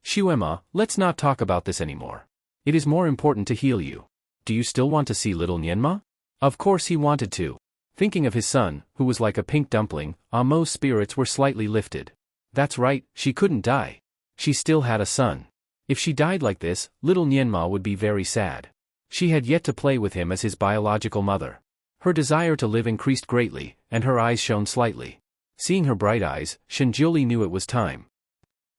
Xuema, let's not talk about this anymore. It is more important to heal you. Do you still want to see little Nianma? Of course he wanted to. Thinking of his son, who was like a pink dumpling, Mo's spirits were slightly lifted. That's right, she couldn't die. She still had a son. If she died like this, little Nianma would be very sad. She had yet to play with him as his biological mother. Her desire to live increased greatly, and her eyes shone slightly. Seeing her bright eyes, Shenjioli knew it was time.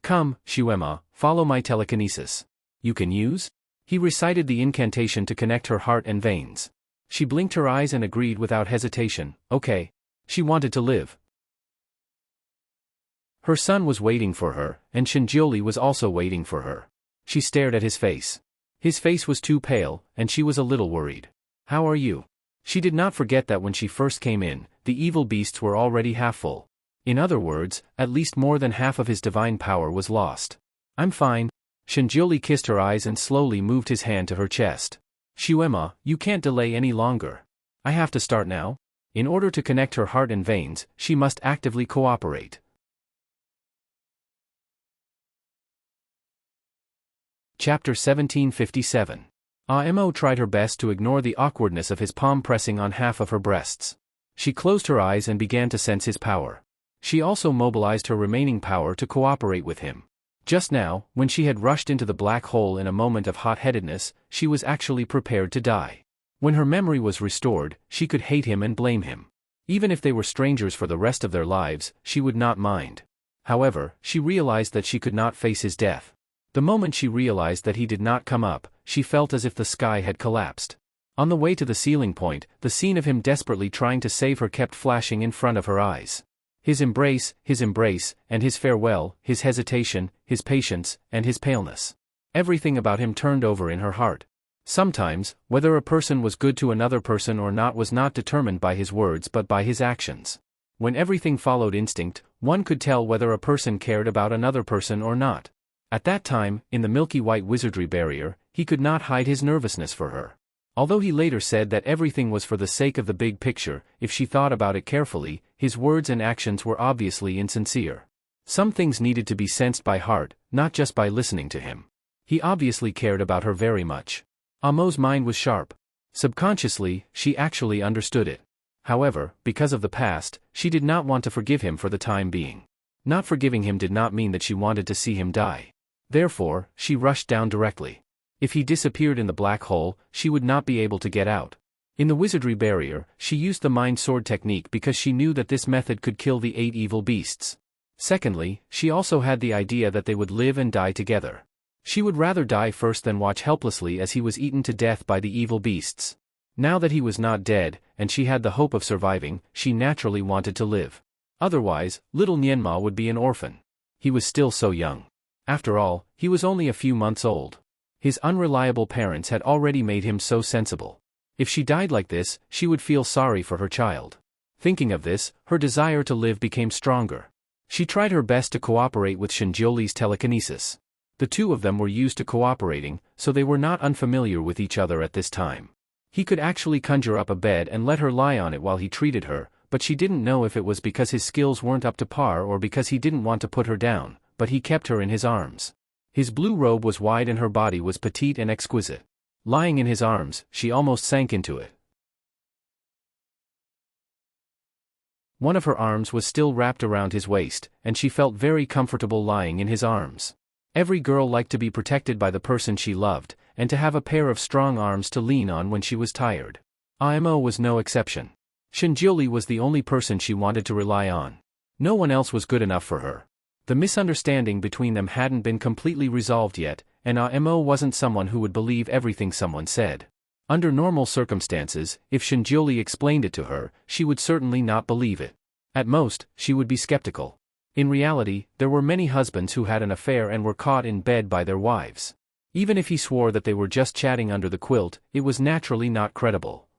Come, Xuema, follow my telekinesis. You can use? He recited the incantation to connect her heart and veins. She blinked her eyes and agreed without hesitation, okay. She wanted to live. Her son was waiting for her, and Shenjioli was also waiting for her. She stared at his face. His face was too pale, and she was a little worried. How are you? She did not forget that when she first came in, the evil beasts were already half full. In other words, at least more than half of his divine power was lost. I'm fine. Shinjuli kissed her eyes and slowly moved his hand to her chest. Shuema, you can't delay any longer. I have to start now. In order to connect her heart and veins, she must actively cooperate. Chapter 1757. Amo tried her best to ignore the awkwardness of his palm pressing on half of her breasts. She closed her eyes and began to sense his power. She also mobilized her remaining power to cooperate with him. Just now, when she had rushed into the black hole in a moment of hot-headedness, she was actually prepared to die. When her memory was restored, she could hate him and blame him. Even if they were strangers for the rest of their lives, she would not mind. However, she realized that she could not face his death. The moment she realized that he did not come up, she felt as if the sky had collapsed. On the way to the ceiling point, the scene of him desperately trying to save her kept flashing in front of her eyes. His embrace, and his farewell, his hesitation, his patience, and his paleness. Everything about him turned over in her heart. Sometimes, whether a person was good to another person or not was not determined by his words but by his actions. When everything followed instinct, one could tell whether a person cared about another person or not. At that time, in the milky white wizardry barrier, he could not hide his nervousness for her. Although he later said that everything was for the sake of the big picture, if she thought about it carefully, his words and actions were obviously insincere. Some things needed to be sensed by heart, not just by listening to him. He obviously cared about her very much. Amo's mind was sharp. Subconsciously, she actually understood it. However, because of the past, she did not want to forgive him for the time being. Not forgiving him did not mean that she wanted to see him die. Therefore, she rushed down directly. If he disappeared in the black hole, she would not be able to get out. In the wizardry barrier, she used the mind sword technique because she knew that this method could kill the 8 evil beasts. Secondly, she also had the idea that they would live and die together. She would rather die first than watch helplessly as he was eaten to death by the evil beasts. Now that he was not dead, and she had the hope of surviving, she naturally wanted to live. Otherwise, little Nienma would be an orphan. He was still so young. After all, he was only a few months old. His unreliable parents had already made him so sensible. If she died like this, she would feel sorry for her child. Thinking of this, her desire to live became stronger. She tried her best to cooperate with Shinjoli's telekinesis. The two of them were used to cooperating, so they were not unfamiliar with each other at this time. He could actually conjure up a bed and let her lie on it while he treated her, but she didn't know if it was because his skills weren't up to par or because he didn't want to put her down, but he kept her in his arms. His blue robe was wide and her body was petite and exquisite. Lying in his arms, she almost sank into it. One of her arms was still wrapped around his waist, and she felt very comfortable lying in his arms. Every girl liked to be protected by the person she loved, and to have a pair of strong arms to lean on when she was tired. Imo was no exception. Shinjuli was the only person she wanted to rely on. No one else was good enough for her. The misunderstanding between them hadn't been completely resolved yet, and Imo wasn't someone who would believe everything someone said. Under normal circumstances, if Shinjuli explained it to her, she would certainly not believe it. At most, she would be skeptical. In reality, there were many husbands who had an affair and were caught in bed by their wives. Even if he swore that they were just chatting under the quilt, it was naturally not credible.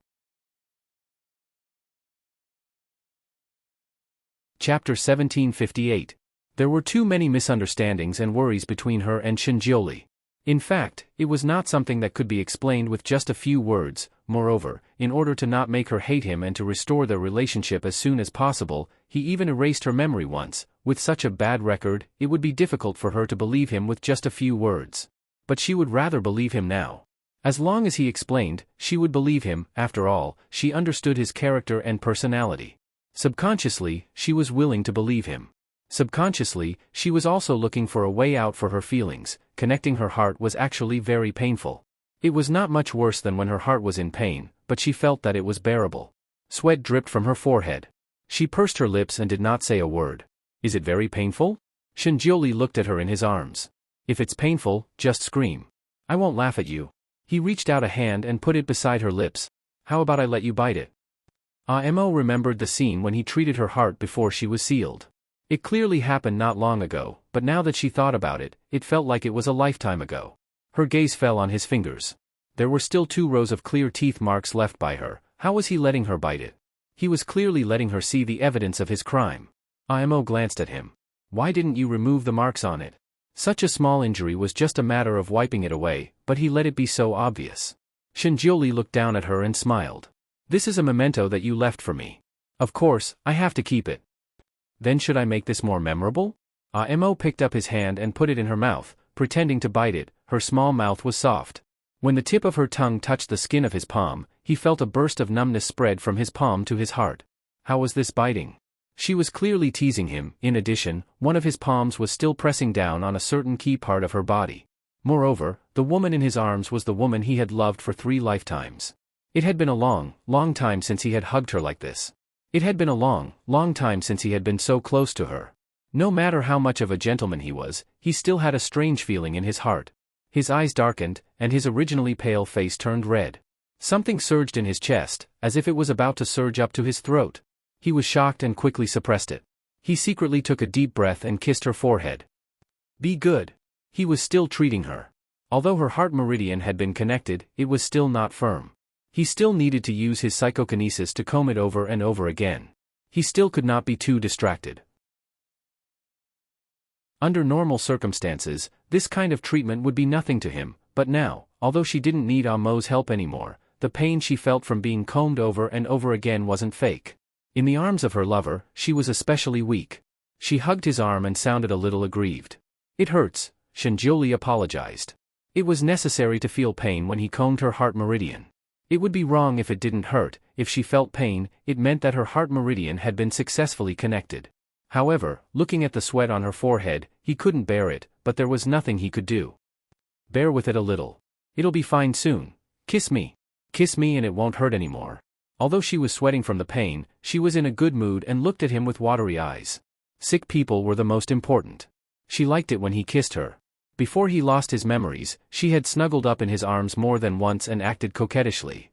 Chapter 1758. There were too many misunderstandings and worries between her and Shinjuli. In fact, it was not something that could be explained with just a few words. Moreover, in order to not make her hate him and to restore their relationship as soon as possible, he even erased her memory once. With such a bad record, it would be difficult for her to believe him with just a few words. But she would rather believe him now. As long as he explained, she would believe him. After all, she understood his character and personality. Subconsciously, she was willing to believe him. Subconsciously, she was also looking for a way out for her feelings. Connecting her heart was actually very painful. It was not much worse than when her heart was in pain, but she felt that it was bearable. Sweat dripped from her forehead. She pursed her lips and did not say a word. Is it very painful? Shinjuli looked at her in his arms. If it's painful, just scream. I won't laugh at you. He reached out a hand and put it beside her lips. How about I let you bite it? Imo remembered the scene when he treated her heart before she was sealed. It clearly happened not long ago, but now that she thought about it, it felt like it was a lifetime ago. Her gaze fell on his fingers. There were still 2 rows of clear teeth marks left by her. How was he letting her bite it? He was clearly letting her see the evidence of his crime. Imo glanced at him. Why didn't you remove the marks on it? Such a small injury was just a matter of wiping it away, but he let it be so obvious. Shinjioli looked down at her and smiled. This is a memento that you left for me. Of course, I have to keep it. Then should I make this more memorable? Imo picked up his hand and put it in her mouth, pretending to bite it. Her small mouth was soft. When the tip of her tongue touched the skin of his palm, he felt a burst of numbness spread from his palm to his heart. How was this biting? She was clearly teasing him. In addition, one of his palms was still pressing down on a certain key part of her body. Moreover, the woman in his arms was the woman he had loved for 3 lifetimes. It had been a long, long time since he had hugged her like this. It had been a long, long time since he had been so close to her. No matter how much of a gentleman he was, he still had a strange feeling in his heart. His eyes darkened, and his originally pale face turned red. Something surged in his chest, as if it was about to surge up to his throat. He was shocked and quickly suppressed it. He secretly took a deep breath and kissed her forehead. Be good. He was still treating her. Although her heart meridian had been connected, it was still not firm. He still needed to use his psychokinesis to comb it over and over again. He still could not be too distracted. Under normal circumstances, this kind of treatment would be nothing to him, but now, although she didn't need Amo's help anymore, the pain she felt from being combed over and over again wasn't fake. In the arms of her lover, she was especially weak. She hugged his arm and sounded a little aggrieved. It hurts, Shinjioli apologized. It was necessary to feel pain when he combed her heart meridian. It would be wrong if it didn't hurt. If she felt pain, it meant that her heart meridian had been successfully connected. However, looking at the sweat on her forehead, he couldn't bear it, but there was nothing he could do. Bear with it a little. It'll be fine soon. Kiss me. Kiss me and it won't hurt anymore. Although she was sweating from the pain, she was in a good mood and looked at him with watery eyes. Sick people were the most important. She liked it when he kissed her. Before he lost his memories, she had snuggled up in his arms more than once and acted coquettishly.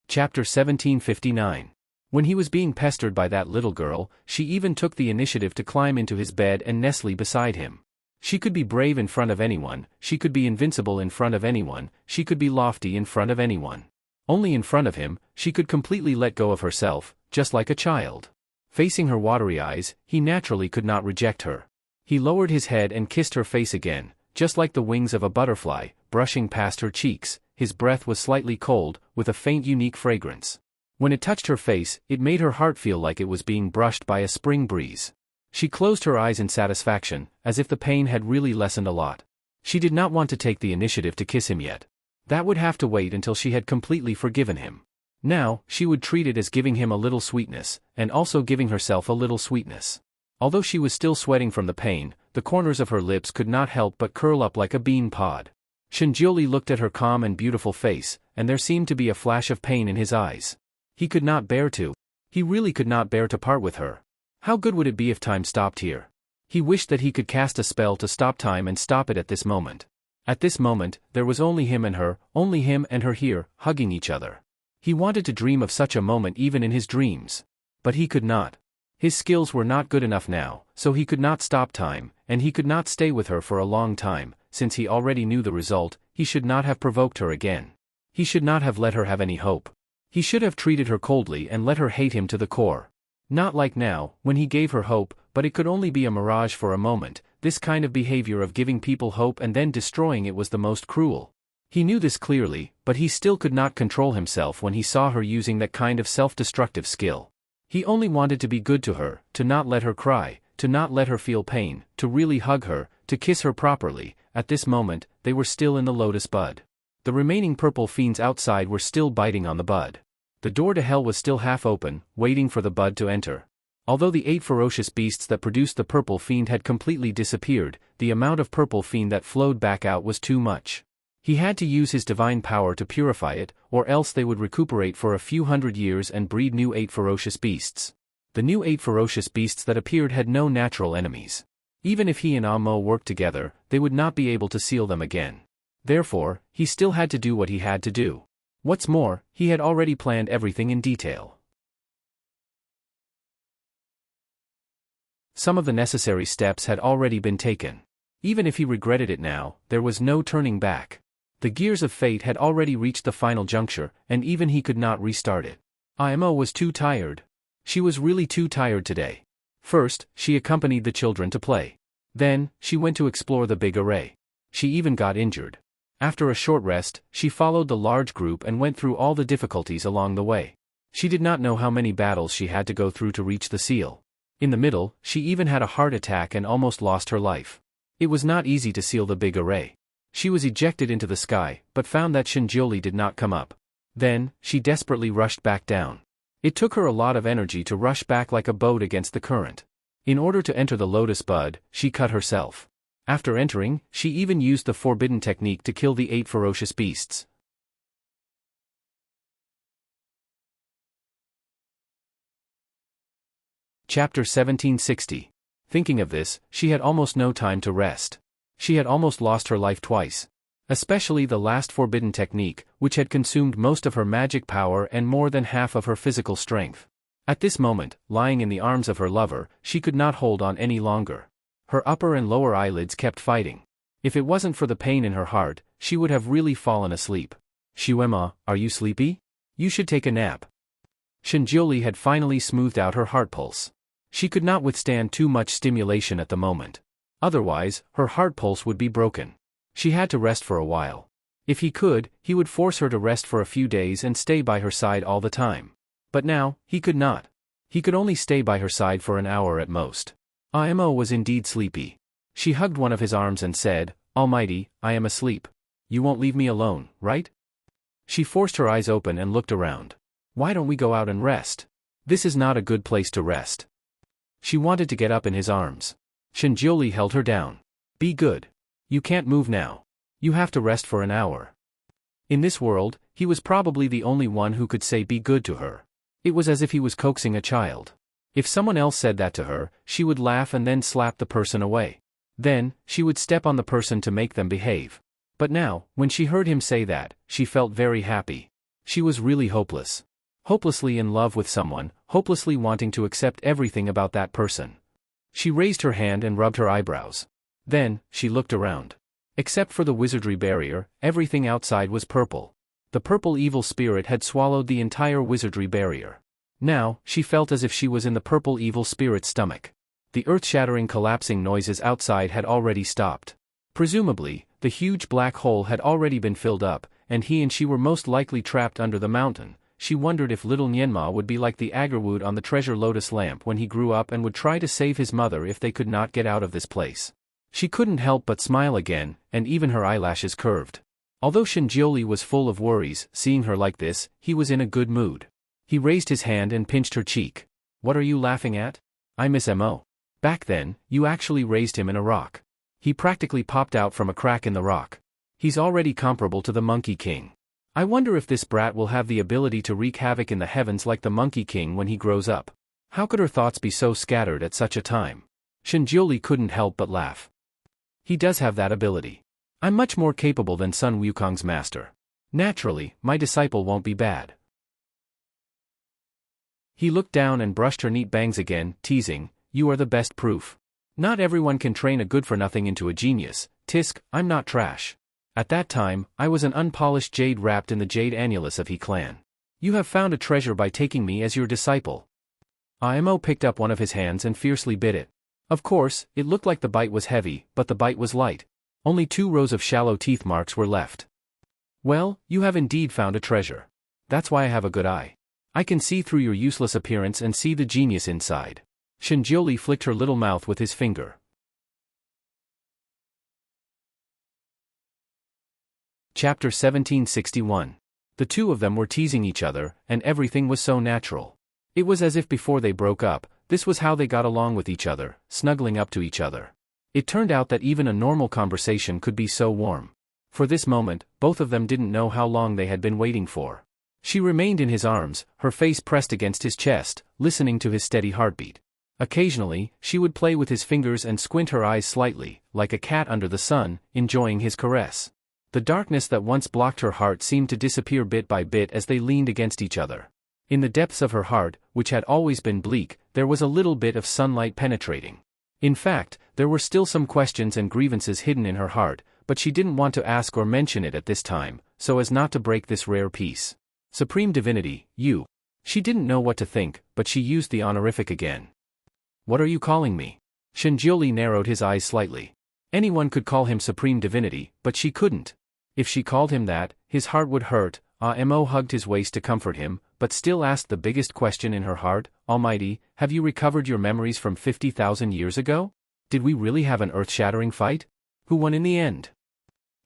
Chapter 1759. When he was being pestered by that little girl, she even took the initiative to climb into his bed and nestle beside him. She could be brave in front of anyone, she could be invincible in front of anyone, she could be lofty in front of anyone. Only in front of him, she could completely let go of herself, just like a child. Facing her watery eyes, he naturally could not reject her. He lowered his head and kissed her face again, just like the wings of a butterfly, brushing past her cheeks. His breath was slightly cold, with a faint unique fragrance. When it touched her face, it made her heart feel like it was being brushed by a spring breeze. She closed her eyes in satisfaction, as if the pain had really lessened a lot. She did not want to take the initiative to kiss him yet. That would have to wait until she had completely forgiven him. Now, she would treat it as giving him a little sweetness, and also giving herself a little sweetness. Although she was still sweating from the pain, the corners of her lips could not help but curl up like a bean pod. Shinjioli looked at her calm and beautiful face, and there seemed to be a flash of pain in his eyes. He could not bear to. He really could not bear to part with her. How good would it be if time stopped here? He wished that he could cast a spell to stop time and stop it at this moment. At this moment, there was only him and her here, hugging each other. He wanted to dream of such a moment even in his dreams. But he could not. His skills were not good enough now, so he could not stop time, and he could not stay with her for a long time. Since he already knew the result, he should not have provoked her again. He should not have let her have any hope. He should have treated her coldly and let her hate him to the core. Not like now, when he gave her hope, but it could only be a mirage for a moment. This kind of behavior of giving people hope and then destroying it was the most cruel. He knew this clearly, but he still could not control himself when he saw her using that kind of self-destructive skill. He only wanted to be good to her, to not let her cry, to not let her feel pain, to really hug her, to kiss her properly. At this moment, they were still in the lotus bud. The remaining purple fiends outside were still biting on the bud. The door to hell was still half open, waiting for the bud to enter. Although the 8 ferocious beasts that produced the purple fiend had completely disappeared, the amount of purple fiend that flowed back out was too much. He had to use his divine power to purify it, or else they would recuperate for a few hundred years and breed new 8 ferocious beasts. The new 8 ferocious beasts that appeared had no natural enemies. Even if he and Amo worked together, they would not be able to seal them again. Therefore, he still had to do what he had to do. What's more, he had already planned everything in detail. Some of the necessary steps had already been taken. Even if he regretted it now, there was no turning back. The gears of fate had already reached the final juncture, and even he could not restart it. Imo was too tired. She was really too tired today. First, she accompanied the children to play. Then, she went to explore the big array. She even got injured. After a short rest, she followed the large group and went through all the difficulties along the way. She did not know how many battles she had to go through to reach the seal. In the middle, she even had a heart attack and almost lost her life. It was not easy to seal the big array. She was ejected into the sky, but found that Shinjoli did not come up. Then, she desperately rushed back down. It took her a lot of energy to rush back like a boat against the current. In order to enter the lotus bud, she cut herself. After entering, she even used the forbidden technique to kill the 8 ferocious beasts. Chapter 1760. Thinking of this, she had almost no time to rest. She had almost lost her life twice. Especially the last forbidden technique, which had consumed most of her magic power and more than half of her physical strength. At this moment, lying in the arms of her lover, she could not hold on any longer. Her upper and lower eyelids kept fighting. If it wasn't for the pain in her heart, she would have really fallen asleep. Shuema, are you sleepy? You should take a nap. Shinjoli had finally smoothed out her heart pulse. She could not withstand too much stimulation at the moment. Otherwise, her heart pulse would be broken. She had to rest for a while. If he could, he would force her to rest for a few days and stay by her side all the time. But now, he could not. He could only stay by her side for an hour at most. Imo was indeed sleepy. She hugged one of his arms and said, "Almighty, I am asleep. You won't leave me alone, right?" She forced her eyes open and looked around. "Why don't we go out and rest? This is not a good place to rest." She wanted to get up in his arms. Shinjoli held her down. "Be good. You can't move now. You have to rest for an hour." In this world, he was probably the only one who could say "be good" to her. It was as if he was coaxing a child. If someone else said that to her, she would laugh and then slap the person away. Then, she would step on the person to make them behave. But now, when she heard him say that, she felt very happy. She was really hopeless. Hopelessly in love with someone, hopelessly wanting to accept everything about that person. She raised her hand and rubbed her eyebrows. Then, she looked around. Except for the wizardry barrier, everything outside was purple. The purple evil spirit had swallowed the entire wizardry barrier. Now, she felt as if she was in the purple evil spirit's stomach. The earth-shattering collapsing noises outside had already stopped. Presumably, the huge black hole had already been filled up, and he and she were most likely trapped under the mountain. She wondered if little Nyenma would be like the agarwood on the treasure lotus lamp when he grew up and would try to save his mother if they could not get out of this place. She couldn't help but smile again, and even her eyelashes curved. Although Shinjoli was full of worries, seeing her like this, he was in a good mood. He raised his hand and pinched her cheek. "What are you laughing at? I miss Mo. Back then, you actually raised him in a rock. He practically popped out from a crack in the rock. He's already comparable to the Monkey King. I wonder if this brat will have the ability to wreak havoc in the heavens like the Monkey King when he grows up." How could her thoughts be so scattered at such a time? Shinjoli couldn't help but laugh. He does have that ability. I'm much more capable than Sun Wukong's master. Naturally, my disciple won't be bad. He looked down and brushed her neat bangs again, teasing, "You are the best proof. Not everyone can train a good-for-nothing into a genius. Tisk, I'm not trash. At that time, I was an unpolished jade wrapped in the jade annulus of He clan. You have found a treasure by taking me as your disciple." Imo picked up one of his hands and fiercely bit it. Of course, it looked like the bite was heavy, but the bite was light. Only 2 rows of shallow teeth marks were left. "Well, you have indeed found a treasure. That's why I have a good eye. I can see through your useless appearance and see the genius inside." Shinjoli flicked her little mouth with his finger. Chapter 1761. The two of them were teasing each other, and everything was so natural. It was as if before they broke up, this was how they got along with each other, snuggling up to each other. It turned out that even a normal conversation could be so warm. For this moment, both of them didn't know how long they had been waiting for. She remained in his arms, her face pressed against his chest, listening to his steady heartbeat. Occasionally, she would play with his fingers and squint her eyes slightly, like a cat under the sun, enjoying his caress. The darkness that once blocked her heart seemed to disappear bit by bit as they leaned against each other. In the depths of her heart, which had always been bleak, there was a little bit of sunlight penetrating. In fact, there were still some questions and grievances hidden in her heart, but she didn't want to ask or mention it at this time, so as not to break this rare peace. Supreme Divinity, you. She didn't know what to think, but she used the honorific again. What are you calling me? Shinjioli narrowed his eyes slightly. Anyone could call him supreme divinity, but she couldn't. If she called him that, his heart would hurt. Mo hugged his waist to comfort him, but still asked the biggest question in her heart, Almighty, have you recovered your memories from 50,000 years ago? Did we really have an earth-shattering fight? Who won in the end?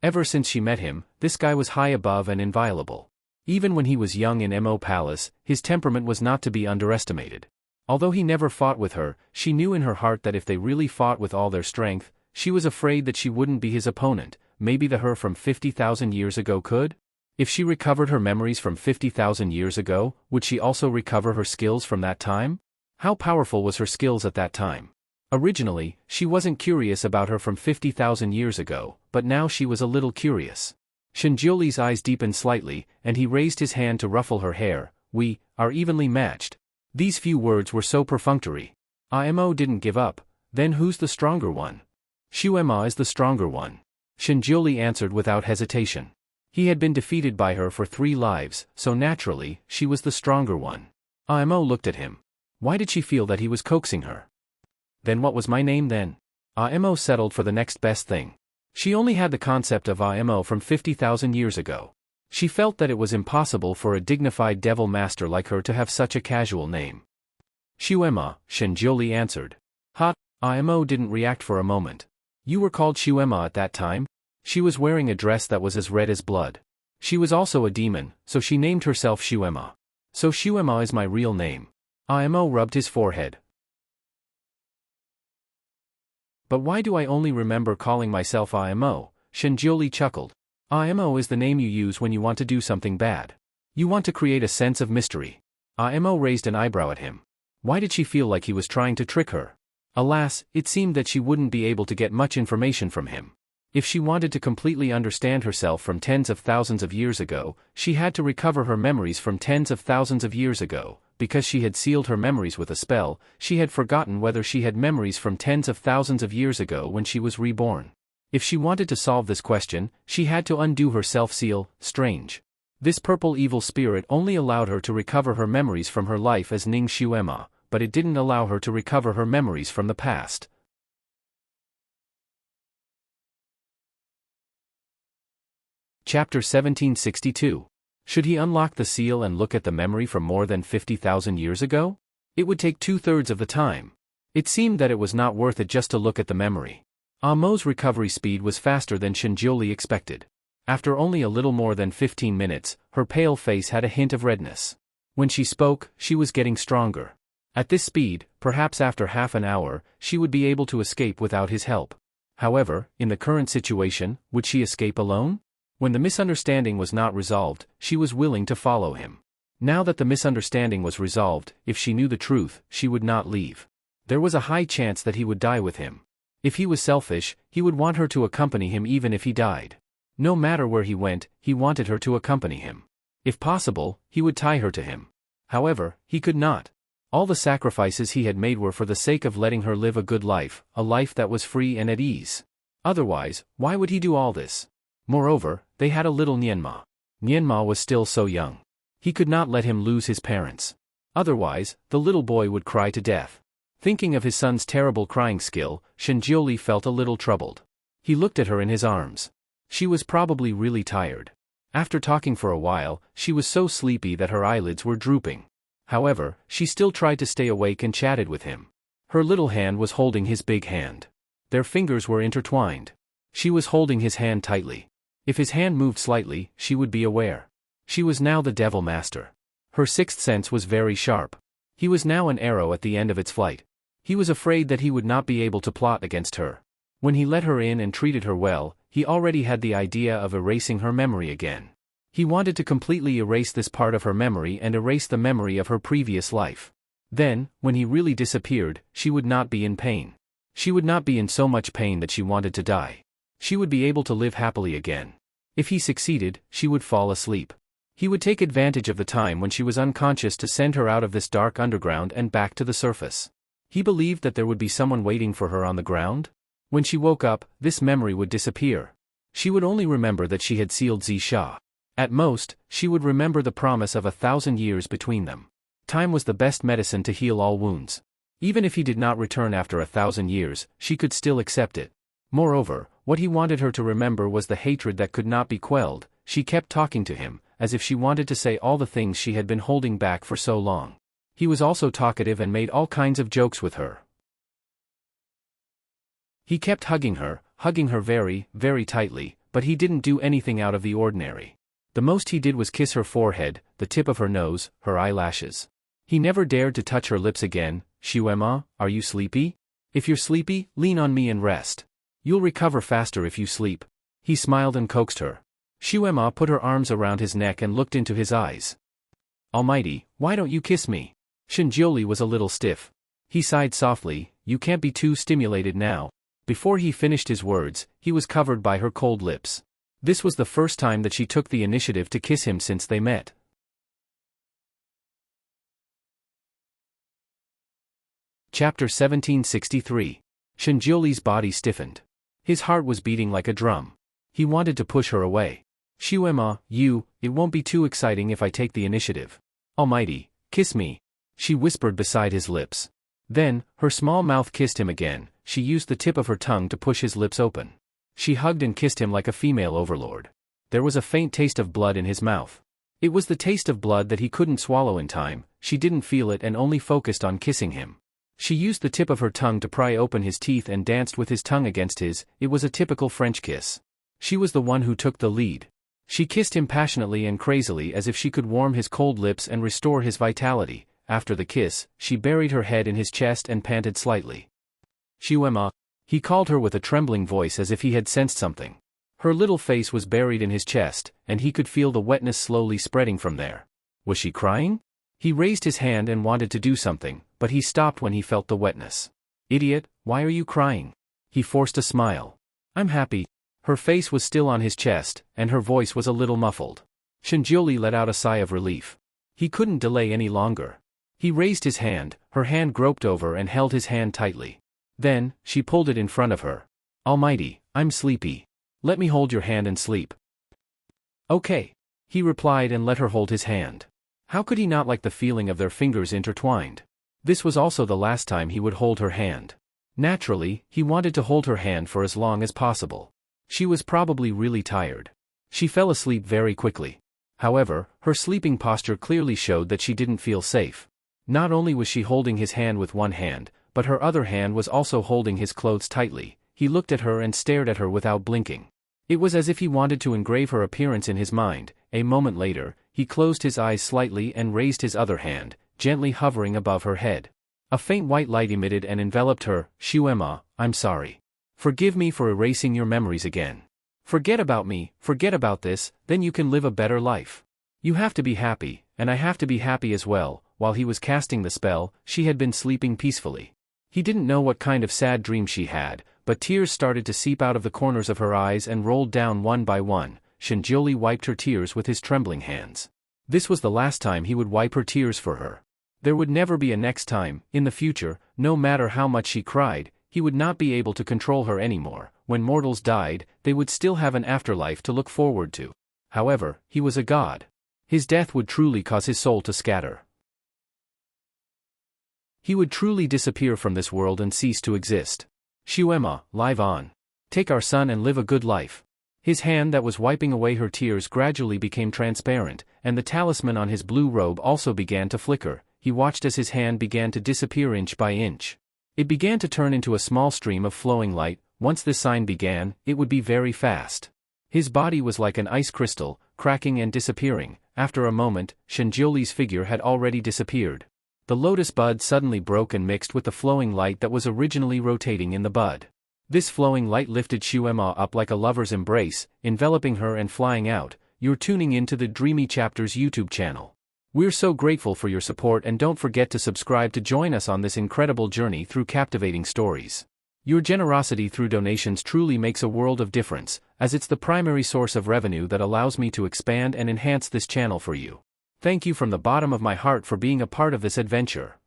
Ever since she met him, this guy was high above and inviolable. Even when he was young in Mo Palace, his temperament was not to be underestimated. Although he never fought with her, she knew in her heart that if they really fought with all their strength, she was afraid that she wouldn't be his opponent. Maybe the her from 50,000 years ago could? If she recovered her memories from 50,000 years ago, would she also recover her skills from that time? How powerful was her skills at that time? Originally, she wasn't curious about her from 50,000 years ago, but now she was a little curious. Shinjioli's eyes deepened slightly, and he raised his hand to ruffle her hair. We are evenly matched. These few words were so perfunctory. Mo didn't give up. Then who's the stronger one? Shuema is the stronger one. Shinjioli answered without hesitation. He had been defeated by her for 3 lives, so naturally, she was the stronger one. Mo looked at him. Why did she feel that he was coaxing her? Then what was my name then? Mo settled for the next best thing. She only had the concept of Mo from 50,000 years ago. She felt that it was impossible for a dignified devil master like her to have such a casual name. Shuema, Shinjioli answered. Hot, Mo didn't react for a moment. You were called Shuema at that time? She was wearing a dress that was as red as blood. She was also a demon, so she named herself Shuema. So Shuema is my real name. Mo rubbed his forehead. But why do I only remember calling myself Mo? Shinjioli chuckled. Mo is the name you use when you want to do something bad. You want to create a sense of mystery. Mo raised an eyebrow at him. Why did she feel like he was trying to trick her? Alas, it seemed that she wouldn't be able to get much information from him. If she wanted to completely understand herself from tens of thousands of years ago, she had to recover her memories from tens of thousands of years ago. Because she had sealed her memories with a spell, she had forgotten whether she had memories from tens of thousands of years ago when she was reborn. If she wanted to solve this question, she had to undo her self-seal. Strange. This purple evil spirit only allowed her to recover her memories from her life as Ning Shuema, but it didn't allow her to recover her memories from the past. Chapter 1762. Should he unlock the seal and look at the memory from more than 50,000 years ago? It would take 2/3 of the time. It seemed that it was not worth it just to look at the memory. Mo's recovery speed was faster than Shinjioli expected. After only a little more than 15 minutes, her pale face had a hint of redness. When she spoke, she was getting stronger. At this speed, perhaps after half an hour, she would be able to escape without his help. However, in the current situation, would she escape alone? When the misunderstanding was not resolved, she was willing to follow him. Now that the misunderstanding was resolved, if she knew the truth, she would not leave. There was a high chance that he would die with him. If he was selfish, he would want her to accompany him even if he died. No matter where he went, he wanted her to accompany him. If possible, he would tie her to him. However, he could not. All the sacrifices he had made were for the sake of letting her live a good life, a life that was free and at ease. Otherwise, why would he do all this? Moreover, they had a little Nianma. Nianma was still so young. He could not let him lose his parents. Otherwise, the little boy would cry to death. Thinking of his son's terrible crying skill, Shinjioli felt a little troubled. He looked at her in his arms. She was probably really tired. After talking for a while, she was so sleepy that her eyelids were drooping. However, she still tried to stay awake and chatted with him. Her little hand was holding his big hand. Their fingers were intertwined. She was holding his hand tightly. If his hand moved slightly, she would be aware. She was now the Devil Master. Her sixth sense was very sharp. He was now an arrow at the end of its flight. He was afraid that he would not be able to plot against her. When he let her in and treated her well, he already had the idea of erasing her memory again. He wanted to completely erase this part of her memory and erase the memory of her previous life. Then, when he really disappeared, she would not be in pain. She would not be in so much pain that she wanted to die. She would be able to live happily again. If he succeeded, she would fall asleep. He would take advantage of the time when she was unconscious to send her out of this dark underground and back to the surface. He believed that there would be someone waiting for her on the ground. When she woke up, this memory would disappear. She would only remember that she had sealed Zisha. At most, she would remember the promise of 1,000 years between them. Time was the best medicine to heal all wounds. Even if he did not return after 1,000 years, she could still accept it. Moreover, what he wanted her to remember was the hatred that could not be quelled. She kept talking to him, as if she wanted to say all the things she had been holding back for so long. He was also talkative and made all kinds of jokes with her. He kept hugging her very, very tightly, but he didn't do anything out of the ordinary. The most he did was kiss her forehead, the tip of her nose, her eyelashes. He never dared to touch her lips again. Shuema, are you sleepy? If you're sleepy, lean on me and rest. You'll recover faster if you sleep. He smiled and coaxed her. Shuema put her arms around his neck and looked into his eyes. Almighty, why don't you kiss me? Shinjioli was a little stiff. He sighed softly, you can't be too stimulated now. Before he finished his words, he was covered by her cold lips. This was the first time that she took the initiative to kiss him since they met. Chapter 1763. Shinjioli's body stiffened. His heart was beating like a drum. He wanted to push her away. Shuema, it won't be too exciting if I take the initiative. Almighty, kiss me. She whispered beside his lips. Then, her small mouth kissed him again. She used the tip of her tongue to push his lips open. She hugged and kissed him like a female overlord. There was a faint taste of blood in his mouth. It was the taste of blood that he couldn't swallow in time. She didn't feel it and only focused on kissing him. She used the tip of her tongue to pry open his teeth and danced with his tongue against his. It was a typical French kiss. She was the one who took the lead. She kissed him passionately and crazily as if she could warm his cold lips and restore his vitality. After the kiss, she buried her head in his chest and panted slightly. Shuema, he called her with a trembling voice as if he had sensed something. Her little face was buried in his chest, and he could feel the wetness slowly spreading from there. Was she crying? He raised his hand and wanted to do something, but he stopped when he felt the wetness. Idiot, why are you crying? He forced a smile. I'm happy. Her face was still on his chest, and her voice was a little muffled. Shinjioli let out a sigh of relief. He couldn't delay any longer. He raised his hand, her hand groped over and held his hand tightly. Then, she pulled it in front of her. Almighty, I'm sleepy. Let me hold your hand and sleep. Okay. He replied and let her hold his hand. How could he not like the feeling of their fingers intertwined? This was also the last time he would hold her hand. Naturally, he wanted to hold her hand for as long as possible. She was probably really tired. She fell asleep very quickly. However, her sleeping posture clearly showed that she didn't feel safe. Not only was she holding his hand with one hand, but her other hand was also holding his clothes tightly. He looked at her and stared at her without blinking. It was as if he wanted to engrave her appearance in his mind. A moment later, he closed his eyes slightly and raised his other hand, gently hovering above her head. A faint white light emitted and enveloped her. Shuema, I'm sorry. Forgive me for erasing your memories again. Forget about me, forget about this, then you can live a better life. You have to be happy, and I have to be happy as well. While he was casting the spell, she had been sleeping peacefully. He didn't know what kind of sad dream she had, but tears started to seep out of the corners of her eyes and rolled down one by one. Shinjioli wiped her tears with his trembling hands. This was the last time he would wipe her tears for her. There would never be a next time. In the future, no matter how much she cried, he would not be able to control her anymore. When mortals died, they would still have an afterlife to look forward to. However, he was a god. His death would truly cause his soul to scatter. He would truly disappear from this world and cease to exist. Shuema, live on. Take our son and live a good life. His hand that was wiping away her tears gradually became transparent, and the talisman on his blue robe also began to flicker. He watched as his hand began to disappear inch by inch. It began to turn into a small stream of flowing light. Once this sign began, it would be very fast. His body was like an ice crystal, cracking and disappearing. After a moment, Shinjioli's figure had already disappeared. The lotus bud suddenly broke and mixed with the flowing light that was originally rotating in the bud. This flowing light lifted Shuema up like a lover's embrace, enveloping her and flying out. You're tuning into the Dreamy Chapters YouTube channel. We're so grateful for your support, and don't forget to subscribe to join us on this incredible journey through captivating stories. Your generosity through donations truly makes a world of difference, as it's the primary source of revenue that allows me to expand and enhance this channel for you. Thank you from the bottom of my heart for being a part of this adventure.